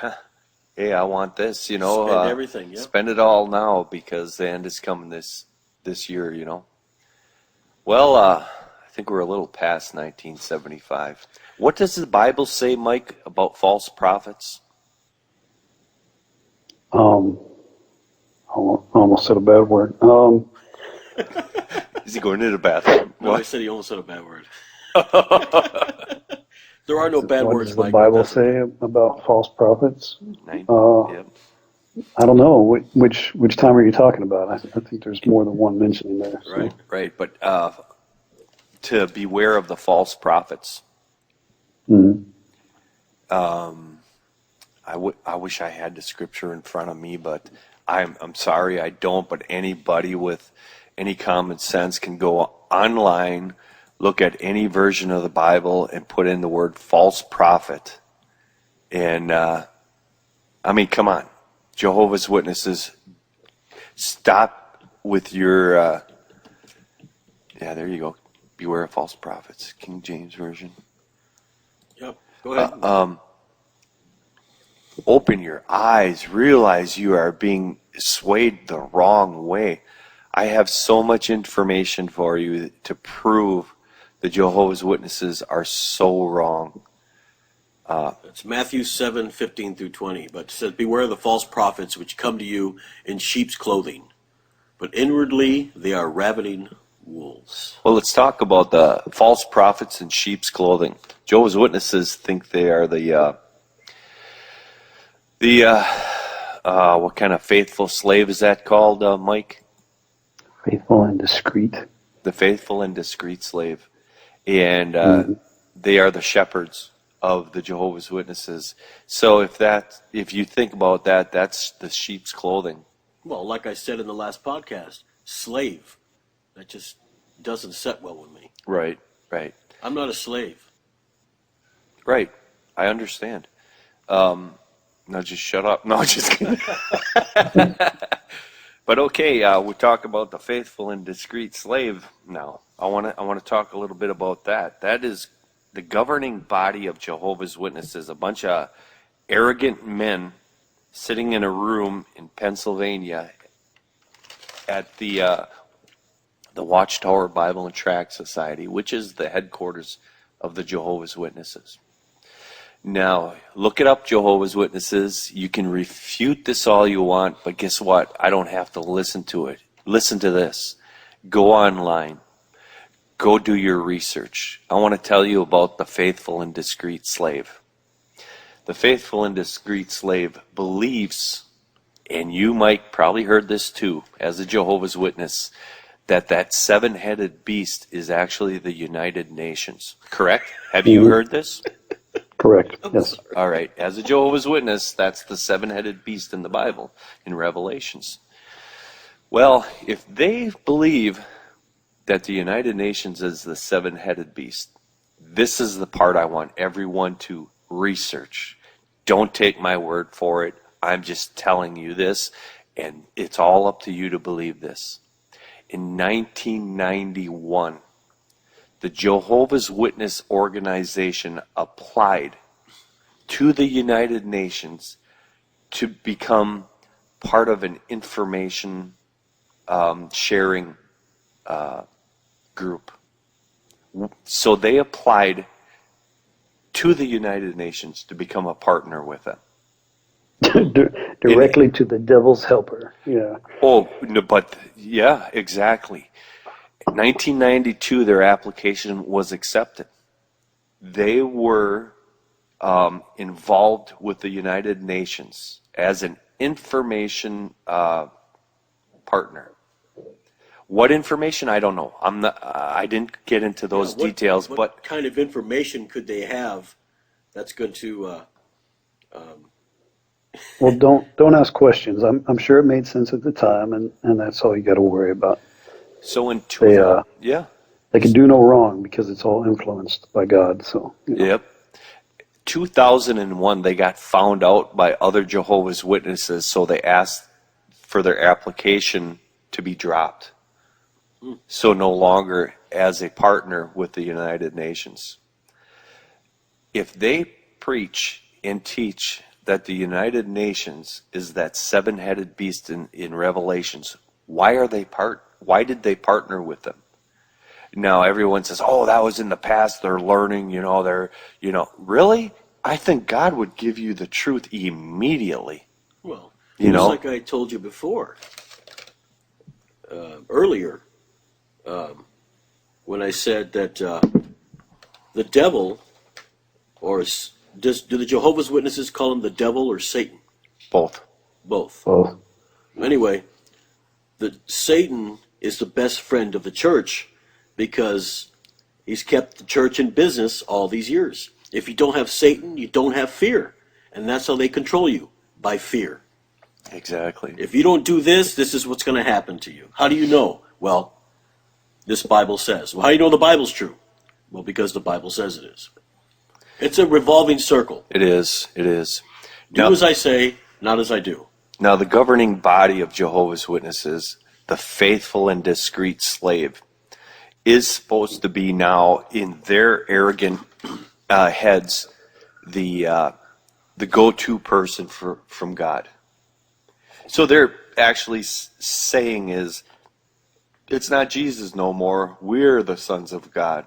hey, I want this, Spend everything, spend it all now because the end is coming this year, Well, I think we're a little past 1975. What does the Bible say, Mike, about false prophets? I almost said a bad word. Is he going to the bathroom? No, I said he almost said a bad word. There are no bad What words, does the Mike. Bible say about false prophets? Yep. I don't know. Which time are you talking about? I think there's more than one mentioning there. So. Right. But to beware of the false prophets. Mm-hmm. I wish I had the scripture in front of me, but I'm sorry I don't. But anybody with any common sense can go online, look at any version of the Bible and put in the word false prophet. And, I mean, come on. Jehovah's Witnesses, stop with your, yeah, there you go. Beware of false prophets. King James Version. Yep. Go ahead. Open your eyes. Realize you are being swayed the wrong way. I have so much information for you to prove the Jehovah's Witnesses are so wrong. It's Matthew 7:15 through 20. But it says, beware of the false prophets which come to you in sheep's clothing, but inwardly they are ravening wolves. Well, let's talk about the false prophets in sheep's clothing. Jehovah's Witnesses think they are the what kind of faithful slave is that called, Mike? Faithful and discreet. The faithful and discreet slave. And they are the shepherds of the Jehovah's Witnesses. So if you think about that, that's the sheep's clothing. Well, like I said in the last podcast, slave. That just doesn't set well with me. Right. I'm not a slave. Right. I understand. No, just shut up. No, just kidding. But okay, we talk about the faithful and discreet slave now. I want to talk a little bit about that. That is the governing body of Jehovah's Witnesses, a bunch of arrogant men sitting in a room in Pennsylvania at the Watchtower Bible and Tract Society, which is the headquarters of the Jehovah's Witnesses. Now, look it up, Jehovah's Witnesses. You can refute this all you want, but guess what? I don't have to listen to it. Listen to this. Go online. Go do your research. I want to tell you about the faithful and discreet slave. The faithful and discreet slave believes, and you might probably heard this too, as a Jehovah's Witness, that seven-headed beast is actually the United Nations. Correct? Have you heard this? Correct. Yes. All right. As a Jehovah's Witness, that's the seven-headed beast in the Bible, in Revelations. Well, if they believe that the United Nations is the seven-headed beast, this is the part I want everyone to research. Don't take my word for it. I'm just telling you this, and it's all up to you to believe this. In 1991, the Jehovah's Witness organization applied to the United Nations to become part of an information sharing group. So they applied to the United Nations to become a partner with them. Directly to the devil's helper. Yeah. Oh, no, but yeah, exactly. In 1992, their application was accepted. They were involved with the United Nations as an information partner. What information? I don't know. I didn't get into those details. What kind of information could they have that's going to? Well, don't ask questions. I'm sure it made sense at the time, and that's all you got to worry about. So in they can do no wrong because it's all influenced by God. So Yep. 2001, they got found out by other Jehovah's Witnesses, so they asked for their application to be dropped. So no longer as a partner with the United Nations. If they preach and teach that the United Nations is that seven-headed beast in Revelations, why did they partner with them? Now everyone says, "Oh, that was in the past. They're learning. Really? I think God would give you the truth immediately." Well, just like I told you before, earlier, when I said that the devil, or do the Jehovah's Witnesses call him the devil or Satan? Both. Both. Anyway, Satan is the best friend of the church because he's kept the church in business all these years. If you don't have Satan, you don't have fear. And that's how they control you, by fear. Exactly. If you don't do this, this is what's going to happen to you. How do you know? Well, this Bible says. Well, how do you know the Bible's true? Well, because the Bible says it is. It's a revolving circle. It is. It is. Do as I say, not as I do. Now, the governing body of Jehovah's Witnesses, the faithful and discreet slave, is supposed to be now in their arrogant heads the go-to person from God. So they're actually saying is, it's not Jesus no more. We're the sons of God.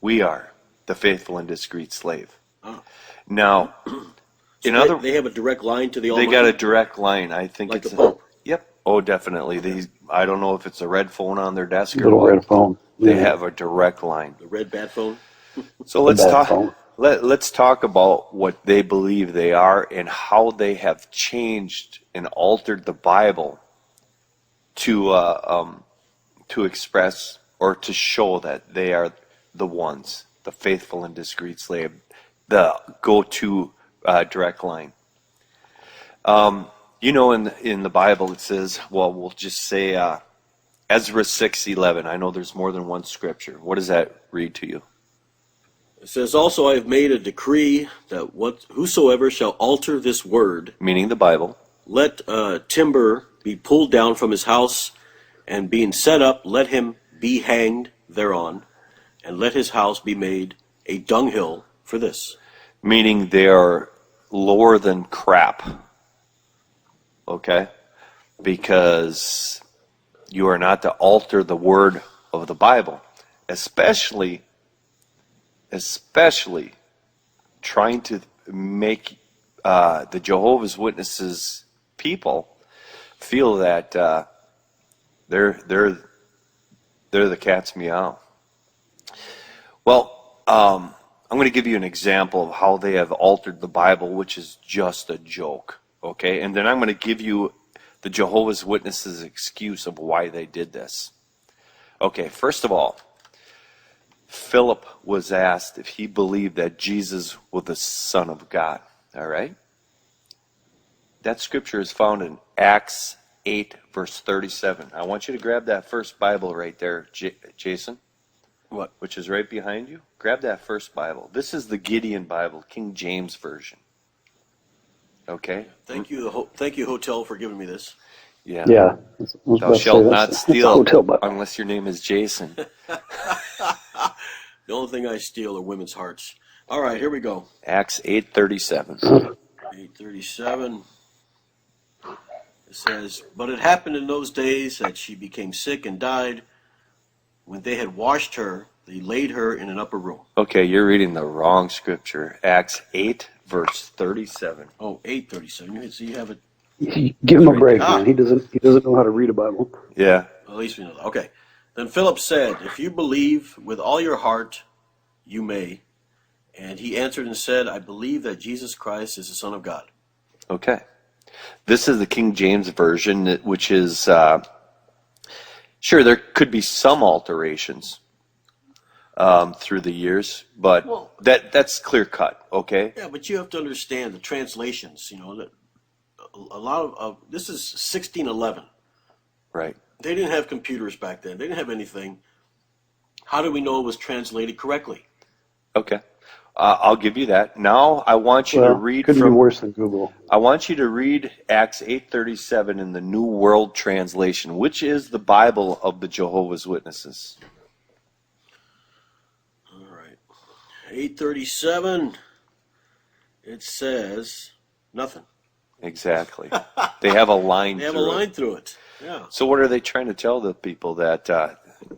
We are the faithful and discreet slave. Oh. Now, So they have a direct line to the Almighty? They got a direct line. I think like it's the Pope. Yep. Oh, definitely. I don't know if it's a red phone on their desk or Little what. red phone. They have a direct line. The red bad phone? So let's bad talk. phone. Let's talk about what they believe they are and how they have changed and altered the Bible to express or to show that they are the ones, the faithful and discreet slave, the go-to direct line. In the Bible it says, well, we'll just say Ezra 6:11. I know there's more than one scripture. What does that read to you? It says, also I have made a decree that whosoever shall alter this word, Meaning the Bible. let timber be pulled down from his house, and being set up, let him be hanged thereon, and let his house be made a dunghill for this. Meaning they are lower than crap. Okay? Because you are not to alter the word of the Bible. Especially trying to make the Jehovah's Witnesses people feel that they're the cat's meow. Well, I'm going to give you an example of how they have altered the Bible, which is just a joke. Okay, and then I'm going to give you the Jehovah's Witnesses' excuse of why they did this. Okay, first of all, Philip was asked if he believed that Jesus was the Son of God. All right? That scripture is found in Acts 8, verse 37. I want you to grab that first Bible right there, Jason. What? Which is right behind you. Grab that first Bible. This is the Gideon Bible, King James Version. Okay? Thank you, hotel, for giving me this. Yeah. Yeah. Thou shalt not That's a steal hotel Bible. unless your name is Jason. The only thing I steal are women's hearts. All right, here we go. Acts 8:37. 8:37. It says, but it happened in those days that she became sick and died. When they had washed her, they laid her in an upper room. Okay, you're reading the wrong scripture. Acts 8, verse 37. Oh, 8:37. So you have it. Give him a break, man. He doesn't know how to read a Bible. Yeah. At least we know that. Okay. Then Philip said, if you believe with all your heart, you may. And he answered and said, I believe that Jesus Christ is the Son of God. Okay. This is the King James Version, which is, sure, there could be some alterations through the years, but that's clear cut, okay? Yeah, but you have to understand the translations, that a lot of this is 1611. Right. They didn't have computers back then. They didn't have anything. How do we know it was translated correctly? Okay. I'll give you that. Now I want you to read could from. be worse than Google. I want you to read Acts 8:37 in the New World Translation, which is the Bible of the Jehovah's Witnesses. All right. 8:37. It says nothing. Exactly. They have a line. They have a line through it. Yeah. So what are they trying to tell the people that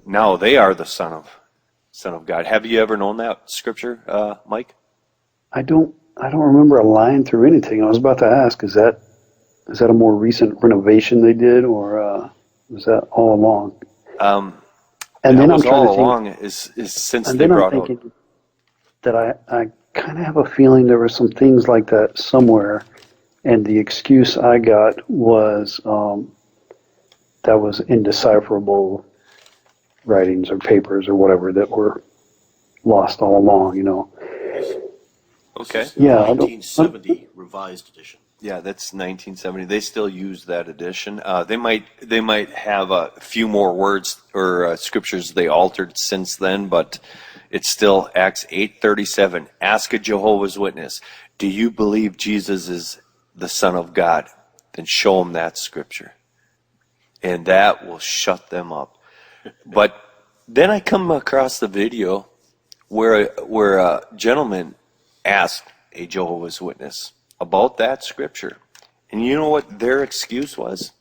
now they are the Son of God? Have you ever known that scripture, Mike? I don't remember a line through anything. I was about to ask, is that a more recent renovation they did, or was that all along? And then I'm trying all to think, along is since and they then I'm brought out. thinking that I kind of have a feeling there were some things like that somewhere, and the excuse I got was that was indecipherable writings or papers or whatever that were lost all along, Okay. This is 1970 revised edition. Yeah, that's 1970. They still use that edition. They might have a few more words or scriptures they altered since then, but It's still Acts 8:37. Ask a Jehovah's Witness, do you believe Jesus is the Son of God? Then show them that scripture. And that will shut them up. But then I come across the video where a gentleman asked a Jehovah's Witness about that scripture. And you know what their excuse was?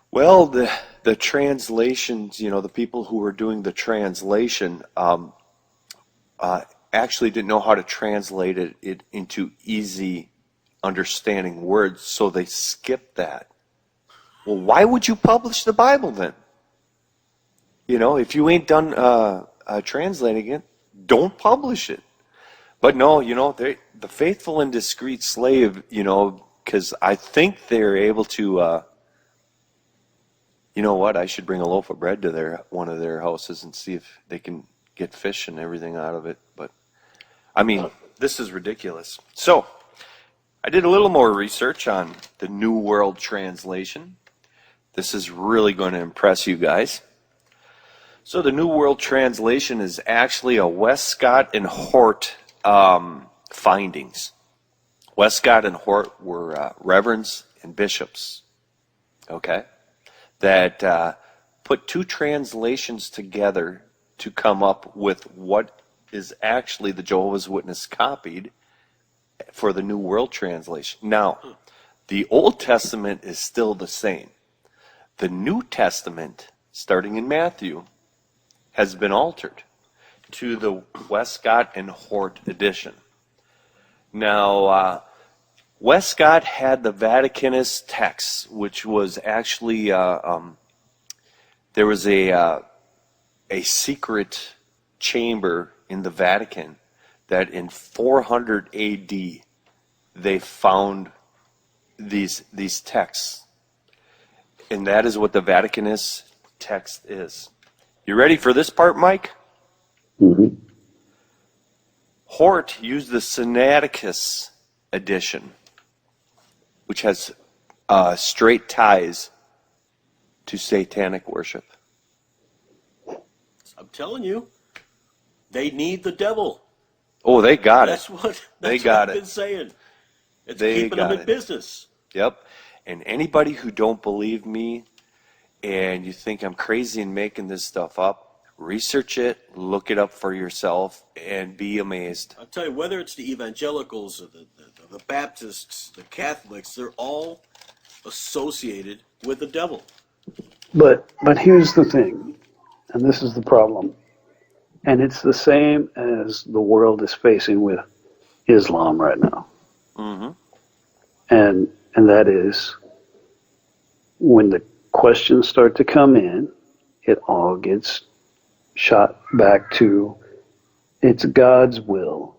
Well, the translations, the people who were doing the translation actually didn't know how to translate it into easy understanding words, so they skipped that. Well, why would you publish the Bible then? If you ain't done translating it, don't publish it. But no, the faithful and discreet slave, because I think they're able to, you know what, I should bring a loaf of bread to one of their houses and see if they can get fish and everything out of it. But, this is ridiculous. So, I did a little more research on the New World Translation. This is really going to impress you guys. So the New World Translation is actually a Westcott and Hort findings. Westcott and Hort were reverends and bishops, okay, that put two translations together to come up with what is actually the Jehovah's Witness copied for the New World Translation. Now, the Old Testament is still the same. The New Testament, starting in Matthew, has been altered to the Westcott and Hort edition. Now, Westcott had the Vaticanist text, which was actually, there was a secret chamber in the Vatican that in 400 AD they found these texts. And that is what the Vaticanist text is. You ready for this part, Mike? Mm-hmm. Hort used the Sinaiticus edition, which has straight ties to satanic worship. I'm telling you, they need the devil. Oh, they got That's it. what I've been saying. It's They keeping them got in it. business. Yep. And anybody who don't believe me and you think I'm crazy and making this stuff up, research it, look it up for yourself, and be amazed. I'll tell you, whether it's the evangelicals or the Baptists, the Catholics, they're all associated with the devil. But here's the thing, and this is the problem, and it's the same as the world is facing with Islam right now. Mm-hmm. And that is, when the questions start to come in, it all gets shot back to, it's God's will.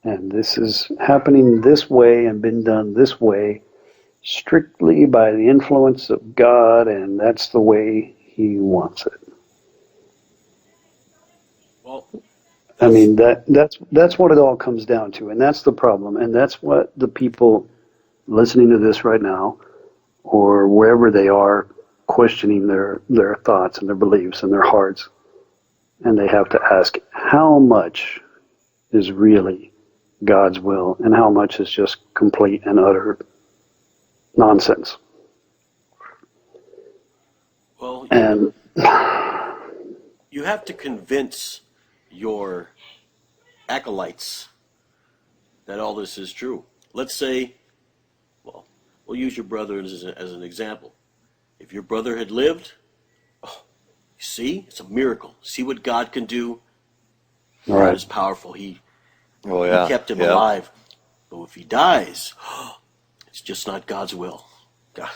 And this is happening this way and been done this way, strictly by the influence of God, and that's the way He wants it. Well, I mean, that's what it all comes down to, and that's the problem, and that's what the people listening to this right now, or wherever they are, questioning their thoughts and their beliefs and their hearts, and they have to ask, how much is really God's will, and how much is just complete and utter nonsense? well, And you have to convince your acolytes that all this is true. Let's say, well, we'll use your brother as an example. If your brother had lived, oh, you see, it's a miracle. See what God can do. God right. is powerful. He Oh, kept him alive. But if he dies, it's just not God's will. God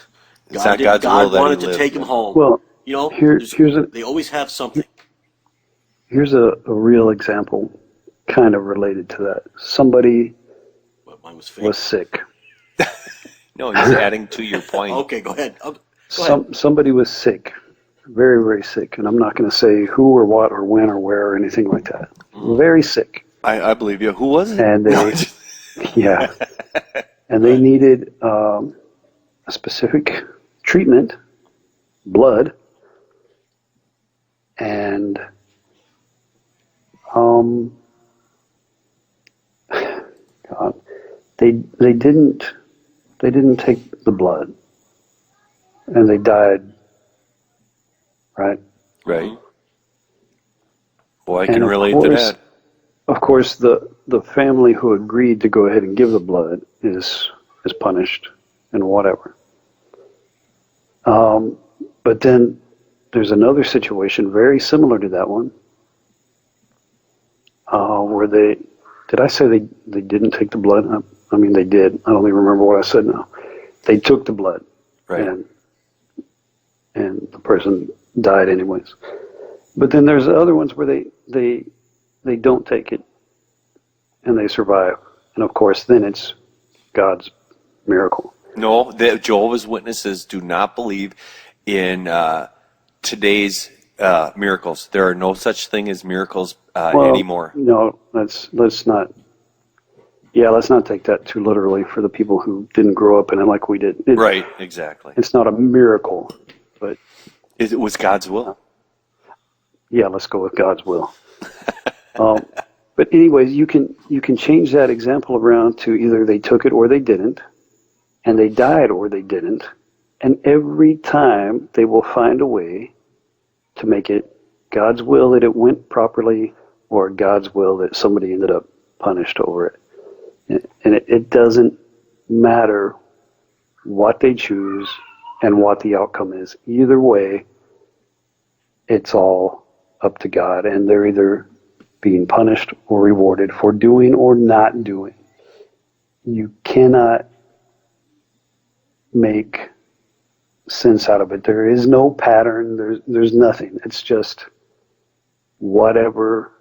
not God's will that he wanted to lived. take him home. Well, They always have something. here's a real example, kind of related to that. Somebody But mine was fake. was sick. No, he's adding to your point. Okay, go ahead. Go ahead. Somebody was sick, very, very sick, and I'm not going to say who or what or when or where or anything like that. Very sick, I believe you. Who was it? and they, yeah, and they needed a specific treatment, blood, and Um, God, they didn't take the blood, and they died, right? Right. Boy, I And can relate to that. of course, the family who agreed to go ahead and give the blood is punished and whatever. But then there's another situation very similar to that one, where did I say they didn't take the blood? I mean, they did. I don't even remember what I said now. They took the blood, Right. and the person died anyways. But then there's other ones where they don't take it, and they survive. And of course, then it's God's miracle. No, the Jehovah's Witnesses do not believe in today's miracles. There are no such thing as miracles anymore. No, let's not. Yeah, let's not take that too literally for the people who didn't grow up in it like we did. Right, exactly. It's not a miracle, but It was God's will. yeah, let's go with God's will. But anyways, you can change that example around to either they took it or they didn't, and they died or they didn't, and every time they will find a way to make it God's will that it went properly, or God's will that somebody ended up punished over it. And it doesn't matter what they choose and what the outcome is. Either way, it's all up to God, and they're either being punished or rewarded for doing or not doing. You cannot make sense out of it. There is no pattern. There's nothing. It's just whatever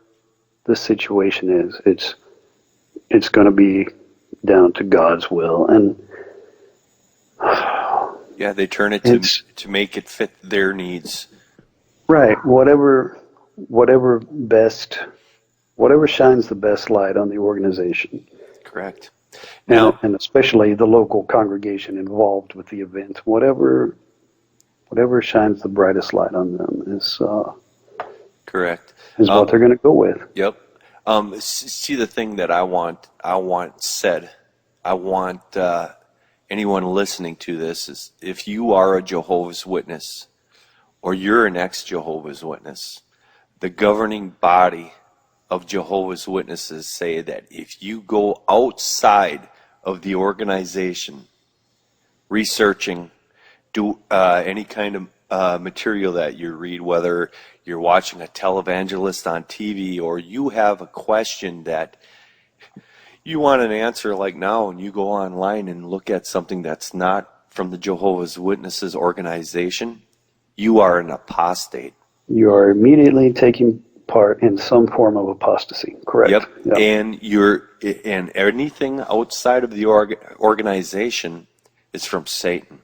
the situation is. It's going to be down to God's will, and Yeah, they turn it to make it fit their needs. right. Whatever shines the best light on the organization. Correct. Now, And especially the local congregation involved with the event. Whatever shines the brightest light on them is correct. what they're going to go with. Yep. See, the thing that I want said. I want anyone listening to this is, if you are a Jehovah's Witness or you're an ex-Jehovah's Witness, the governing body of Jehovah's Witnesses say that if you go outside of the organization, researching, do any kind of material that you read, whether you're watching a televangelist on TV or you have a question that you want an answer like now, and you go online and look at something that's not from the Jehovah's Witnesses organization, you are an apostate. You are immediately taking part in some form of apostasy. Correct. Yep. And anything outside of the organization is from Satan.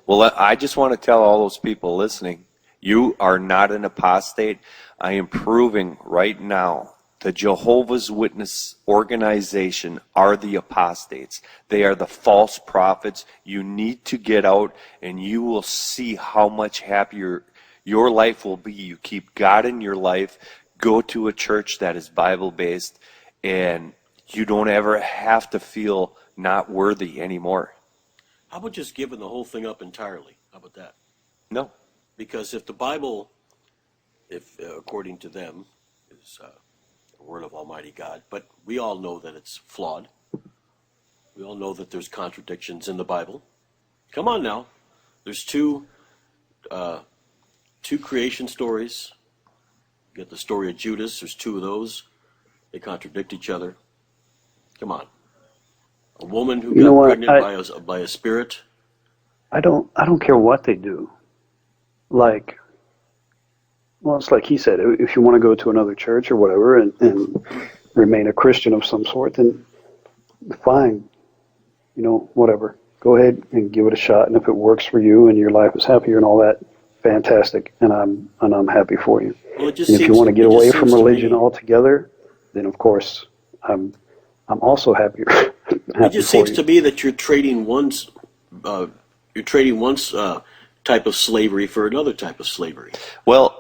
Well, I just want to tell all those people listening, you are not an apostate. I am proving right now the Jehovah's Witness organization are the apostates. They are the false prophets. You need to get out, and you will see how much happier your life will be. You keep God in your life, go to a church that is Bible-based, and you don't ever have to feel not worthy anymore. How about just giving the whole thing up entirely? How about that? No. Because if the Bible, according to them, is the Word of Almighty God, but we all know that it's flawed. We all know that there's contradictions in the Bible. Come on now. There's two creation stories. You get the story of Judas. There's two of those. They contradict each other. Come on. A woman who got pregnant by a spirit. I don't care what they do. It's like he said, if you want to go to another church or whatever and remain a Christian of some sort, then fine. Whatever. Go ahead and give it a shot, and if it works for you and your life is happier and all that, fantastic. And I'm happy for you. Well, and if you want to get away from religion altogether, then of course I'm also happier. It just seems to me that you're trading one type of slavery for another type of slavery. Well,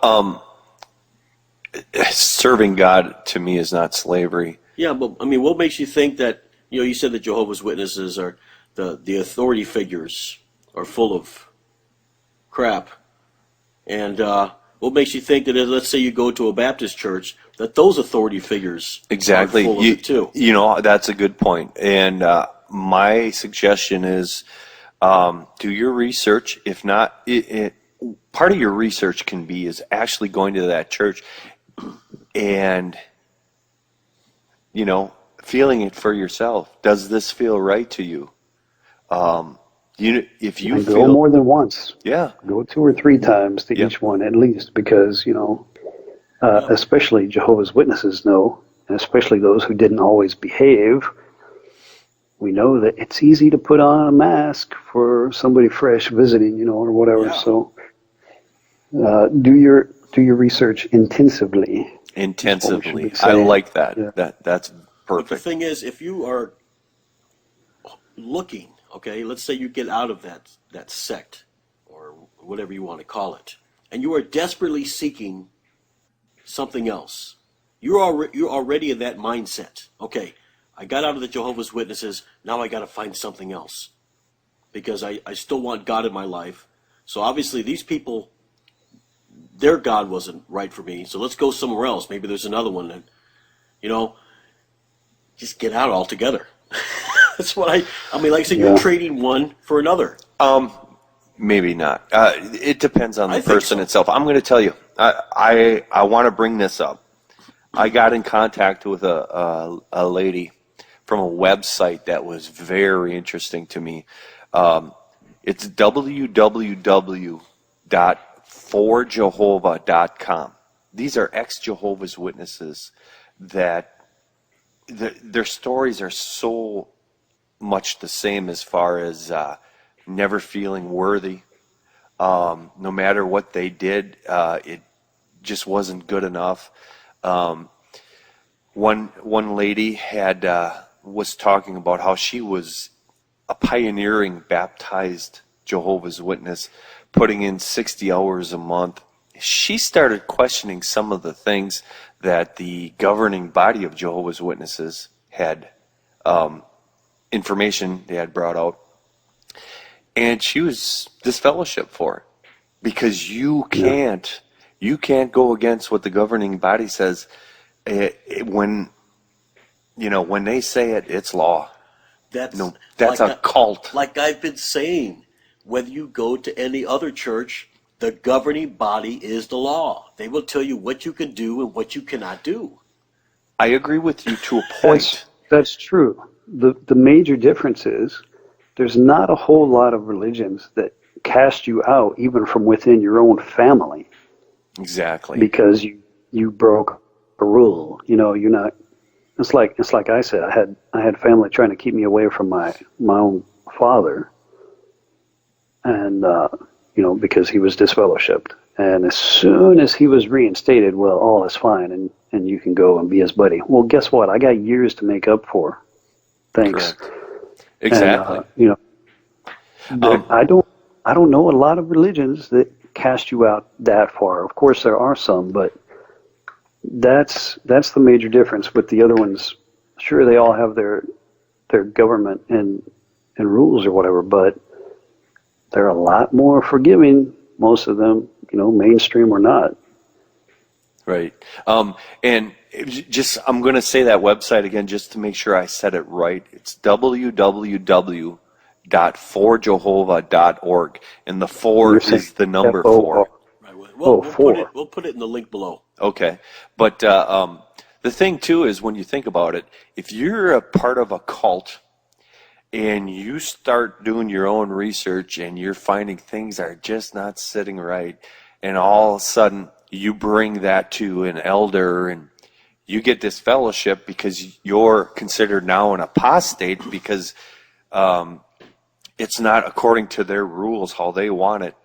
Serving God to me is not slavery. Yeah, but I mean, what makes you think that, you said that Jehovah's Witnesses are the authority figures are full of crap. And what makes you think that, let's say you go to a Baptist church, that those authority figures Exactly. are full of it too? That's a good point. And my suggestion is do your research. If not, part of your research can be is actually going to that church and, feeling it for yourself. Does this feel right to you? If you And feel go more than once. Yeah. Go 2 or 3 times to Yep. each one at least, because especially Jehovah's Witnesses know, and especially those who didn't always behave. We know that it's easy to put on a mask for somebody fresh visiting, or whatever. Yeah. So do your research intensively. Intensively. Be I saying. like that. Yeah. That's But the perfect. thing is, if you are looking, okay, let's say you get out of that sect or whatever you want to call it, and you are desperately seeking something else. You're already in that mindset. Okay, I got out of the Jehovah's Witnesses. Now I got to find something else because I still want God in my life. So obviously these people, their God wasn't right for me. So let's go somewhere else. Maybe there's another one that, just get out altogether. That's what I mean, like I said, you're trading one for another. Maybe not. It depends on the I think person so. itself. I'm going to tell you. I want to bring this up. I got in contact with a lady from a website that was very interesting to me. It's www.forjehovah.com. These are ex-Jehovah's Witnesses that their stories are so much the same as far as never feeling worthy. No matter what they did, it just wasn't good enough. One lady was talking about how she was a pioneering baptized Jehovah's Witness, putting in 60 hours a month. She started questioning some of the things that the governing body of Jehovah's Witnesses had information they had brought out, and she was disfellowshipped for it because you can't go against what the governing body says. When they say it, it's law. That's like a cult. Like I've been saying, whether you go to any other church, the governing body is the law. They will tell you what you can do and what you cannot do. I agree with you to a point. That's true. The major difference is there's not a whole lot of religions that cast you out even from within your own family. Exactly. Because you broke a rule. You're not. It's like I said. I had family trying to keep me away from my own father, and because he was disfellowshipped. And as soon as he was reinstated, well, all is fine, and you can go and be his buddy. Well, guess what? I got years to make up for. Thanks. Correct. Exactly. And, I don't know a lot of religions that cast you out that far. Of course, there are some, but that's the major difference with the other ones. Sure, they all have their government and rules or whatever, but they're a lot more forgiving. Most of them, mainstream or not. Right. And I'm going to say that website again just to make sure I said it right. It's www.forjehovah.org, and the 4 is the number 4. Right. We'll put it in the link below. Okay. But the thing, too, is when you think about it, if you're a part of a cult and you start doing your own research and you're finding things are just not sitting right, and all of a sudden you bring that to an elder and you get this fellowship because you're considered now an apostate because it's not according to their rules how they want it,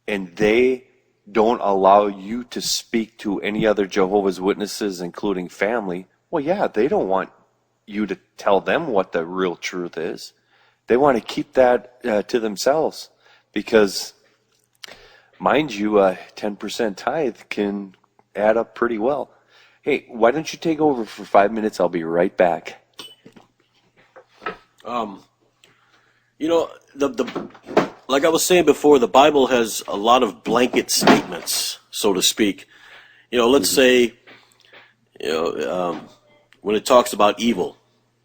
and they don't allow you to speak to any other Jehovah's Witnesses, including family. Well, yeah, they don't want you to tell them what the real truth is. They want to keep that to themselves because, mind you, 10% tithe can add up pretty well. Hey, why don't you take over for 5 minutes? I'll be right back. The like I was saying before, the Bible has a lot of blanket statements, so to speak. Let's say, when it talks about evil.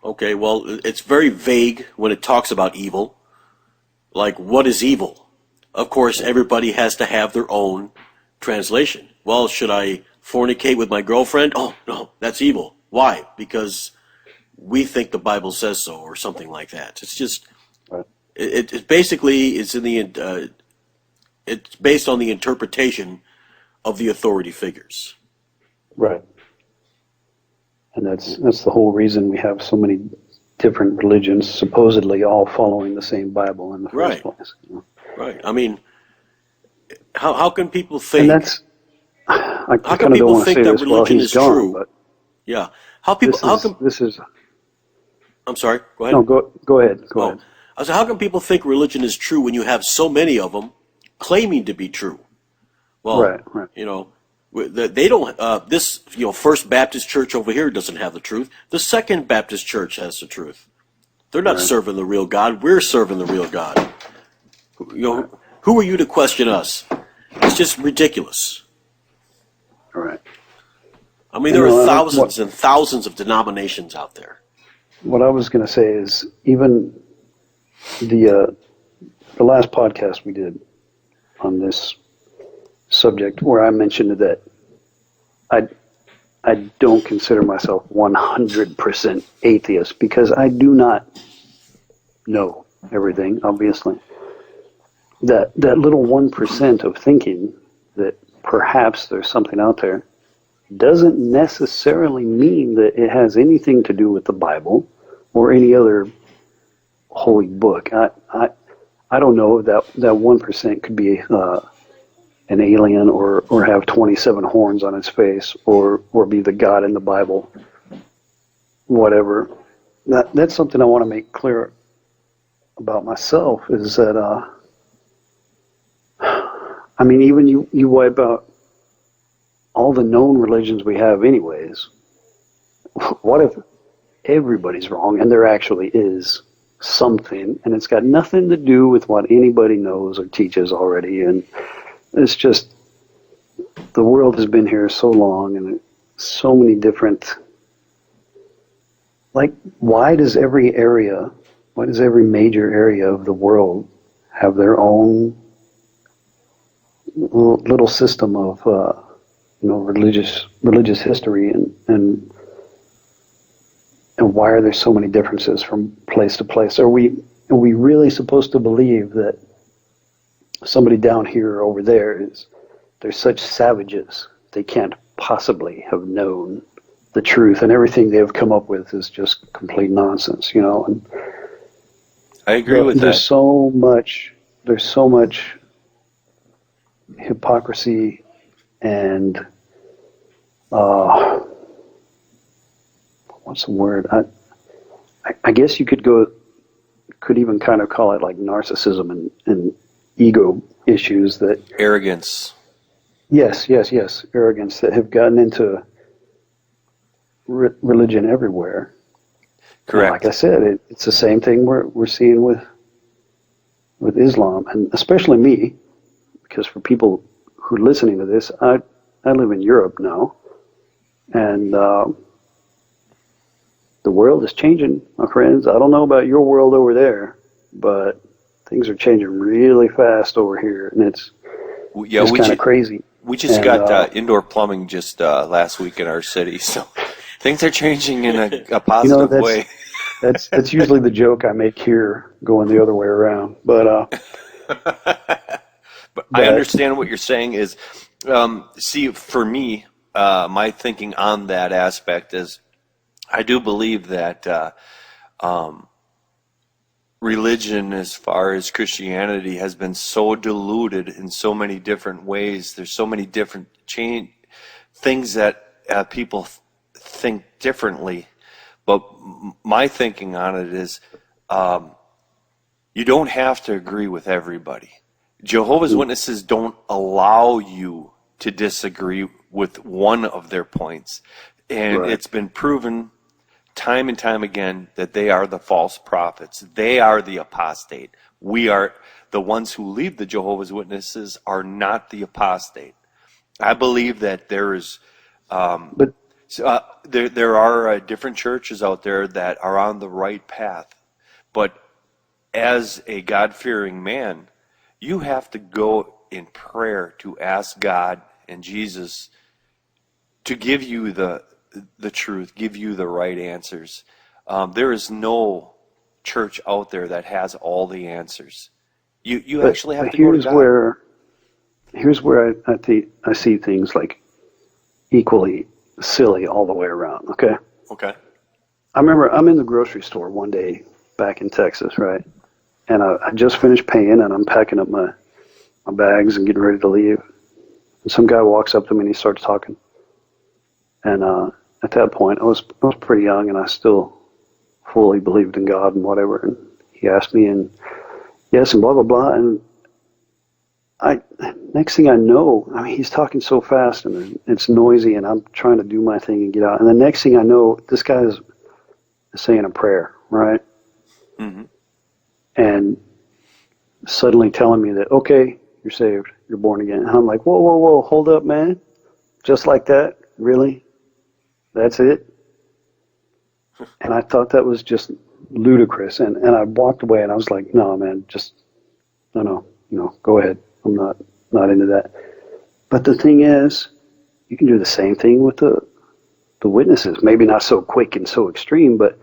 Okay, well, it's very vague when it talks about evil. Like, what is evil? Of course, everybody has to have their own translation. Well, should I fornicate with my girlfriend? Oh, no, that's evil. Why? Because we think the Bible says so, or something like that. It's just, it basically is it's based on the interpretation of the authority figures. Right. And that's the whole reason we have so many different religions, supposedly all following the same Bible in the first place. Right. I mean, how can people think? And that's, I how kind can of don't people want to think say that this while religion he's is gone, true? but Yeah. How people? this is. I'm sorry. Go ahead. No, go ahead. Go ahead. I said, how can people think religion is true when you have so many of them claiming to be true? Well, Right. They don't. This First Baptist Church over here doesn't have the truth. The Second Baptist Church has the truth. They're not serving the real God. We're serving the real God. Who are you to question us? It's just ridiculous. All right. I mean, there are thousands and thousands of denominations out there. What I was going to say is even the last podcast we did on this subject, where I mentioned that I don't consider myself 100% atheist because I do not know everything, obviously. That little 1% of thinking that perhaps there's something out there doesn't necessarily mean that it has anything to do with the Bible or any other holy book. I don't know that 1% could be an alien or have 27 horns on its face or be the God in the Bible, whatever. That's something I want to make clear about myself is that, I mean, even you wipe out all the known religions we have anyways. What if everybody's wrong and there actually is something and it's got nothing to do with what anybody knows or teaches already? And it's just, the world has been here so long and so many different, like, why does every major area of the world have their own little system of, religious history and why are there so many differences from place to place? Are we really supposed to believe that somebody down here or over there they're such savages they can't possibly have known the truth and everything they've come up with is just complete nonsense, And I agree with that. There's so much hypocrisy and what's the word? I guess you could even kind of call it like narcissism and ego issues that arrogance. Yes, arrogance that have gotten into religion everywhere. Correct. And like I said, it's the same thing we're seeing with Islam, and especially me, because for people who are listening to this, I live in Europe now, and the world is changing, my friends. I don't know about your world over there, but things are changing really fast over here, and it's kind of crazy. We just got indoor plumbing just last week in our city, so things are changing in a positive way. That's usually the joke I make here, going the other way around. But I understand what you're saying is, see, for me, my thinking on that aspect is, I do believe that religion, as far as Christianity, has been so diluted in so many different ways. There's so many different things that people think differently. But my thinking on it is, you don't have to agree with everybody. Jehovah's Witnesses don't allow you to disagree with one of their points. And Right. it's been proven time and time again that they are the false prophets. They are the apostate. We are the ones who leave the Jehovah's Witnesses are not the apostate. I believe that there is But there are different churches out there that are on the right path. But as a God-fearing man, you have to go in prayer to ask God and Jesus to give you the truth, give you the right answers. There is no church out there that has all the answers. You actually have to go to God. Here's where I see things like equally silly all the way around. Okay. Okay. I remember I'm in the grocery store one day back in Texas, right? And I just finished paying, and I'm packing up my bags and getting ready to leave. And some guy walks up to me and he starts talking. And at that point, I was pretty young, and I still fully believed in God and whatever. And he asked me, and yes, and blah blah blah. And next thing I know, I mean, he's talking so fast, and it's noisy, and I'm trying to do my thing and get out. And the next thing I know, this guy is saying a prayer, right? Mm-hmm. And suddenly telling me that, okay, you're saved, you're born again. And I'm like, whoa, whoa, whoa, hold up, man. Just like that? Really? That's it? And I thought that was just ludicrous. And I walked away, and I was like, no, man, no, go ahead. I'm not into that. But the thing is, you can do the same thing with the witnesses. Maybe not so quick and so extreme, but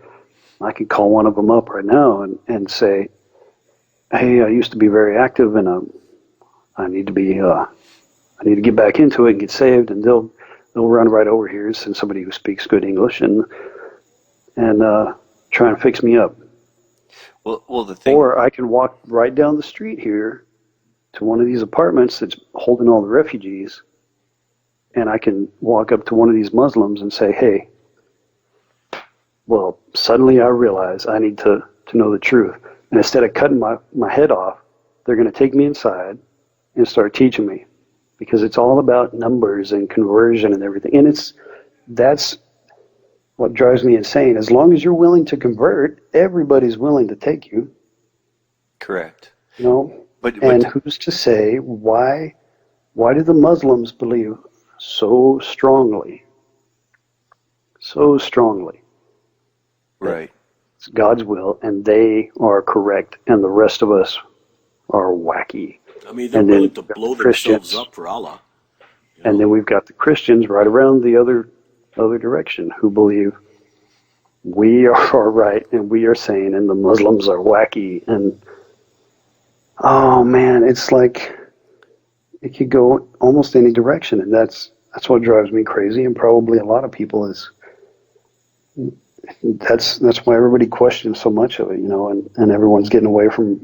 I could call one of them up right now and say, hey, I used to be very active, and I need to get back into it and get saved, and they'll run right over here and send somebody who speaks good English and try and fix me up. Well, the thing. Or I can walk right down the street here to one of these apartments that's holding all the refugees, and I can walk up to one of these Muslims and say, hey, well, suddenly I realize I need to know the truth. And instead of cutting my head off, they're going to take me inside and start teaching me, because it's all about numbers and conversion and everything. And that's what drives me insane. As long as you're willing to convert, everybody's willing to take you. Correct. But who's to say why do the Muslims believe so strongly? Right. It's God's will, and they are correct, and the rest of us are wacky. I mean, they're willing to blow themselves up for Allah. And then we've got the Christians right around the other direction who believe we are right and we are sane, and the Muslims are wacky. And oh man, it's like it could go almost any direction, and that's what drives me crazy, and probably a lot of people is. That's why everybody questions so much of it, and everyone's getting away from.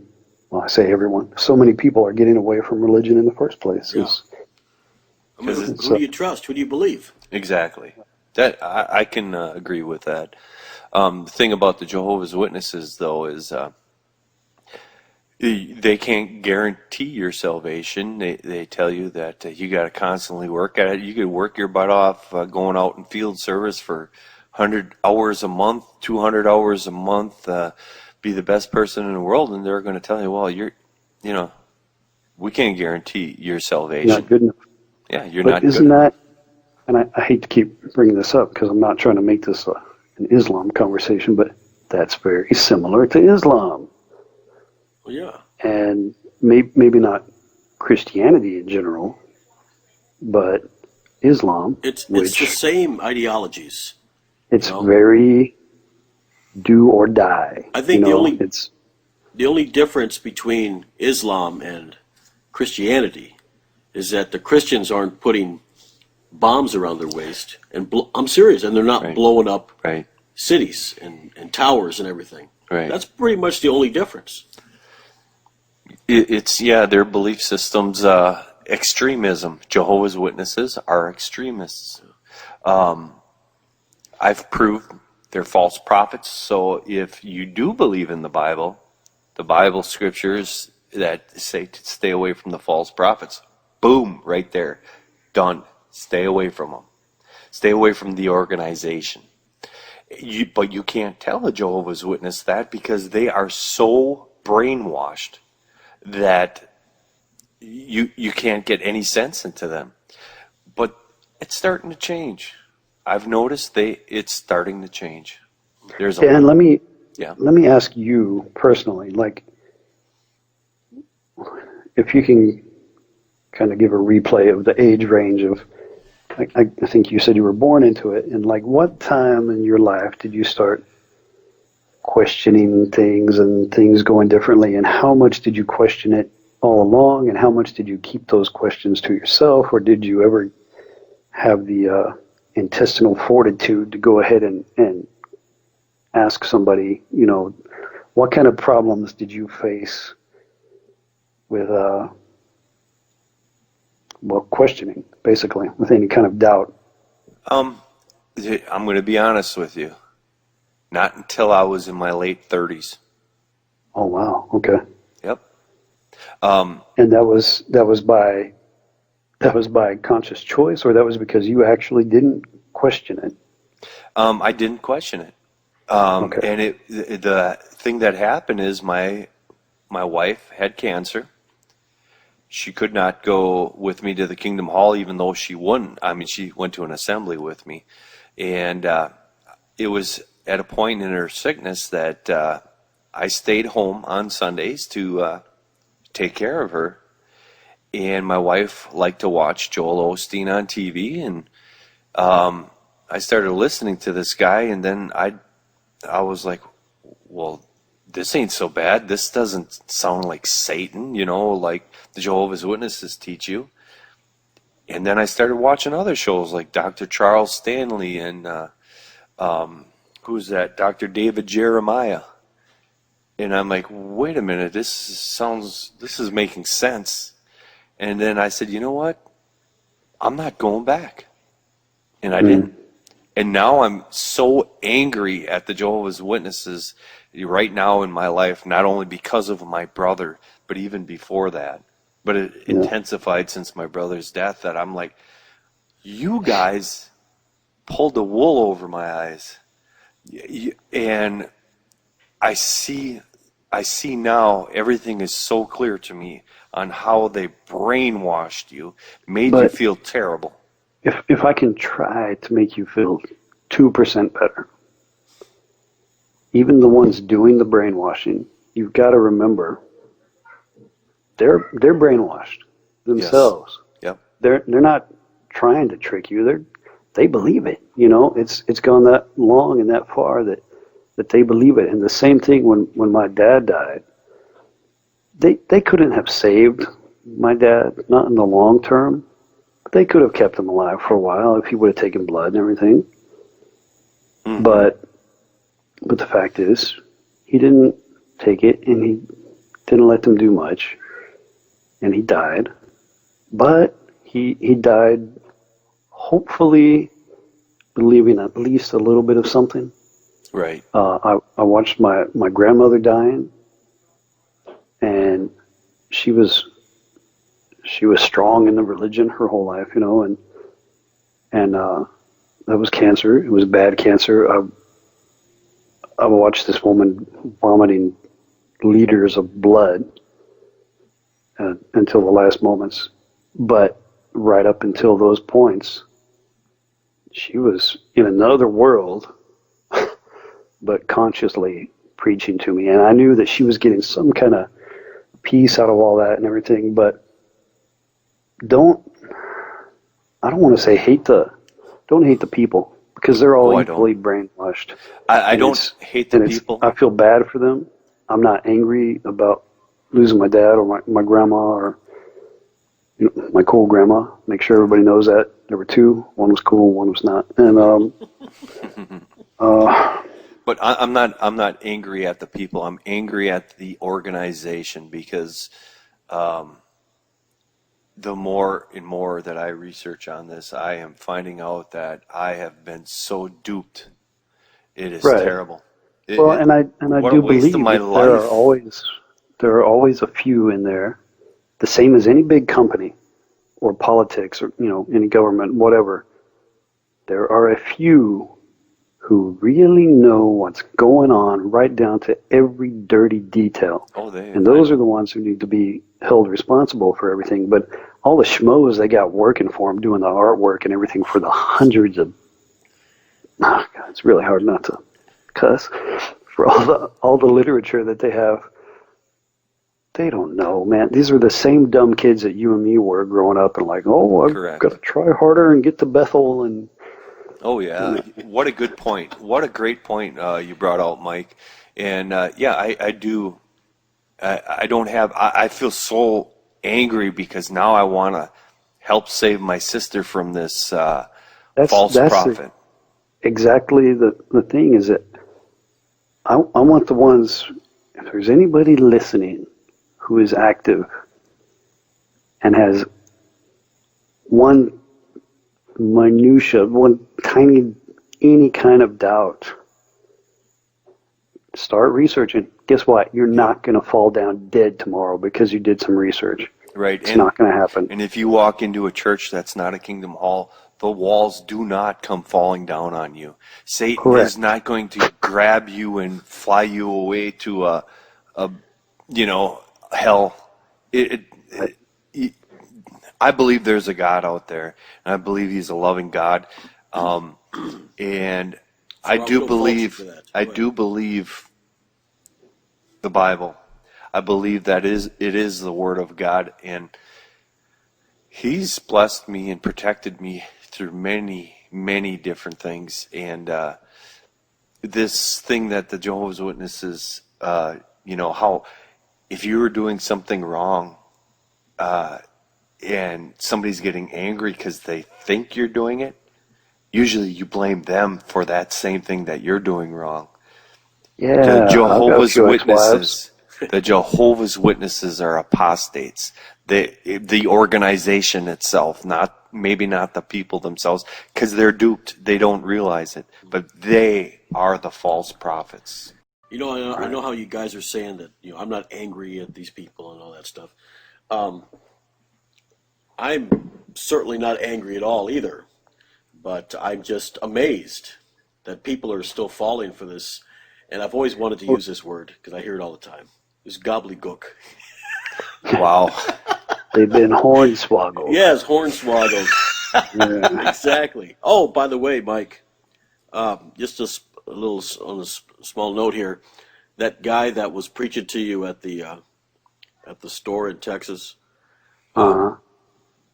Well, I say everyone. So many people are getting away from religion in the first place. Yeah. I mean, who do you trust? Who do you believe? Exactly. That I can agree with that. The thing about the Jehovah's Witnesses, though, is they can't guarantee your salvation. They tell you that you got to constantly work at it. You could work your butt off going out in field service for 100 hours a month, 200 hours a month, be the best person in the world, and they're going to tell you, well, we can't guarantee your salvation. Not good enough. Yeah, you're but not isn't good that, and I hate to keep bringing this up because I'm not trying to make this an Islam conversation, but that's very similar to Islam. Well, yeah. And maybe not Christianity in general, but Islam. It's the same ideologies. It's very do or die. I think the only difference between Islam and Christianity is that the Christians aren't putting bombs around their waist, and I'm serious, and they're not blowing up cities and towers and everything. Right. That's pretty much the only difference. It's their belief systems, extremism. Jehovah's Witnesses are extremists. I've proved they're false prophets. So if you do believe in the Bible scriptures that say to stay away from the false prophets, boom, right there. Done. Stay away from them. Stay away from the organization. But you can't tell a Jehovah's Witness that because they are so brainwashed that you can't get any sense into them. But it's starting to change. I've noticed it's starting to change. And let me ask you personally, like, if you can kind of give a replay of the age range of, I think you said you were born into it, and like what time in your life did you start questioning things and things going differently, and how much did you question it all along, and how much did you keep those questions to yourself, or did you ever have the intestinal fortitude to go ahead and ask somebody, what kind of problems did you face with questioning, basically, with any kind of doubt? I'm going to be honest with you. Not until I was in my late 30s. Oh wow, okay. Yep. And that was by conscious choice, or that was because you actually didn't question it? I didn't question it. Okay. And the thing that happened is my wife had cancer. She could not go with me to the Kingdom Hall, even though she wouldn't. I mean, she went to an assembly with me. And it was at a point in her sickness that I stayed home on Sundays to take care of her. And my wife liked to watch Joel Osteen on TV. And I started listening to this guy, and then I was like, well, this ain't so bad. This doesn't sound like Satan, like the Jehovah's Witnesses teach you. And then I started watching other shows like Dr. Charles Stanley and who's that? Dr. David Jeremiah. And I'm like, wait a minute, this is making sense. And then I said, you know what? I'm not going back. And I didn't. And now I'm so angry at the Jehovah's Witnesses right now in my life, not only because of my brother, but even before that. But it intensified since my brother's death, that I'm like, you guys pulled the wool over my eyes. And I see now everything is so clear to me on how they brainwashed you, made you feel terrible. If I can try to make you feel 2% better, even the ones doing the brainwashing, you've got to remember they're brainwashed themselves. Yes. Yep. They're not trying to trick you. They believe it. It's gone that long and that far that they believe it. And the same thing when my dad died, they couldn't have saved my dad, not in the long term. They could have kept him alive for a while if he would have taken blood and everything. Mm-hmm. But the fact is, he didn't take it, and he didn't let them do much, and he died. But he died hopefully believing at least a little bit of something. Right. I watched my grandmother dying, and she was strong in the religion her whole life, and that was cancer. It was bad cancer. I watched this woman vomiting liters of blood until the last moments. But right up until those points, she was in another world, but consciously preaching to me. And I knew that she was getting some kind of peace out of all that and everything, but I don't want to say don't hate the people, because they're all equally brainwashed. I don't hate the people. I feel bad for them. I'm not angry about losing my dad or my grandma or my cool grandma. Make sure everybody knows that. There were two. One was cool, one was not. And but I'm not angry at the people. I'm angry at the organization, because the more and more that I research on this, I am finding out that I have been so duped. It is terrible. And I do believe that there are always a few in there, the same as any big company. or politics or, any government, whatever, there are a few who really know what's going on right down to every dirty detail. And those are the ones who need to be held responsible for everything. But all the schmoes they got working for them, doing the artwork and everything for the hundreds of, God, it's really hard not to cuss, for all the literature that they have. They don't know, man. These are the same dumb kids that you and me were growing up and like, oh, I've got to try harder and get to Bethel. And oh, yeah. What a good point. What a great point you brought out, Mike. And, I do. I feel so angry because now I want to help save my sister from this false prophet. Exactly the thing is that I want the ones, if there's anybody listening who is active and has one minutia, one tiny, any kind of doubt, start researching. Guess what? You're not going to fall down dead tomorrow because you did some research. Right. It's not going to happen. And if you walk into a church that's not a Kingdom Hall, the walls do not come falling down on you. Satan is not going to grab you and fly you away to hell. I believe there's a God out there, and I believe He's a loving God, and I do believe the Bible. I believe that it is the Word of God, and He's blessed me and protected me through many, many different things. And this thing that the Jehovah's Witnesses, how if you were doing something wrong and somebody's getting angry because they think you're doing it, usually you blame them for that same thing that you're doing wrong. Yeah, the Jehovah's Witnesses are apostates. The organization itself, maybe not the people themselves, because they're duped. They don't realize it, but they are the false prophets. I know how you guys are saying that, I'm not angry at these people and all that stuff. I'm certainly not angry at all either, but I'm just amazed that people are still falling for this. And I've always wanted to use this word because I hear it all the time. This gobbledygook. Wow. They've been hornswoggled. Yes, hornswoggled. Yeah. Exactly. Oh, by the way, Mike, just a little on a small note here. That guy that was preaching to you at the store in Texas. That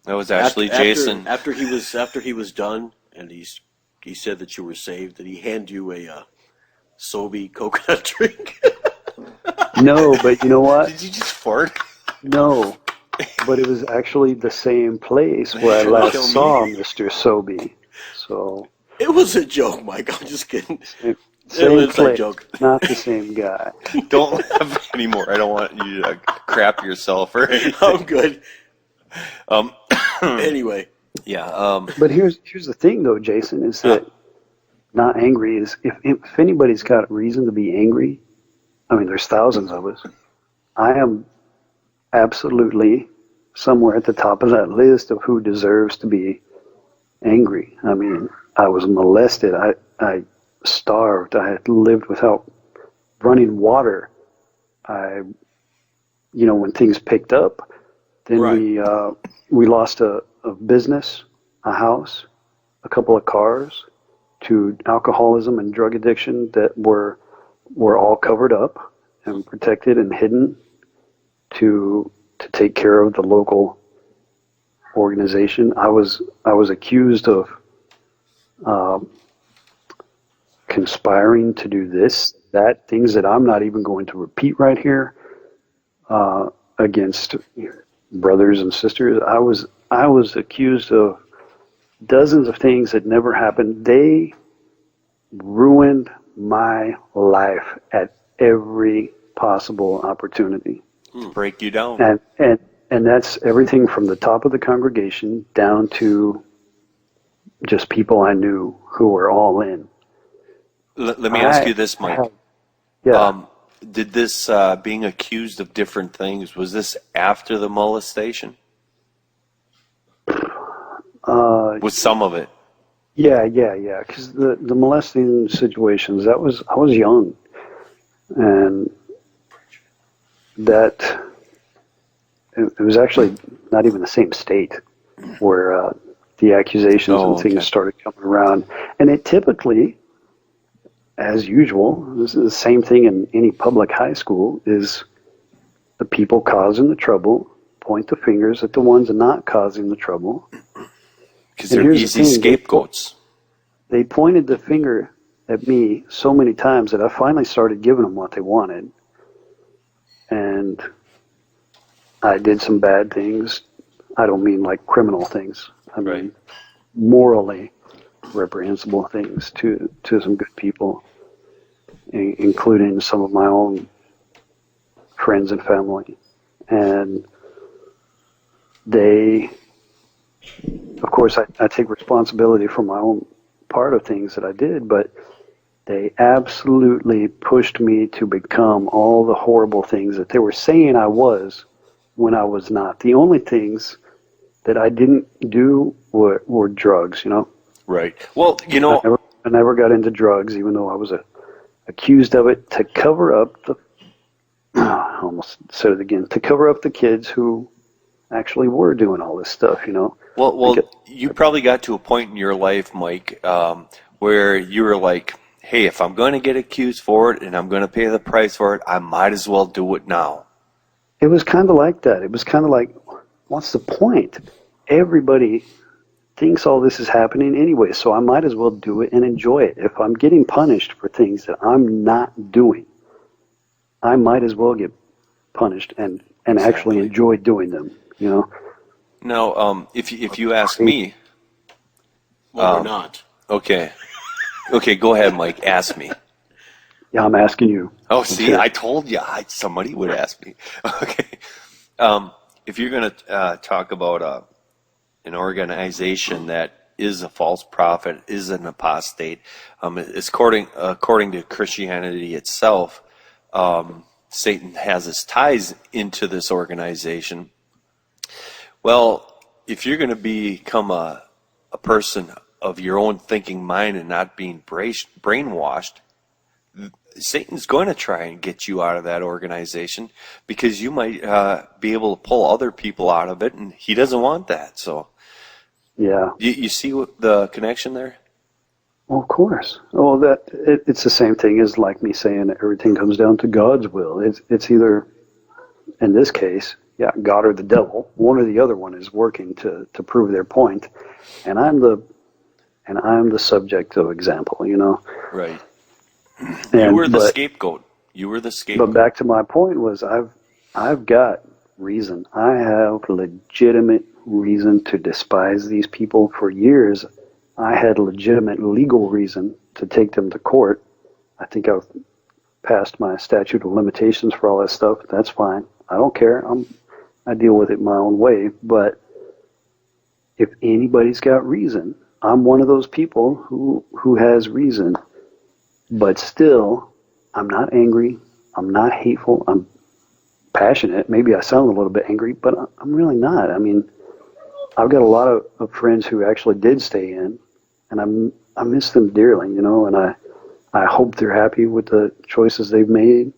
was actually Jason. After he was done, and he said that you were saved. Did he hand you a Sobe coconut drink? No, but you know what? Did you just fart? No, but it was actually the same place where I last saw Mr. Sobe. So it was a joke, Mike. I'm just kidding. Same place, joke. Not the same guy. Don't laugh anymore. I don't want you to crap yourself or anything. I'm good. Anyway. Yeah. But here's the thing, though, Jason, is that not angry is if anybody's got reason to be angry. I mean, there's thousands of us. I am absolutely somewhere at the top of that list of who deserves to be angry. I mean, I was molested. I starved. I had lived without running water. When things picked up, then we lost a business, a house, a couple of cars, to alcoholism and drug addiction that were all covered up and protected and hidden to take care of the local organization. I was accused of conspiring to do this, that, things that I'm not even going to repeat right here, against brothers and sisters. I was accused of dozens of things that never happened. They ruined my life at every possible opportunity. Break you down. And that's everything from the top of the congregation down to just people I knew who were all in. Let me ask you this, Mike. Did this being accused of different things, was this after the molestation? with some of it. Yeah. Because the molesting situations, I was young, and that it was actually not even the same state where the accusations and things started coming around. And it typically, as usual, this is the same thing in any public high school, is the people causing the trouble point the fingers at the ones not causing the trouble. Because they're easy scapegoats. They pointed the finger at me so many times that I finally started giving them what they wanted. And I did some bad things. I don't mean like criminal things. I mean morally reprehensible things to some good people, including some of my own friends and family. And they, of course, I take responsibility for my own part of things that I did, but they absolutely pushed me to become all the horrible things that they were saying I was when I was not. The only things that I didn't do were drugs, Right. Well, I never got into drugs, even though I was accused of it, to cover up I almost said it again, to cover up the kids who actually were doing all this stuff, Well, you probably got to a point in your life, Mike, where you were like, hey, if I'm going to get accused for it and I'm going to pay the price for it, I might as well do it now. It was kind of like that. It was kind of like, what's the point? Everybody thinks all this is happening anyway, so I might as well do it and enjoy it. If I'm getting punished for things that I'm not doing, I might as well get punished and actually enjoy doing them, Now, if you ask me... Well, we're not. Okay, go ahead, Mike. Ask me. Yeah, I'm asking you. Oh, see, I told you somebody would ask me. Okay. If you're going to talk about an organization that is a false prophet, is an apostate, it's according to Christianity itself, Satan has his ties into this organization. Well, if you're going to become a person of your own thinking mind and not being brainwashed, Satan's going to try and get you out of that organization because you might be able to pull other people out of it, and he doesn't want that. So, yeah, you see the connection there? Well, of course. Well, it's the same thing as like me saying that everything comes down to God's will. It's either, in this case, God or the devil. One or the other one is working to prove their point, and I'm the subject of example. Right. And, you were the scapegoat. But back to my point was I've got reason. I have legitimate reason to despise these people. For years, I had legitimate legal reason to take them to court. I think I've passed my statute of limitations for all that stuff. That's fine. I don't care. I deal with it my own way. But if anybody's got reason, I'm one of those people who has reason. But still, I'm not angry. I'm not hateful. I'm passionate. Maybe I sound a little bit angry, but I'm really not. I mean, I've got a lot of friends who actually did stay in, and I miss them dearly, and I hope they're happy with the choices they've made.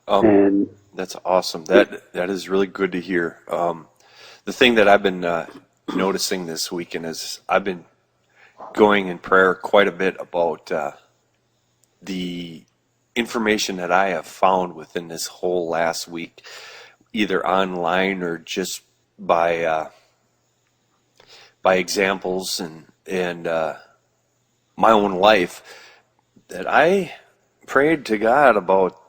And that's awesome. That is really good to hear. The thing that I've been noticing this weekend is I've been going in prayer quite a bit about the information that I have found within this whole last week, either online or just by examples and my own life, that I prayed to God about,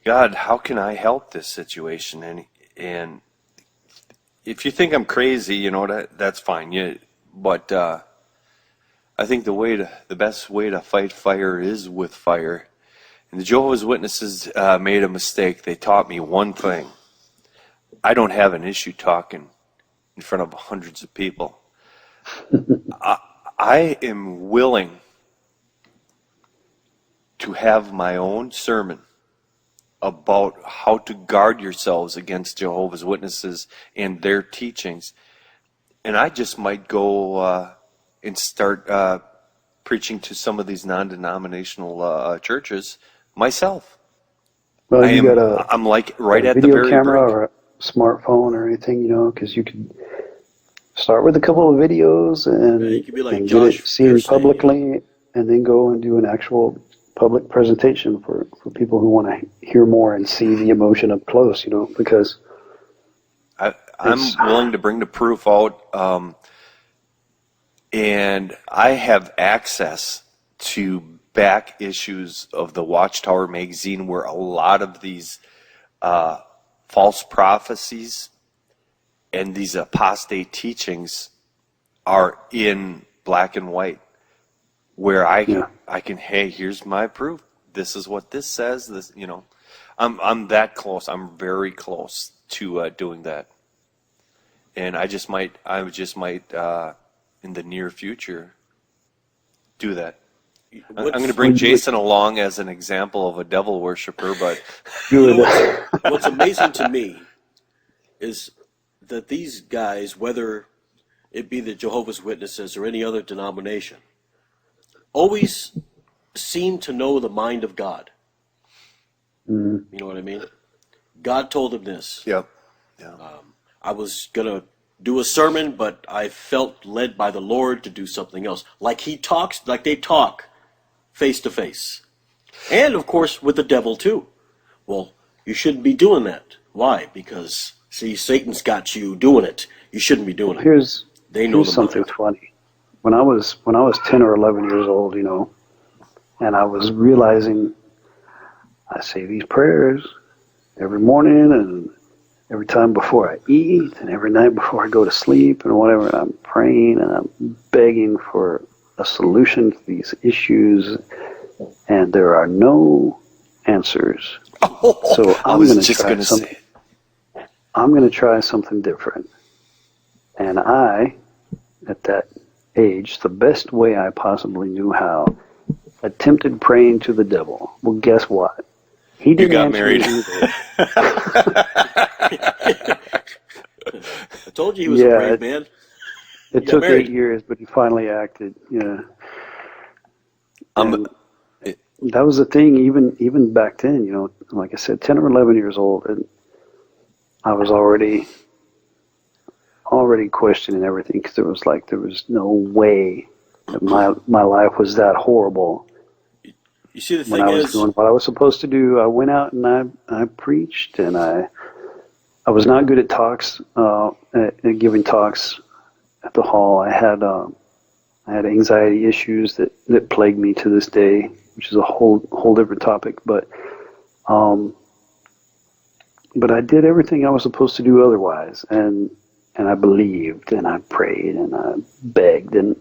God, how can I help this situation? And if you think I'm crazy, that's fine. But I think the best way to fight fire is with fire. And the Jehovah's Witnesses made a mistake. They taught me one thing. I don't have an issue talking in front of hundreds of people. I am willing to have my own sermon about how to guard yourselves against Jehovah's Witnesses and their teachings. And I just might go and start preaching to some of these non-denominational churches myself. Well, you got a I'm like right at the video very camera brink. or a smartphone or anything, because you could start with a couple of videos You could be like and get Josh it seen Pearson. publicly, and then go and do an actual public presentation for people who want to hear more and see the emotion up close, because I'm willing to bring the proof out, and I have access to back issues of the Watchtower magazine where a lot of these false prophecies and these apostate teachings are in black and white, where I can, hey, here's my proof. This is what this says. This, I'm that close. I'm very close to doing that. And I would just might in the near future do that. I'm going to bring Jason along as an example of a devil worshiper, but what's amazing to me is that these guys, whether it be the Jehovah's Witnesses or any other denomination, always seem to know the mind of God. You know what I mean? God told them this. Yep. Yeah. I was going to do a sermon, but I felt led by the Lord to do something else. Like they talk face to face. And, of course, with the devil, too. Well, you shouldn't be doing that. Why? Because, see, Satan's got you doing it. You shouldn't be doing it. here's Here's something funny. When I was 10 or 11 years old, and I was realizing I say these prayers every morning and every time before I eat and every night before I go to sleep and whatever, and I'm praying and I'm begging for a solution to these issues, and there are no answers. So I'm going to try something. I'm going to try something different. And I, at that age, the best way I possibly knew how, attempted praying to the devil. Well, guess what? He didn't got answer married. either. I told you he was a brave man. It took 8 years, but he finally acted. Yeah. That was the thing, even back then, like I said, 10 or 11 years old, and I was already questioning everything, because there was no way that my life was that horrible. You see, the thing when I was doing what I was supposed to do, I went out and I preached, and I was not good at talks, at giving talks at the hall. I had anxiety issues that plague me to this day, which is a whole different topic. But I did everything I was supposed to do otherwise, and I believed, and I prayed, and I begged, and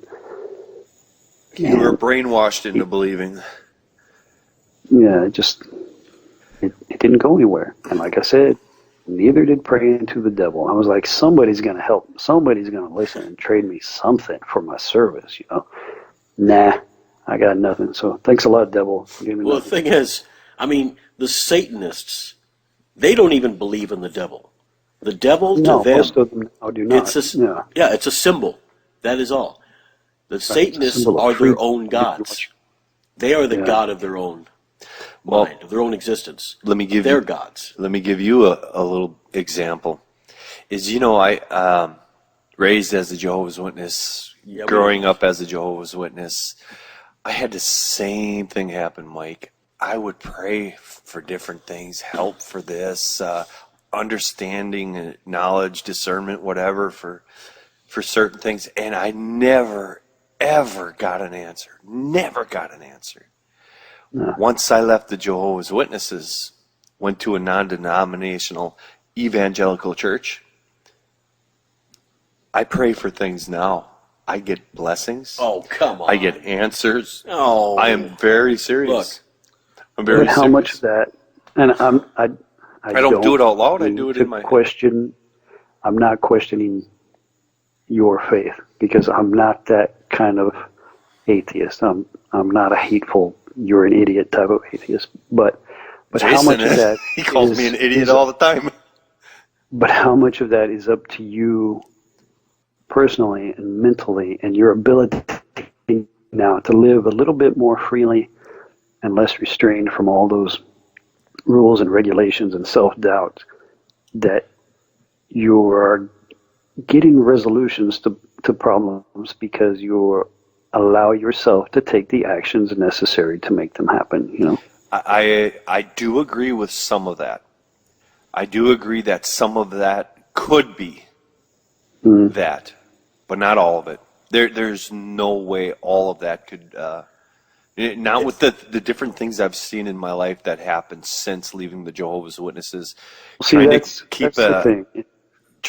you were brainwashed into believing. Yeah, it didn't go anywhere. And like I said, neither did praying to the devil. I was like, somebody's going to help. Somebody's going to listen and trade me something for my service, Nah, I got nothing. So thanks a lot, devil. Well, the thing is, the Satanists, they don't even believe in the devil. The devil, to them, most of them do not. It's a symbol. That is all. The Satanists are their own gods. They are the god of their own mind, of their own existence. They're gods. Let me give you a little example. I raised as a Jehovah's Witness, growing up as a Jehovah's Witness, I had the same thing happen, Mike. I would pray for different things, help for this, understanding, knowledge, discernment, whatever, for certain things, and I never, ever got an answer. Never got an answer. No. Once I left the Jehovah's Witnesses, went to a non-denominational evangelical church, I pray for things now. I get blessings. Oh, come on. I get answers. Oh. I am very serious. Look, I'm very serious. How much of that, and I don't do it out loud. I do it in my head. I'm not questioning your faith, because I'm not that kind of atheist. I'm not a hateful, you're an idiot type of atheist. But Jason how much of that he calls me an idiot all the time. But how much of that is up to you personally and mentally, and your ability now to live a little bit more freely and less restrained from all those rules and regulations and self-doubt, that you are getting resolutions to problems because you allow yourself to take the actions necessary to make them happen, you know? I do agree with some of that. I do agree that some of that could be that, but not all of it. There's no way all of that could, not with the different things I've seen in my life that happened since leaving the Jehovah's Witnesses. See, that's the thing.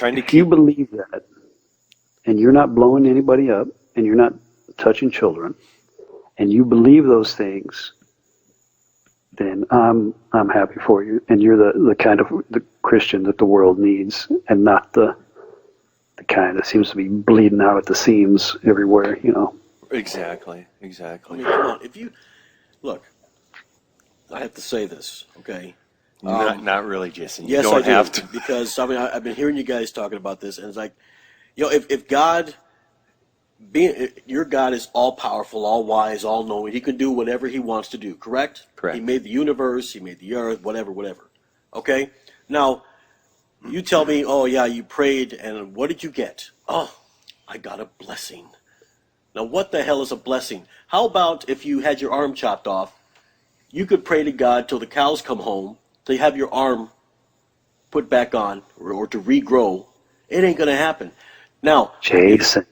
If you believe that, and you're not blowing anybody up, and you're not touching children, and you believe those things, then I'm happy for you, and you're the kind of the Christian that the world needs, and not the kind that seems to be bleeding out at the seams everywhere, you know. Exactly. I mean, come on. If you look, I have to say this, okay? Not really, Jason. You yes, don't I do, have to. because I mean I've been hearing you guys talking about this, and it's like, you know, if God, your God is all powerful, all wise, all knowing, He can do whatever He wants to do. Correct? Correct. He made the universe. He made the earth. Whatever. Okay. Now, you tell me, oh yeah, you prayed, and what did you get? Oh, I got a blessing. Now, what the hell is a blessing? How about if you had your arm chopped off? You could pray to God till the cows come home to have your arm put back on or to regrow. It ain't going to happen. Now, Jason,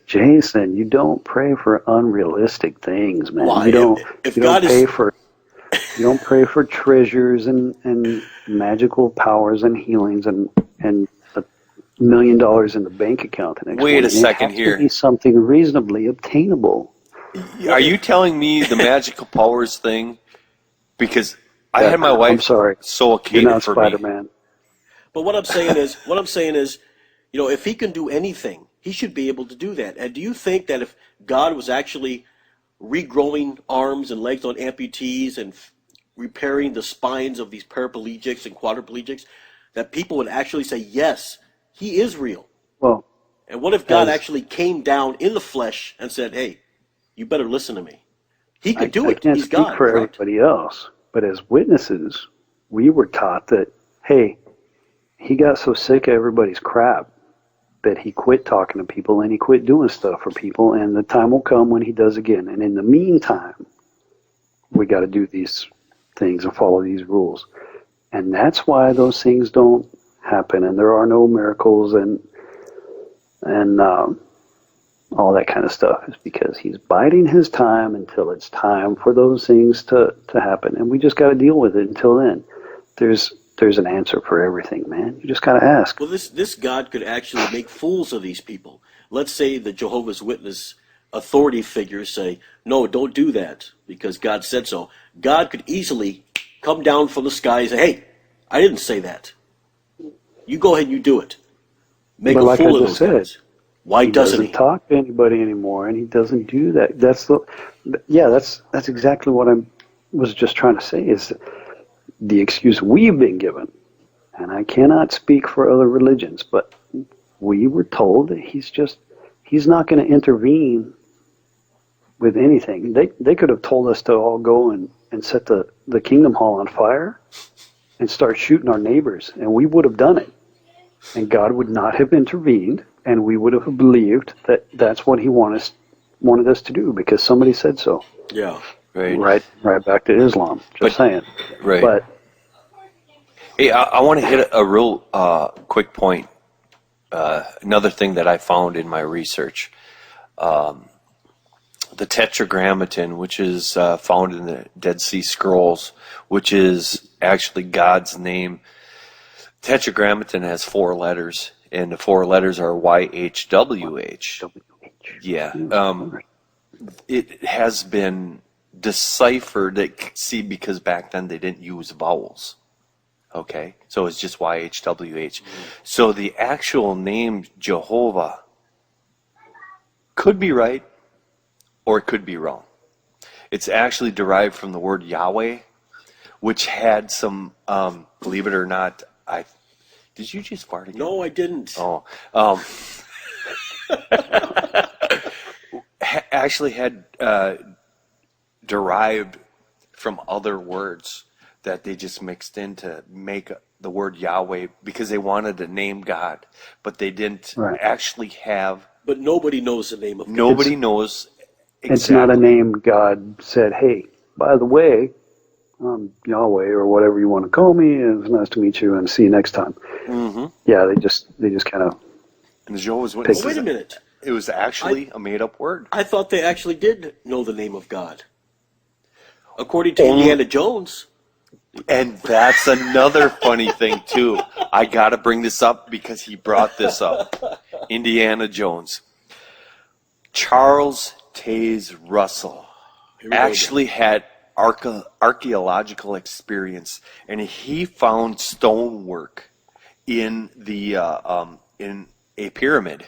you don't pray for unrealistic things, man. Why? You don't. If you God don't pray is, for. You don't pray for treasures and magical powers and healings and $1 million in the bank account the next Wait morning. a second it has here. To be something reasonably obtainable. Are you telling me the magical powers thing? Because I had my wife I'm sorry. sew a You're cape not for Spider-Man. me. but what I'm saying is, you know, if He can do anything, He should be able to do that. And do you think that if God was actually regrowing arms and legs on amputees and repairing the spines of these paraplegics and quadriplegics, that people would actually say, yes, He is real? Well, And what if God actually came down in the flesh and said, hey, you better listen to me? He could do I it. can't He's speak God, for correct? everybody else, but as witnesses, we were taught that, hey, He got so sick of everybody's crap that He quit talking to people and He quit doing stuff for people, and the time will come when He does again. And in the meantime, we got to do these things and follow these rules. And that's why those things don't happen, and there are no miracles and all that kind of stuff, is because He's biding His time until it's time for those things to happen. And we just got to deal with it until then. There's an answer for everything, man. You just got to ask. Well, this God could actually make fools of these people. Let's say the Jehovah's Witness authority figures say, no, don't do that because God said so. God could easily come down from the sky and say, hey, I didn't say that. You go ahead and you do it. Make But a like fool I of just those said, guys. Why doesn't He? talk to anybody anymore, and He doesn't do that. That's exactly what I was just trying to say, is the excuse we've been given. And I cannot speak for other religions, but we were told that He's not going to intervene with anything. They could have told us to all go and set the Kingdom Hall on fire and start shooting our neighbors, and we would have done it. And God would not have intervened, and we would have believed that that's what He wanted us to do because somebody said so. Yeah. Right. Right back to Islam. Just saying. Right. But hey, I want to hit a real quick point. Another thing that I found in my research. The Tetragrammaton, which is found in the Dead Sea Scrolls, which is actually God's name. Tetragrammaton has 4 letters, and the 4 letters are YHWH. Yeah. It has been deciphered, because back then they didn't use vowels. Okay? So it's just YHWH. So the actual name Jehovah could be right, or it could be wrong. It's actually derived from the word Yahweh, which had some, believe it or not, did you just fart again? No, I didn't. Oh, actually had derived from other words that they just mixed in to make the word Yahweh because they wanted to name God, but they didn't actually have. But nobody knows the name of God. Nobody knows exactly. It's not a name God said, hey, by the way, I'm Yahweh or whatever you want to call me. It was nice to meet you and see you next time. Mm-hmm. Yeah, they just kind of. And the Jehovah's Witnesses. Wait a minute. It was actually a made-up word. I thought they actually did know the name of God. According to Indiana Jones. And that's another funny thing, too. I got to bring this up because he brought this up. Indiana Jones. Charles Taze Russell actually had archaeological experience, and he found stonework in the in a pyramid,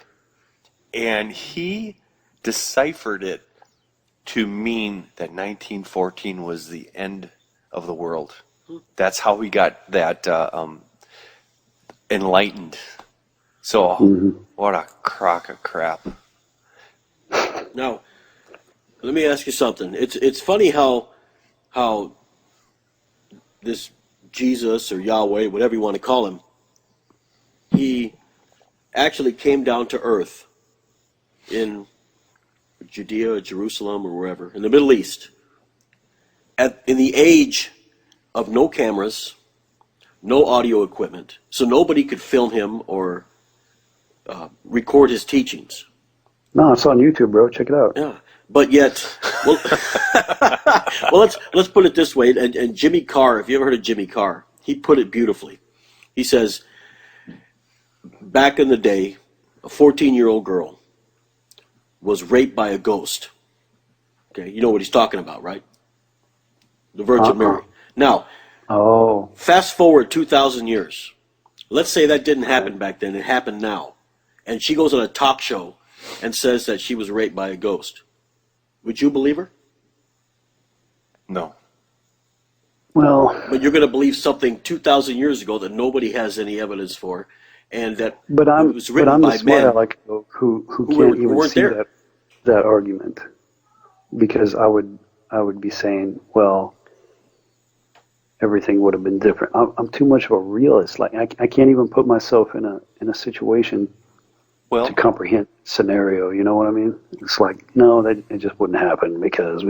and he deciphered it to mean that 1914 was the end of the world. That's how he got that enlightened. So, what a crock of crap. Now, let me ask you something. It's funny how this Jesus or Yahweh, whatever you want to call him, he actually came down to earth in Judea or Jerusalem or wherever, in the Middle East, in the age of no cameras, no audio equipment, so nobody could film him or record his teachings. No, it's on YouTube, bro. Check it out. Yeah, but yet, well, well, let's put it this way. And Jimmy Carr, if you ever heard of Jimmy Carr, he put it beautifully. He says, back in the day, a 14-year-old girl was raped by a ghost. Okay, you know what he's talking about, right? The Virgin Mary. Now, fast forward 2,000 years. Let's say that didn't happen back then. It happened now. And she goes on a talk show and says that she was raped by a ghost. Would you believe her? No. Well, but you're going to believe something 2,000 years ago that nobody has any evidence for, and that it was written by men who can't even see that argument, because I would be saying, well, everything would have been different. I'm too much of a realist. Like I can't even put myself in a situation to comprehend scenario. You know what I mean? It's like, no, it just wouldn't happen because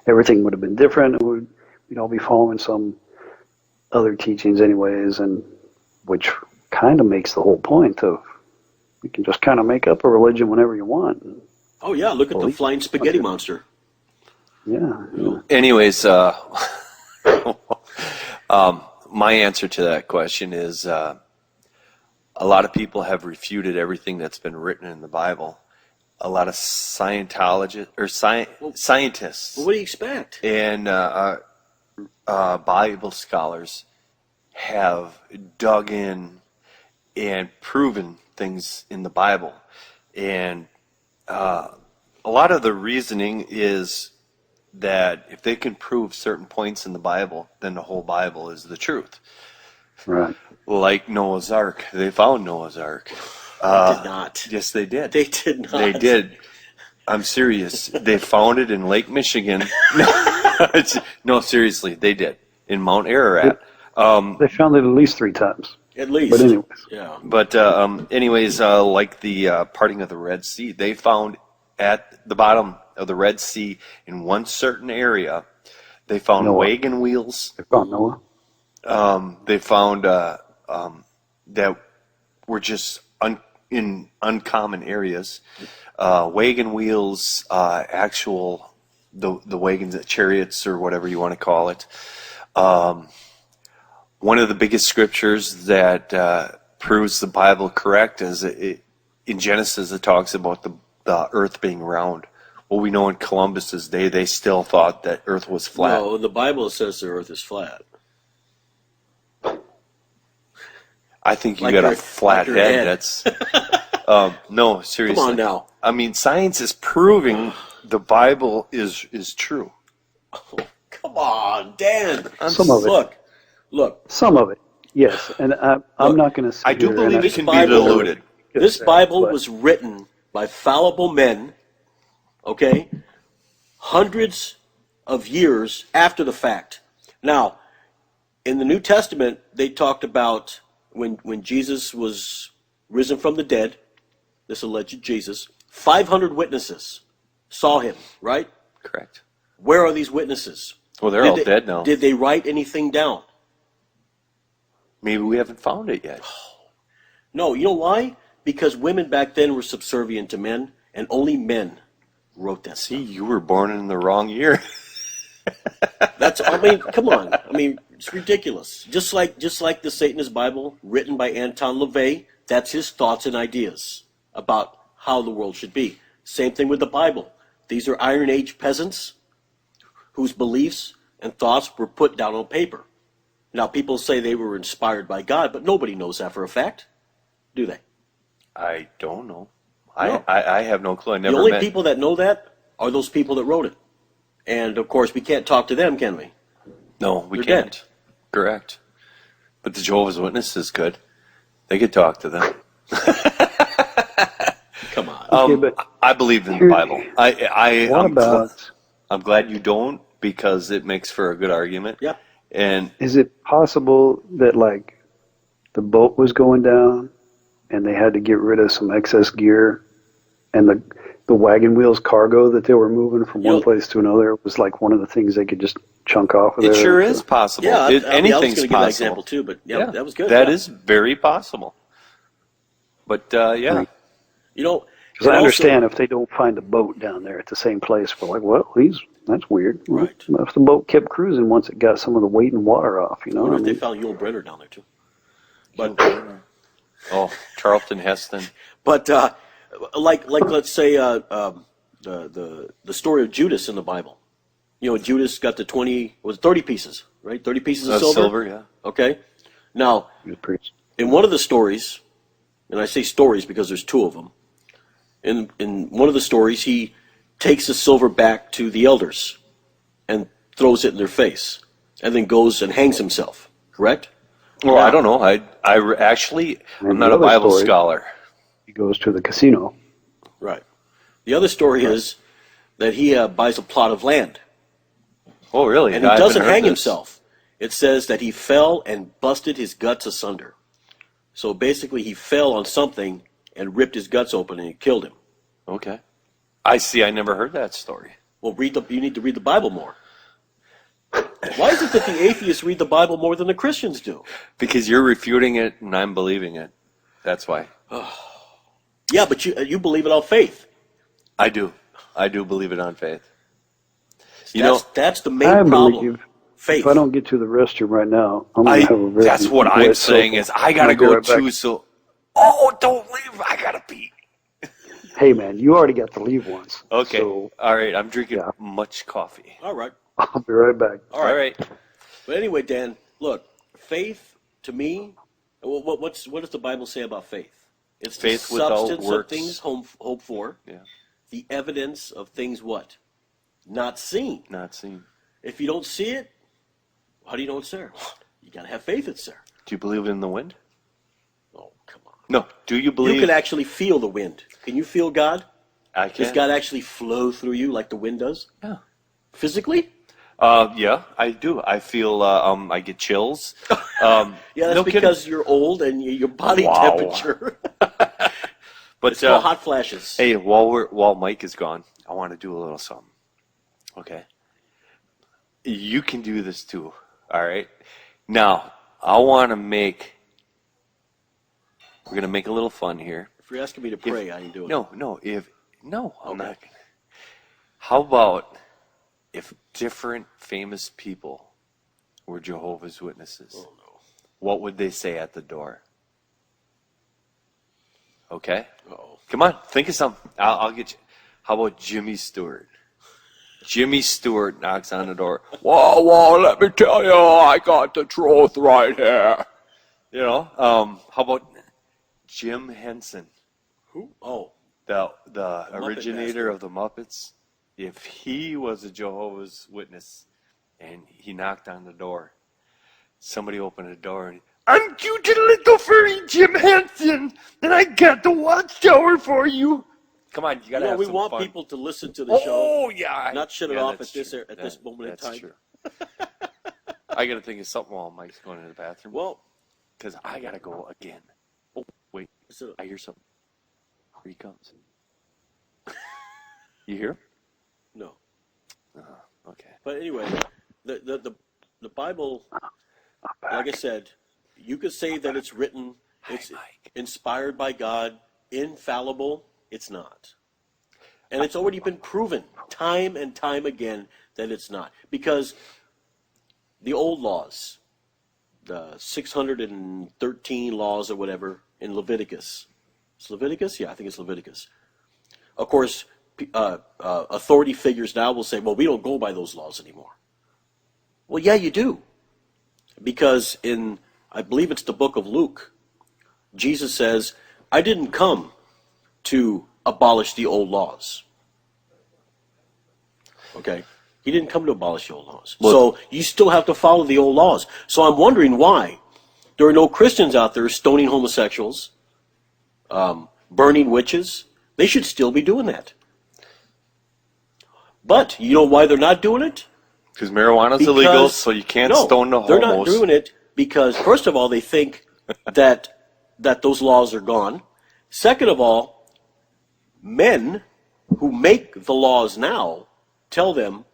everything would have been different. We'd all be following some other teachings anyways, and which kind of makes the whole point of you can just kind of make up a religion whenever you want. Oh yeah, look at the flying spaghetti monster. Yeah. Anyways, my answer to that question is a lot of people have refuted everything that's been written in the Bible. A lot of scientists. Well, what do you expect? And Bible scholars have dug in and proven things in the Bible. And a lot of the reasoning is that if they can prove certain points in the Bible, then the whole Bible is the truth. Right. Like Noah's Ark. They found Noah's Ark. They did not. Yes, they did. They did not. They did. I'm serious. They found it in Lake Michigan. No, seriously, they did. In Mount Ararat. They found it at least 3 times. At least. But anyways. Yeah. But anyways, like the parting of the Red Sea, they found at the bottom of the Red Sea in one certain area, they found wagon wheels. They found Noah. They found that were just in uncommon areas. Wagon wheels, actual the wagons, chariots, or whatever you want to call it. One of the biggest scriptures that proves the Bible correct is in Genesis. It talks about the earth being round. Well, we know in Columbus's day they still thought that earth was flat. No, the Bible says the earth is flat. I think you got a flat head. That's no, seriously. Come on now. I mean, science is proving the Bible is true. Oh, come on, Dan. Some of it. Look. Some of it, yes. And I'm not going to say I do believe it can be Bible, diluted. This Bible was written by fallible men, okay, hundreds of years after the fact. Now, in the New Testament, they talked about when Jesus was risen from the dead, this alleged Jesus, 500 witnesses saw him, right? Correct. Where are these witnesses? Well, they're all dead now. Did they write anything down? Maybe we haven't found it yet. No, you know why? Because women back then were subservient to men, and only men wrote that. See, you were born in the wrong year. I mean, come on. I mean, it's ridiculous. Just like the Satanist Bible, written by Anton LaVey, that's his thoughts and ideas about how the world should be. Same thing with the Bible. These are Iron Age peasants whose beliefs and thoughts were put down on paper. Now, people say they were inspired by God, but nobody knows that for a fact, do they? I don't know. No. I have no clue. I never The only met. people that know that are those people that wrote it. And, of course, we can't talk to them, can we? No, we They're can't. dead. Correct. But the Jehovah's Witnesses could. They could talk to them. Come on. Okay, but I believe in the Bible. what I'm glad you don't, because it makes for a good argument. Yeah. And is it possible that like the boat was going down and they had to get rid of some excess gear, and the wagon wheels cargo that they were moving from one place to another was like one of the things they could just chunk off of there? it sure is possible. Yeah, I was Anything's going to give that possible. example too, but yeah, that was good. That yeah. is very possible. But yeah, You know, Because I and understand also- if they don't find a boat down there at the same place, we're like, well, that's weird. Right. If the boat kept cruising once it got some of the weight and water off, you I know. wonder I if they mean, found Yul Brynner down there too. But Charlton Heston. but like let's say the story of Judas in the Bible. You know, Judas got the 30 pieces, right? 30 pieces of silver. Yeah. Okay. Now, he was pretty- in one of the stories, and I say stories because there's two of them. In one of the stories, he takes the silver back to the elders and throws it in their face, and then goes and hangs himself. Correct? Well, Now- I don't know. I'm And not the a other Bible story- scholar. He goes to the casino. Right. The other story is that he buys a plot of land, Oh, really? and he I haven't doesn't heard hang this. himself. It says that he fell and busted his guts asunder. So basically, he fell on something and ripped his guts open, and it killed him. Okay. I see. I never heard that story. Well, you need to read the Bible more. Why is it that the atheists read the Bible more than the Christians do? Because you're refuting it and I'm believing it. That's why. Yeah, but you believe it on faith. I do. I do believe it on faith. That's the main I problem. believe Faith. if I don't get to the restroom right now, I'm going to have a very That's what I'm wet saying sofa. is I gotta I'll be go right back. too. So, oh, don't leave! I gotta pee. Hey, man, you already got to leave once. Okay. So All right. I'm drinking Yeah. much coffee. All right. I'll be right back. All right. But anyway, Dan, look, faith to me, what does the Bible say about faith? It's Faith the without substance works. of things hoped for, Yeah. the evidence of things what? Not seen. Not seen. If you don't see it, how do you know it's there? You got to have faith it's there. Do you believe in the wind? Oh, come on. No. Do you believe? You can actually feel the wind. Can you feel God? I Does can. God actually flow through you like the wind does? Yeah. Physically? Yeah, I do. I feel. I get chills. Yeah, that's no kidding. because you're old and your body Wow. temperature. But It's called hot flashes. hey, while Mike is gone, I want to do a little something. Okay. You can do this too. All right. Now, I want to make. We're gonna make a little fun here. If you're asking me to pray, I ain't doing it. No, I'm Okay. not. How about if different famous people were Jehovah's Witnesses? Oh, no. What would they say at the door? Okay? Uh-oh. Come on, think of something. I'll get you. How about Jimmy Stewart? Jimmy Stewart knocks on the door. Whoa, let me tell you, I got the truth right here. You know, how about Jim Henson, Who? Oh, the Muppet originator Master. of the Muppets? If he was a Jehovah's Witness and he knocked on the door, somebody opened the door and, I'm cute little furry Jim Henson, and I got the watchtower for you. Come on, you got to have we some want fun. people to listen to the show. Oh, yeah. Not shut it Yeah, off that's at this moment in time. That's true. I got to think of something while Mike's going to the bathroom. Well, because I got to go again. Oh, wait. so, I hear something. Here he comes. You hear him? no. Okay. But anyway, the Bible, like I said, you could say that it's written, it's inspired by God, infallible. It's not. And it's already been proven time and time again that it's not. Because the old laws, the 613 laws or whatever in Leviticus. It's Leviticus? Yeah, I think it's Leviticus. Of course, authority figures now will say, well, we don't go by those laws anymore. Well, yeah, you do. Because in, I believe it's the book of Luke, Jesus says, I didn't come to abolish the old laws. Okay? He didn't come to abolish the old laws. So you still have to follow the old laws. So I'm wondering why there are no Christians out there stoning homosexuals, burning witches. They should still be doing that. But you know why they're not doing it? Because marijuana's illegal, so you can't stone the homos. They're not doing it because, first of all, they think that those laws are gone. Second of all, men who make the laws now tell them,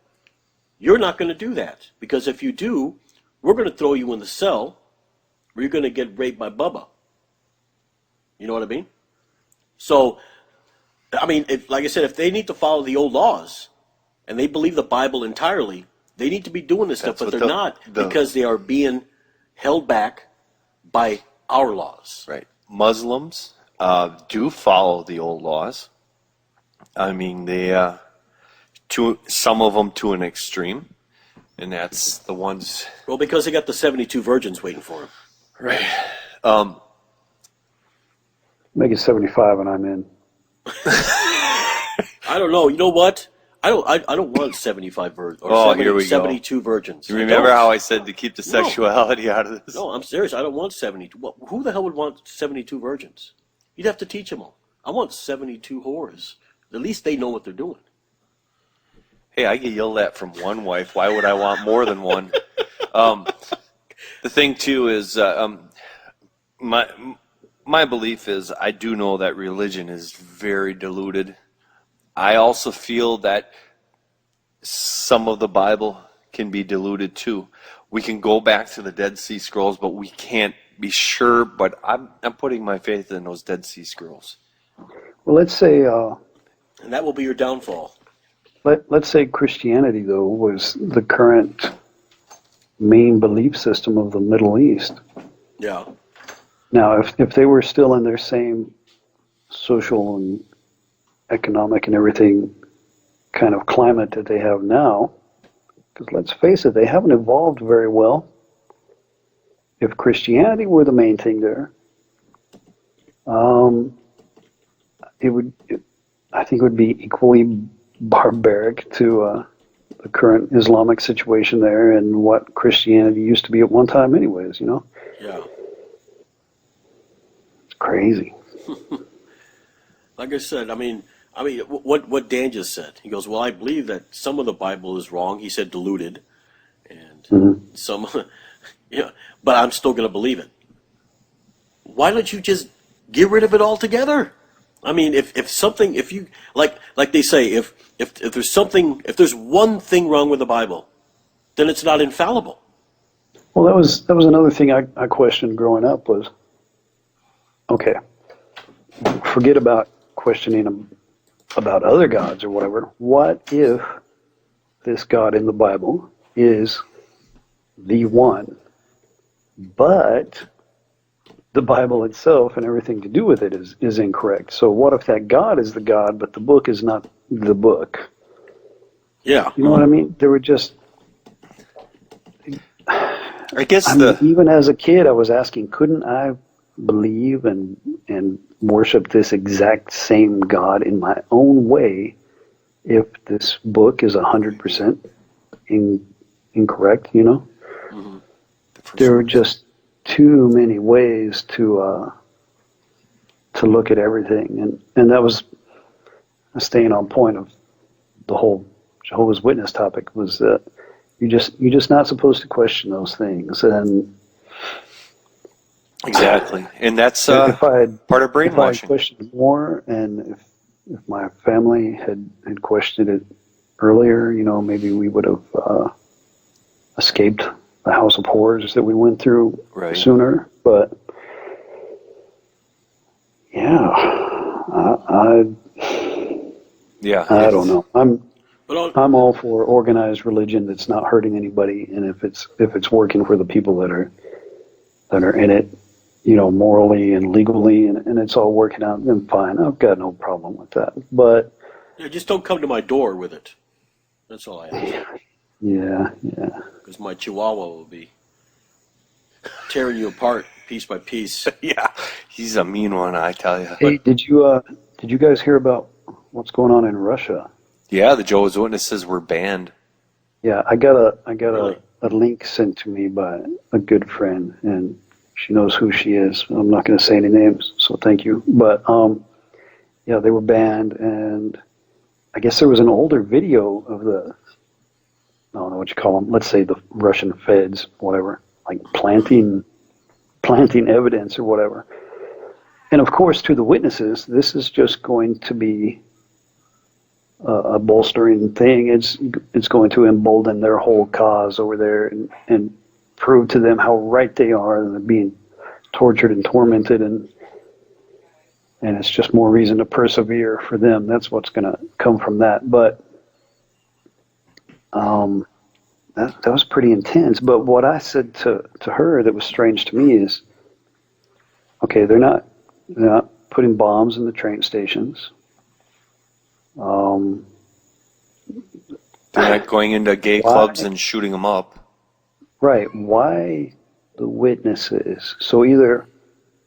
you're not going to do that. Because if you do, we're going to throw you in the cell or you're going to get raped by Bubba. You know what I mean? So, I mean, like I said, if they need to follow the old laws and they believe the Bible entirely, they need to be doing this stuff, but they're not because they are being held back by our laws. Right. Muslims do follow the old laws. I mean, they some of them to an extreme, and that's the ones. Well, because they got the 72 virgins waiting for them. Right. Make it 75 and I'm in. I don't know. You know what? I don't want 75 virgins or here we 72 virgins. You remember how I said to keep the sexuality out of this? No, I'm serious. I don't want 72. Well, who the hell would want 72 virgins? You'd have to teach them all. I want 72 whores. At least they know what they're doing. Hey, I get yelled at from one wife. Why would I want more than one? The thing, too, is my belief is I do know that religion is very diluted. I also feel that some of the Bible can be diluted, too. We can go back to the Dead Sea Scrolls, but we can't be sure. But I'm putting my faith in those Dead Sea Scrolls. Well, let's say... and that will be your downfall. Let's say Christianity, though, was the current main belief system of the Middle East. Yeah. Now, if they were still in their same social and economic and everything kind of climate that they have now, because let's face it, they haven't evolved very well. If Christianity were the main thing there, I think it would be equally barbaric to the current Islamic situation there and what Christianity used to be at one time anyways, you know? Yeah. It's crazy. Like I said, I mean, what Dan just said. He goes, well, I believe that some of the Bible is wrong. He said diluted. And some, but I'm still going to believe it. Why don't you just get rid of it altogether? I mean, if you like they say, if there's one thing wrong with the Bible, then it's not infallible. Well, that was another thing I questioned growing up was, okay, forget about questioning about other gods or whatever. What if this God in the Bible is the one, but the Bible itself and everything to do with it is incorrect? So what if that God is the God, but the book is not the book? Yeah. You know what I mean? There were just... I guess even as a kid, I was asking, couldn't I believe and worship this exact same God in my own way if this book is 100% incorrect, you know? Mm-hmm. There were just too many ways to look at everything, and that was staying on point of the whole Jehovah's Witness topic was that you're just not supposed to question those things. And Exactly, and that's if I had part of if I had brainwashing. questioned more, and if my family had questioned it earlier, maybe we would have escaped the house of horrors that we went through Right. sooner. But yeah, Yeah, I don't know. But I'm all for organized religion that's not hurting anybody, and if it's working for the people that are in it, morally and legally, and it's all working out, then fine. I've got no problem with that. But yeah, just don't come to my door with it. That's all I ask. yeah. Because my Chihuahua will be tearing you apart piece by piece. yeah, he's a mean one, I tell you. Hey, did you guys hear about what's going on in Russia? Yeah, the Jehovah's Witnesses were banned. Yeah, I got Really? a link sent to me by a good friend, and she knows who she is. I'm not going to say any names, so thank you. But yeah, they were banned, and I guess there was an older video of I don't know what you call them. Let's say the Russian feds, whatever, like planting evidence or whatever. And of course, to the witnesses, this is just going to be a bolstering thing. It's going to embolden their whole cause over there and prove to them how right they are, and they're being tortured and tormented, and it's just more reason to persevere for them. That's what's going to come from that. But that was pretty intense. But what I said to her that was strange to me is, okay, they're not putting bombs in the train stations. They're not going into gay clubs and shooting them up. Right. Why the witnesses? So either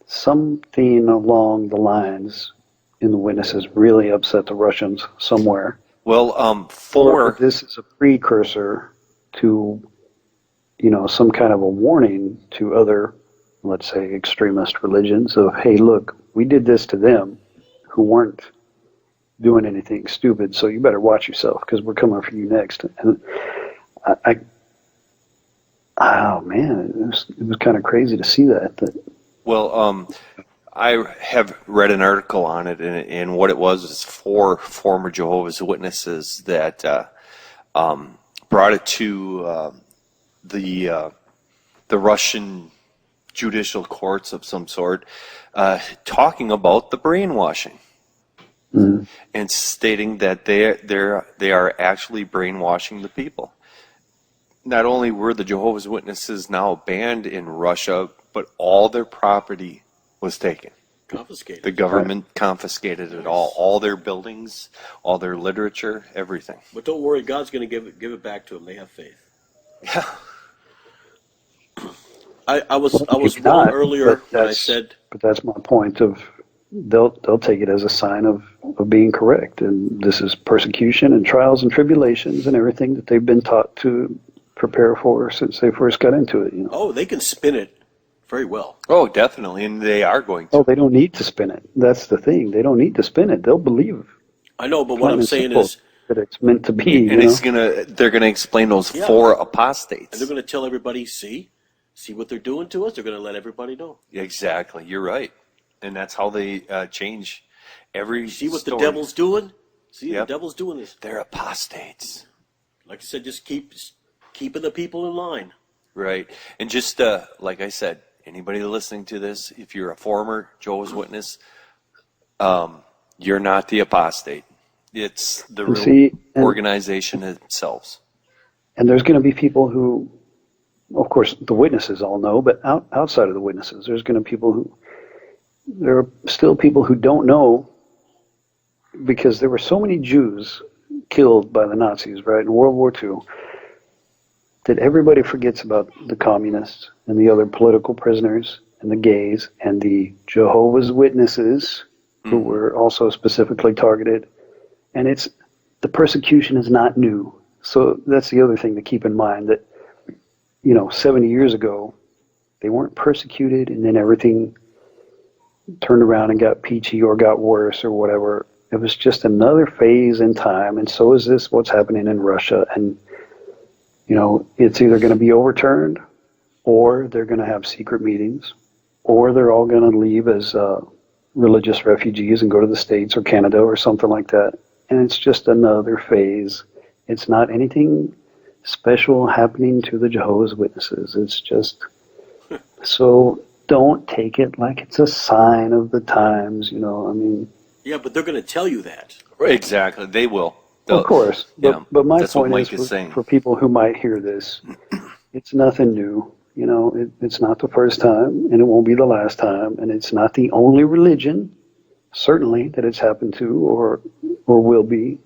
something along the lines in the witnesses really upset the Russians somewhere. Well, Or this is a precursor to, some kind of a warning to other, let's say, extremist religions of, hey, look, we did this to them who weren't doing anything stupid, so you better watch yourself because we're coming for you next. And oh man, it was kind of crazy to see that. Well, I have read an article on it, and what it was 4 former Jehovah's Witnesses that brought it to the Russian judicial courts of some sort, talking about the brainwashing. Mm. And stating that they are actually brainwashing the people. Not only were the Jehovah's Witnesses now banned in Russia, but all their property was taken. Confiscated. The government confiscated it all their buildings, all their literature, everything. But don't worry, God's going to give it back to them. They have faith. Yeah. I was wrong earlier when I said. But that's my point of. They'll take it as a sign of being correct, and this is persecution and trials and tribulations and everything that they've been taught to prepare for since they first got into it. Oh, they can spin it very well. Oh, definitely, and they are going to. Oh, they don't need to spin it. That's the thing. They don't need to spin it. They'll believe. I know, but what I'm saying is that it's meant to be. And they're gonna explain those 4 apostates. And they're going to tell everybody, see what they're doing to us. They're going to let everybody know. Exactly, you're right. And that's how they change every See what story. the devil's doing? See, Yep. the devil's doing this. They're apostates. Like I said, just keeping the people in line. Right. And just like I said, anybody listening to this, if you're a former Jehovah's Witness, you're not the apostate. It's the real organization itself. And there's going to be people who, of course, the witnesses all know, but outside of the witnesses, there are still people who don't know, because there were so many Jews killed by the Nazis, right, in World War II, that everybody forgets about the communists and the other political prisoners and the gays and the Jehovah's Witnesses who were also specifically targeted. And the persecution is not new. So that's the other thing to keep in mind, that 70 years ago, they weren't persecuted and then everything turned around and got peachy or got worse or whatever. just another phase in time, and so is this what's happening in Russia. And it's either going to be overturned, or they're going to have secret meetings, or they're all going to leave as religious refugees and go to the States or Canada or something like that. And it's just another phase. It's not anything special happening to the Jehovah's Witnesses. It's just, so don't take it like it's a sign of the times, Yeah, but they're going to tell you that. Exactly, they will. Of course. But my that's what point Mike is, saying. for people who might hear this, it's nothing new. It's not the first time, and it won't be the last time, and it's not the only religion, certainly, that it's happened to or will be.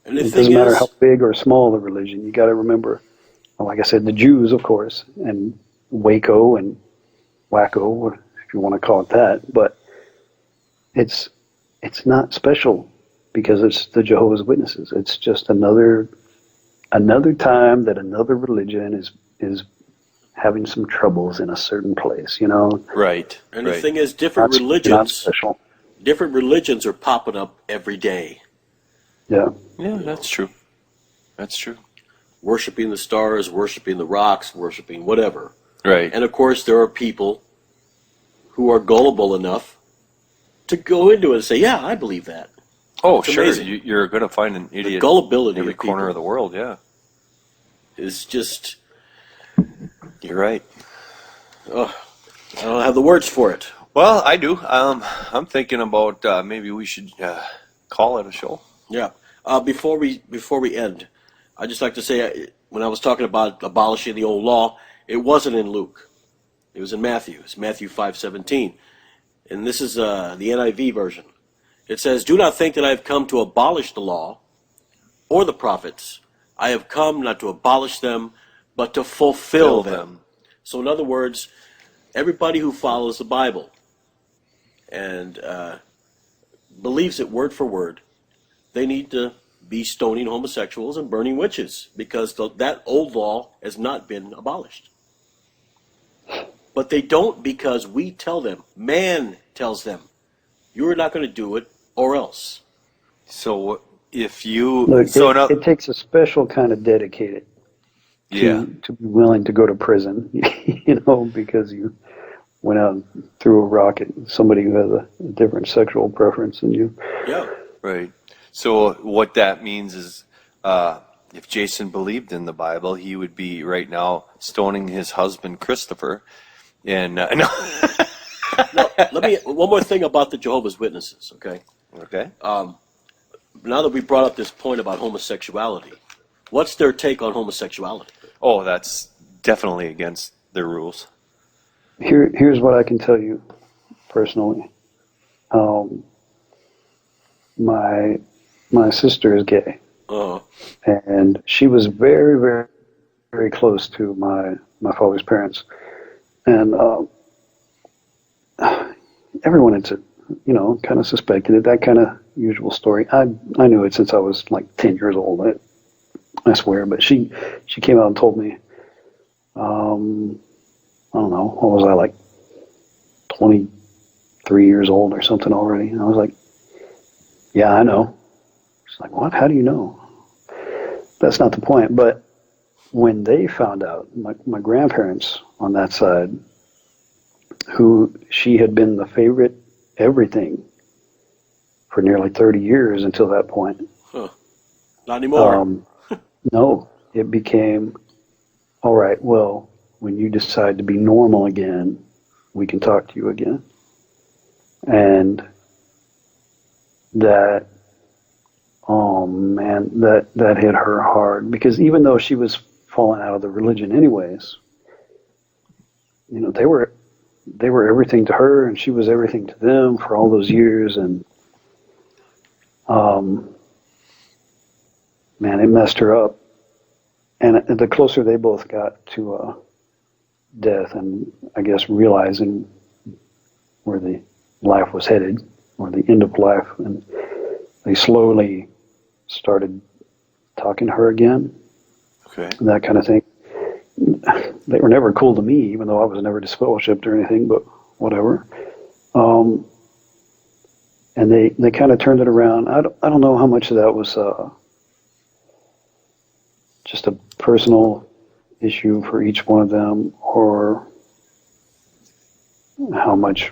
And It doesn't matter how big or small the religion. You got to remember, like I said, the Jews, of course, and Waco and Wacko, if you want to call it that. But it's not special because it's the Jehovah's Witnesses. It's just another time that another religion is having some troubles in a certain place. Right. And the thing is, different religions are popping up every day. Yeah. Yeah, that's true. That's true. Worshipping the stars, worshipping the rocks, worshipping whatever. Right. And of course, there are people who are gullible enough to go into it and say, "Yeah, I believe that." Oh, It's sure. amazing. You're going to find an The idiot gullibility in every of corner people of the world. Yeah, is just, you're right. I don't have the words for it. Well, I do. I'm thinking about maybe we should call it a show. Yeah. Before we end, I'd just like to say, when I was talking about abolishing the old law, it wasn't in Luke. It was in Matthew. It's Matthew 5:17. And this is the NIV version. It says, "Do not think that I have come to abolish the law or the prophets. I have come not to abolish them, but to fulfill them." So in other words, everybody who follows the Bible and believes it word for word, they need to be stoning homosexuals and burning witches, because that old law has not been abolished. But they don't, because we tell them. Man tells them, "You're not going to do it, or else." So if you Look, now, it takes a special kind of dedicated to be willing to go to prison, because you went out and threw a rock at somebody who has a different sexual preference than you. Yeah. right. So what that means is, if Jason believed in the Bible, he would be right now stoning his husband Christopher. And no. Now, one more thing about the Jehovah's Witnesses, okay? Okay. Now that we brought up this point about homosexuality, what's their take on homosexuality? Oh, that's definitely against their rules. Here's what I can tell you personally. My sister is gay, and she was very, very, very close to my father's parents, and everyone had, kind of suspected it. That kind of usual story. I knew it since I was like 10 years old. I swear. But she came out and told me. I don't know. What was I, like 23 years old or something already? And I was like, "Yeah, I know." She's like, "What? How do you know?" That's not the point. But when they found out, my grandparents on that side, who she had been the favorite everything for nearly 30 years until that point. Not anymore. No, it became, all right, well, when you decide to be normal again, we can talk to you again. And that, oh man, that hit her hard, because even though she was falling out of the religion anyways, they were everything to her, and she was everything to them for all those years. And man, it messed her up. And the closer they both got to death, and I guess realizing where the life was headed, or the end of life, and they slowly started talking to her again. Okay. And that kind of thing. They were never cool to me, even though I was never disfellowshipped or anything, but whatever. and they kind of turned it around. I don't know how much of that was just a personal issue for each one of them, or how much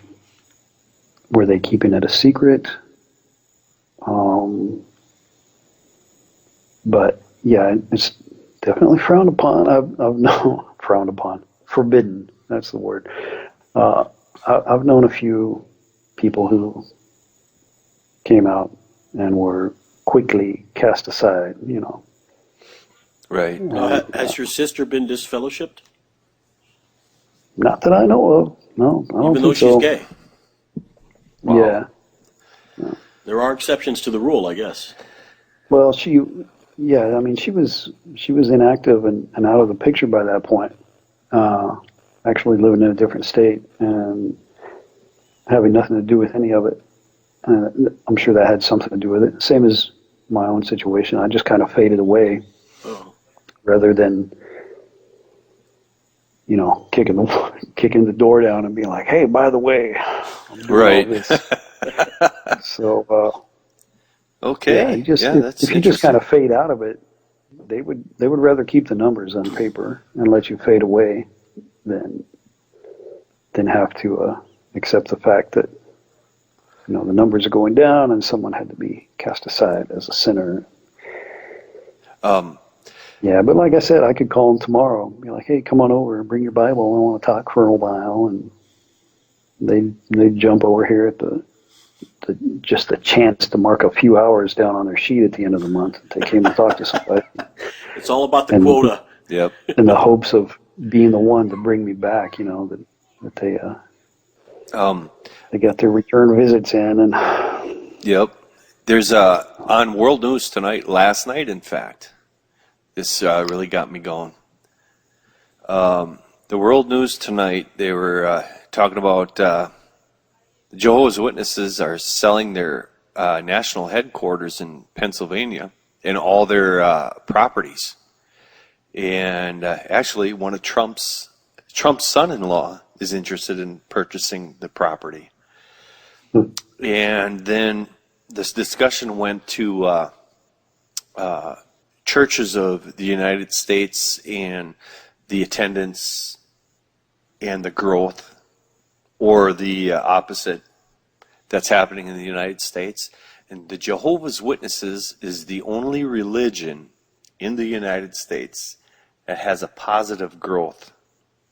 were they keeping it a secret. But yeah, it's definitely frowned upon. I've known frowned upon, forbidden. That's the word. I've known a few people who came out and were quickly cast aside. Right. Has your sister been disfellowshipped? Not that I know of. No, I don't Even though think she's so. gay? Yeah. There are exceptions to the rule, I guess. Well, she was inactive and out of the picture by that point. Actually living in a different state and having nothing to do with any of it. I'm sure that had something to do with it. Same as my own situation. I just kind of faded away rather than, kicking the door down and being like, hey, by the way, I'm doing all this. So, Okay. That's if you just kind of fade out of it, they would rather keep the numbers on paper and let you fade away than have to accept the fact that the numbers are going down and someone had to be cast aside as a sinner. Yeah, but like I said, I could call them tomorrow and be like, hey, come on over and bring your Bible. I want to talk for a while. And they'd jump over here at just the chance to mark a few hours down on their sheet at the end of the month. They came to talk to somebody. It's all about the quota. Yep. In the hopes of being the one to bring me back, that they got their return visits in. And Yep. There's on World News tonight, last night, in fact. This really got me going. The World News tonight, they were talking about the Jehovah's Witnesses are selling their national headquarters in Pennsylvania and all their properties. And actually, one of Trump's son-in-law is interested in purchasing the property. And then this discussion went to churches of the United States and the attendance and the growth, or the opposite that's happening in the United States. And the Jehovah's Witnesses is the only religion in the United States that has a positive growth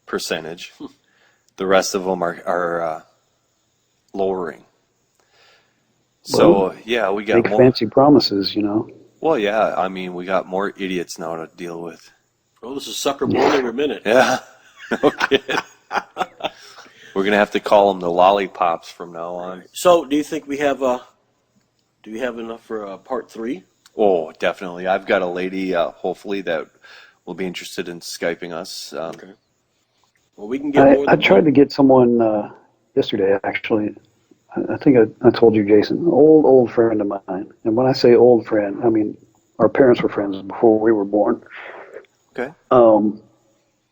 percentage. The rest of them are lowering. So, yeah, we got make more fancy promises, Well, yeah, I mean, we got more idiots now to deal with. Oh, this is sucker born every minute. Yeah, no kidding. We're going to have to call them the lollipops from now on. So, do you think we have enough for part 3? Oh, definitely. I've got a lady, hopefully, that will be interested in Skyping us. Okay. Well, we can get more I tried to get someone yesterday, actually. I think I told you, Jason, old friend of mine. And when I say old friend, I mean our parents were friends before we were born. Okay.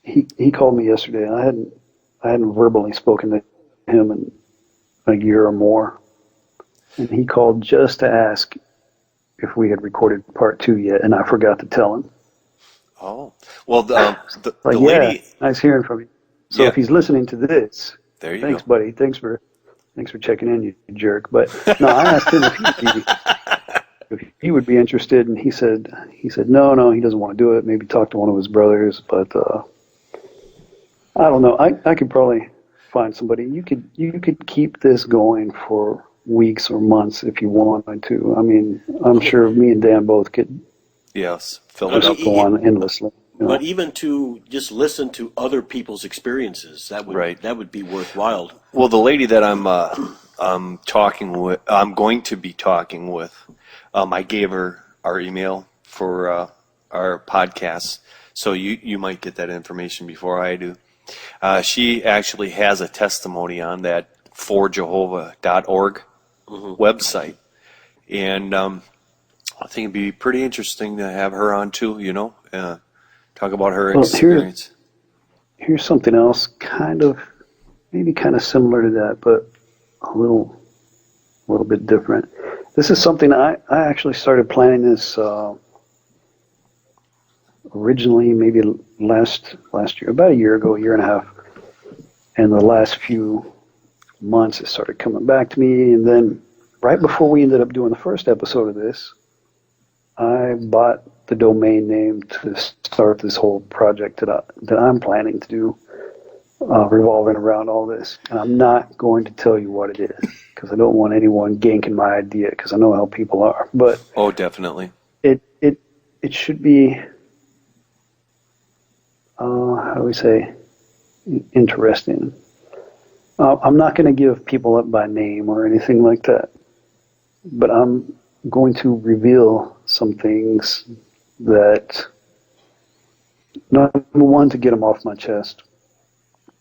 He called me yesterday, and I hadn't verbally spoken to him in a year or more. And he called just to ask if we had recorded part 2 yet, and I forgot to tell him. Oh, well, the Like, lady. Nice hearing from you. So Yeah. if he's listening to this, There you thanks, go. buddy. Thanks for checking in, you jerk. But no, I asked him if he would be interested, and he said no, he doesn't want to do it. Maybe talk to one of his brothers, but I don't know. I could probably find somebody. You could keep this going for weeks or months if you wanted to. I mean, I'm sure me and Dan both could Yes, fill it just up. go on endlessly. But even to just listen to other people's experiences, that would be worthwhile. Well, the lady that I'm going to be talking with, I gave her our email for our podcast, so you might get that information before I do. She actually has a testimony on that forjehovah.org website, and I think it'd be pretty interesting to have her on too. Talk about her experience. Here's something else, maybe kind of similar to that, but a little a little bit different. This is something I actually started planning this originally maybe last year, about a year ago, a year and a half. And the last few months it started coming back to me. And then right before we ended up doing the first episode of this, I bought the domain name to start this whole project that I'm planning to do, revolving around all this. And I'm not going to tell you what it is because I don't want anyone ganking my idea because I know how people are. But oh, definitely, it should be, how do we say, interesting. I'm not going to give people up by name or anything like that, but I'm going to reveal some things that, number one, to get them off my chest.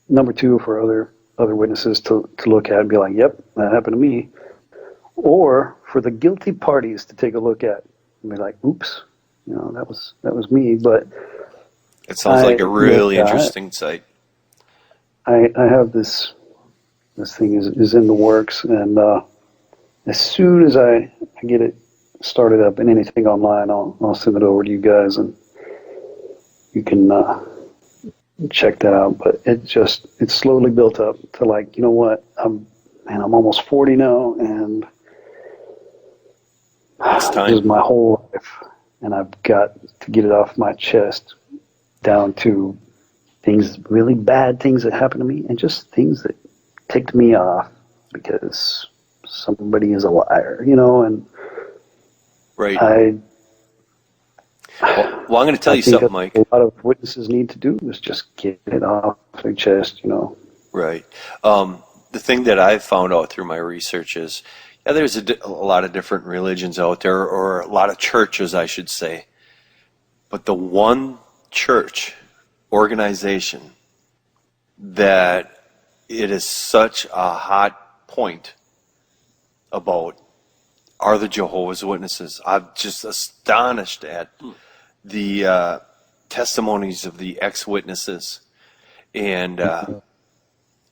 Number two, for other witnesses to look at and be like, yep, that happened to me. Or for the guilty parties to take a look at and be like, oops, that was me. But it sounds like a really interesting site. I have this thing is in the works, and as soon as I get it started up and anything online, I'll send it over to you guys, and you can check that out. But it's slowly built up to, like, you know what, I'm almost 40 now, and it's time. This is my whole life, and I've got to get it off my chest down to things, really bad things that happened to me, and just things that ticked me off because somebody is a liar, and right. I'm going to tell you something, Mike. A lot of witnesses need to do is just get it off their chest, Right. The thing that I've found out through my research is, there's a lot of different religions out there, or a lot of churches, I should say. But the one church organization that it is such a hot point about are the Jehovah's Witnesses. I'm just astonished at the testimonies of the ex-witnesses, and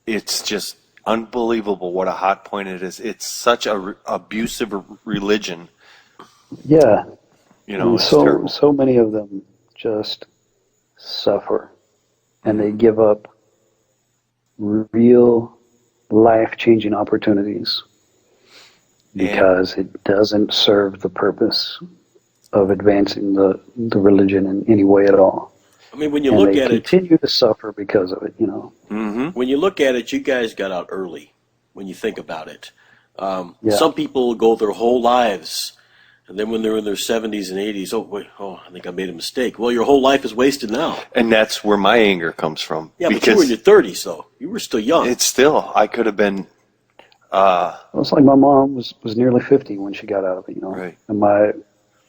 it's just unbelievable what a hot point it is. It's such a abusive religion. Yeah. It's terrible. So many of them just suffer, and they give up real life-changing opportunities because it doesn't serve the purpose of advancing the religion in any way at all. I mean, when you look at it, they continue to suffer because of it, Mm-hmm. When you look at it, you guys got out early. When you think about it, Yeah. some people go their whole lives, and then when they're in their 70s and 80s, I think I made a mistake. Well, your whole life is wasted now. And that's where my anger comes from. Yeah, but you were in your 30s, though. You were still young. It's still, I could have been. It's like my mom was nearly 50 when she got out of it, Right. And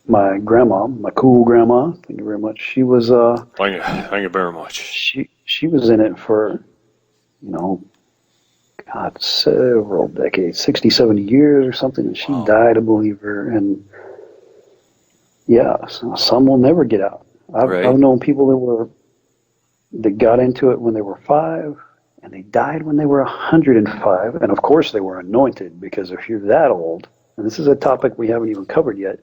my grandma, my cool grandma, thank you very much. She was Thank you very much. she was in it for, God, several decades, 60, 70 years or something, and she died a believer. And yeah, some will never get out. I've known people that got into it when they were 5, and they died when they were 105. And of course they were anointed, because if you're that old, and this is a topic we haven't even covered yet,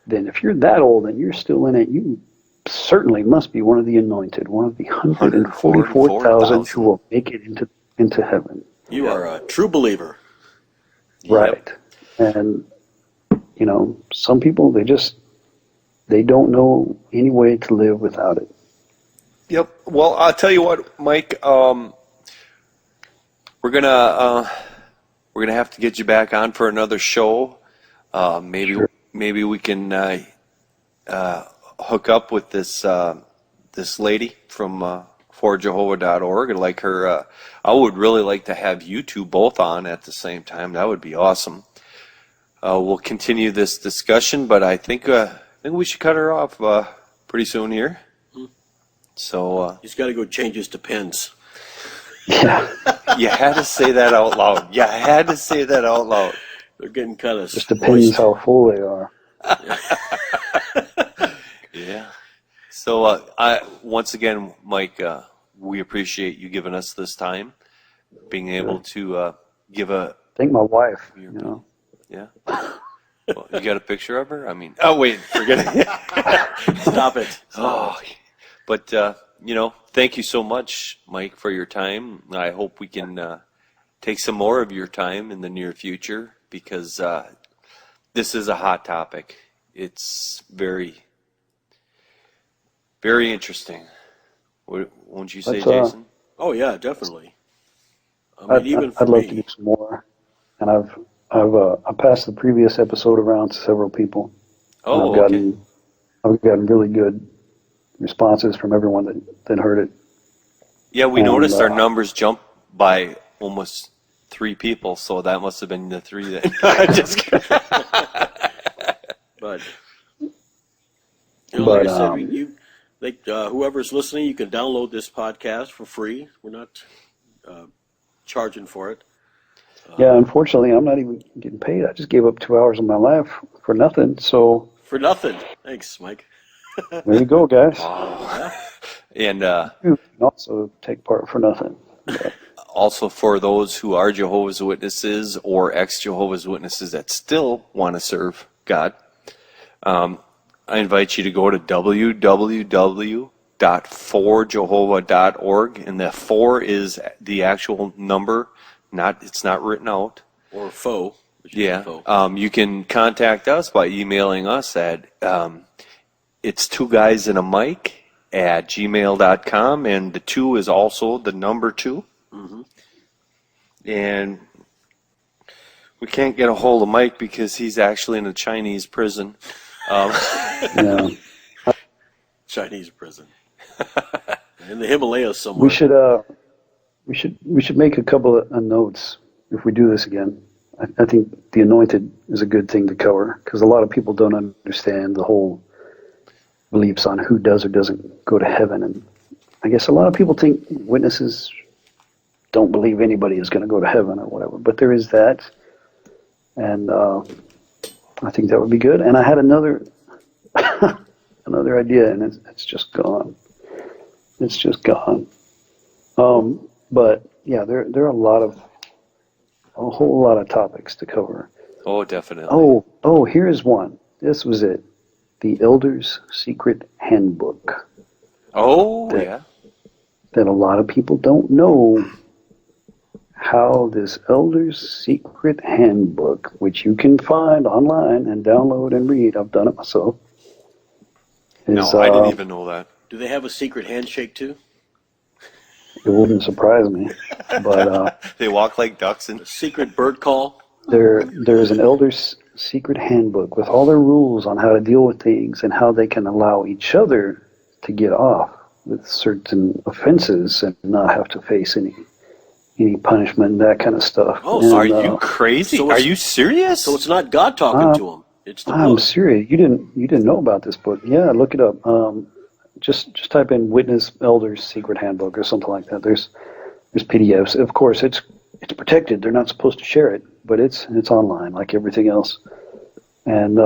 then if you're that old and you're still in it, you certainly must be one of the anointed, one of the 144,000 who will make it into heaven. You are a true believer. Right. Yep. And, some people, they don't know any way to live without it. Yep. Well, I'll tell you what, Mike. We're gonna have to get you back on for another show. Maybe we can hook up with this lady from forjehovah.org, and like her. I would really like to have you two both on at the same time. That would be awesome. We'll continue this discussion, but I think we should cut her off pretty soon here. So He's got to go change his Depends. Yeah. you had to say that out loud. They're getting kind of Just depends how full they are. Yeah. So once again, Mike, we appreciate you giving us this time, being able to give a Thank my wife. Your You know. Yeah. Well, you got a picture of her? I mean, oh wait, forget it. Stop it. Oh, but thank you so much, Mike, for your time. I hope we can take some more of your time in the near future because this is a hot topic. It's very, very interesting. Won't you say, Jason? Oh yeah, definitely. I mean, even for I'd love me. to do some more, and I passed the previous episode around to several people. And Oh, okay. I've gotten really good responses from everyone that heard it. Yeah, we And, noticed our numbers jumped by almost 3 people, so that must have been the 3 that. Just kidding. But like I said, whoever's listening, you can download this podcast for free. We're not charging for it. Yeah, unfortunately, I'm not even getting paid. I just gave up 2 hours of my life for nothing. So For nothing. Thanks, Mike. there you go, guys. Wow. And You can also take part for nothing. But, also for those who are Jehovah's Witnesses or ex-Jehovah's Witnesses that still want to serve God, I invite you to go to www.forjehovah.org, and the 4 is the actual number, it's not written out. Or foe. Yeah. You can contact us by emailing us at it's 2guysandamic@gmail.com, and the 2 is also the number 2. Mm-hmm. And we can't get a hold of Mike because he's actually in a Chinese prison. yeah. Chinese prison. In the Himalayas somewhere. We should make a couple of notes if we do this again. I think the anointed is a good thing to cover because a lot of people don't understand the whole beliefs on who does or doesn't go to heaven. And I guess a lot of people think witnesses don't believe anybody is going to go to heaven or whatever. But there is that. And I think that would be good. And I had another idea, and it's just gone. It's just gone. But yeah, there are a whole lot of topics to cover. Oh, definitely. Oh, here's one. This was it. The Elder's Secret Handbook. Oh, yeah. That a lot of people don't know how this Elder's Secret Handbook, which you can find online and download and read, I've done it myself. No, I didn't even know that. Do they have a secret handshake too? It wouldn't surprise me, but they walk like ducks and A secret bird call? there's an Elder's Secret Handbook with all their rules on how to deal with things and how they can allow each other to get off with certain offenses and not have to face any punishment, that kind of stuff. Oh, and, so are you crazy? so Are it's- you serious? So it's not God talking to him. It's the I'm book. serious. You didn't know about this book? Yeah, look it up. Just type in Witness Elder's Secret Handbook or something like that. There's PDFs. Of course, it's protected. They're not supposed to share it, but it's online like everything else. And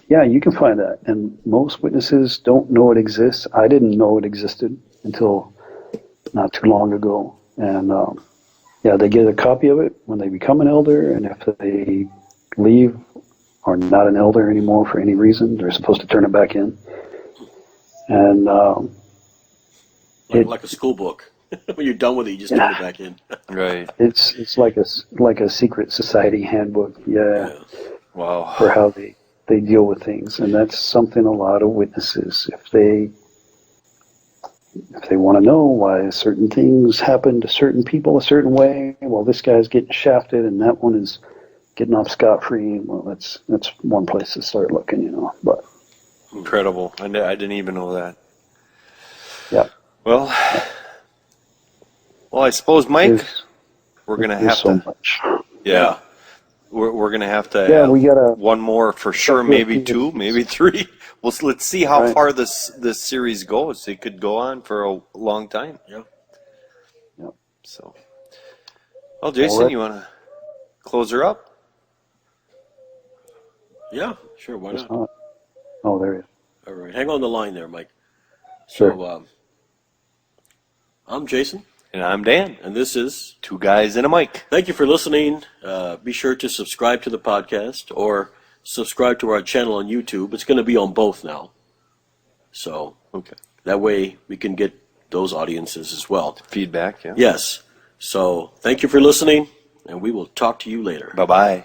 yeah, you can find that. And most witnesses don't know it exists. I didn't know it existed until not too long ago. And yeah, they get a copy of it when they become an elder, and if they leave or not an elder anymore for any reason, they're supposed to turn it back in. And Like a school book. When you're done with it, you just turn it back in. Right. it's like a secret society handbook, yeah, Wow. for how they deal with things, and that's something a lot of witnesses, if they want to know why certain things happen to certain people a certain way, well, this guy's getting shafted and that one is getting off scot-free. Well, that's one place to start looking, But Incredible. I didn't even know that. yeah, Well, I suppose, Mike, there's we're going to have so to. much. Yeah. We're going to have to Yeah, have we gotta one more for sure, maybe 2, maybe 3. Let's see how Right. far this series goes. It could go on for a long time. Yeah. So, well, Jason, All right. you want to close her up? Yeah, sure. Why It's not? not. Oh, there he is. All right. Hang on the line there, Mike. Sure. So, I'm Jason. And I'm Dan. And this is Two Guys and a Mic. Thank you for listening. Be sure to subscribe to the podcast or subscribe to our channel on YouTube. It's going to be on both now. So that way we can get those audiences as well. Feedback, yeah. Yes. So thank you for listening, and we will talk to you later. Bye-bye.